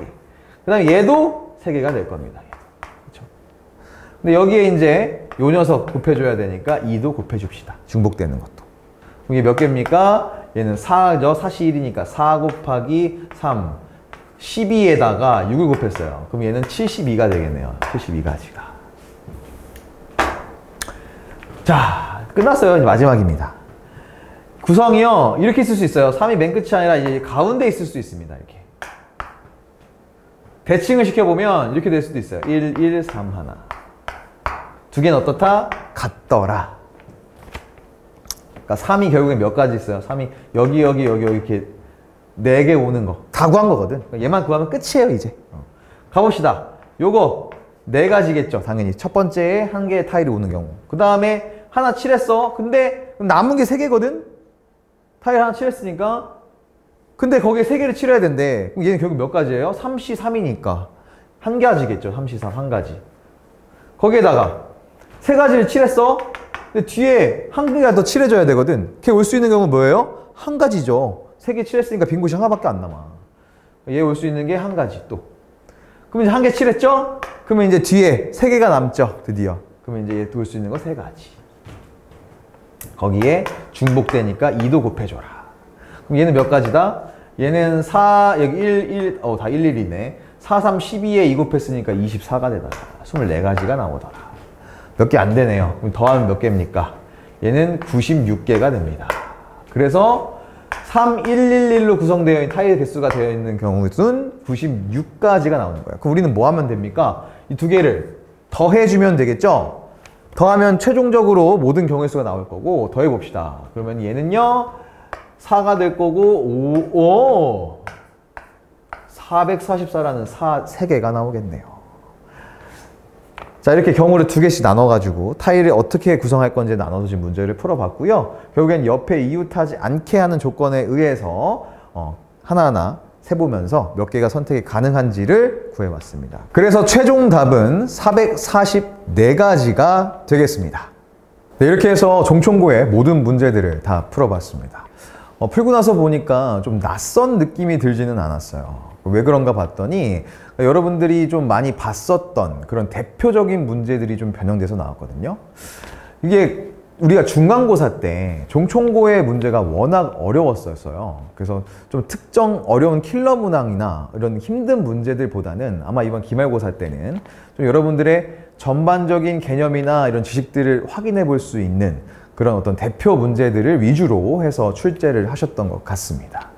그 다음에 얘도 3개가 될 겁니다. 그쵸? 근데 여기에 이제 요 녀석 곱해줘야 되니까 2도 곱해줍시다. 중복되는 것도. 그럼 이게 몇 개입니까? 얘는 4죠. 4시 1이니까 4 곱하기 3. 12에다가 6을 곱했어요. 그럼 얘는 72가 되겠네요. 72가지가. 자, 끝났어요. 이제 마지막입니다. 구성이요. 이렇게 쓸 수 있어요. 3이 맨 끝이 아니라 이제 가운데 있을 수 있습니다. 이렇게. 대칭을 시켜보면 이렇게 될 수도 있어요. 1, 1, 3 하나. 두 개는 어떻다? 같더라. 그러니까 3이 결국엔 몇 가지 있어요. 3이 여기 이렇게 4개 오는 거. 다 구한 거거든. 얘만 구하면 끝이에요, 이제. 가봅시다. 요거 4가지겠죠. 당연히. 첫 번째에 한 개의 타일이 오는 경우. 그 다음에 하나 칠했어. 근데 남은 게 3개거든? 타일 하나 칠했으니까. 근데 거기에 3개를 칠해야 된대. 그럼 얘는 결국 몇 가지예요? 3시 3이니까. 한 가지겠죠. 3시 3, 한 가지. 거기에다가 3가지를 칠했어. 근데 뒤에 한 개가 더 칠해줘야 되거든. 걔 올 수 있는 경우는 뭐예요? 한 가지죠. 3개 칠했으니까 빈 곳이 하나밖에 안 남아. 얘 올 수 있는 게 한 가지 또. 그럼 이제 한 개 칠했죠? 그러면 이제 뒤에 3개가 남죠. 드디어. 그러면 이제 얘 올 수 있는 거 3가지. 거기에 중복되니까 2도 곱해줘라. 그럼 얘는 몇 가지다? 얘는 4, 여기 1, 다 1, 1이네. 4, 3, 12에 2 곱했으니까 24가 되더라. 24가지가 나오더라. 몇 개 안 되네요. 그럼 더하면 몇 개입니까? 얘는 96개가 됩니다. 그래서 3, 1, 1, 1로 구성되어 있는 타일 개수가 되어 있는 경우는 96가지가 나오는 거예요. 그럼 우리는 뭐 하면 됩니까? 이 두 개를 더해주면 되겠죠? 더하면 최종적으로 모든 경우의 수가 나올 거고 더해봅시다. 그러면 얘는요 4가 될 거고 444라는 3개가 나오겠네요. 자, 이렇게 경우를 2개씩 나눠가지고 타일을 어떻게 구성할 건지 나눠진 문제를 풀어봤고요. 결국엔 옆에 이웃하지 않게 하는 조건에 의해서 하나하나 세보면서 몇 개가 선택이 가능한지를 구해봤습니다. 그래서 최종 답은 444가지가 되겠습니다. 네, 이렇게 해서 종총고의 모든 문제들을 다 풀어봤습니다. 풀고 나서 보니까 좀 낯선 느낌이 들지는 않았어요. 왜 그런가 봤더니 여러분들이 좀 많이 봤었던 그런 대표적인 문제들이 좀 변형돼서 나왔거든요. 이게 우리가 중간고사 때 종총고의 문제가 워낙 어려웠었어요. 그래서 좀 특정 어려운 킬러 문항이나 이런 힘든 문제들보다는 아마 이번 기말고사 때는 좀 여러분들의 전반적인 개념이나 이런 지식들을 확인해 볼 수 있는 그런 어떤 대표 문제들을 위주로 해서 출제를 하셨던 것 같습니다.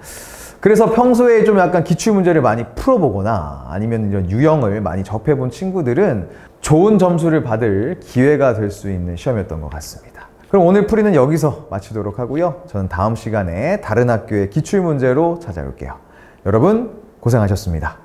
그래서 평소에 좀 약간 기출문제를 많이 풀어보거나 아니면 이런 유형을 많이 접해본 친구들은 좋은 점수를 받을 기회가 될 수 있는 시험이었던 것 같습니다. 그럼 오늘 풀이는 여기서 마치도록 하고요. 저는 다음 시간에 다른 학교의 기출문제로 찾아올게요. 여러분 고생하셨습니다.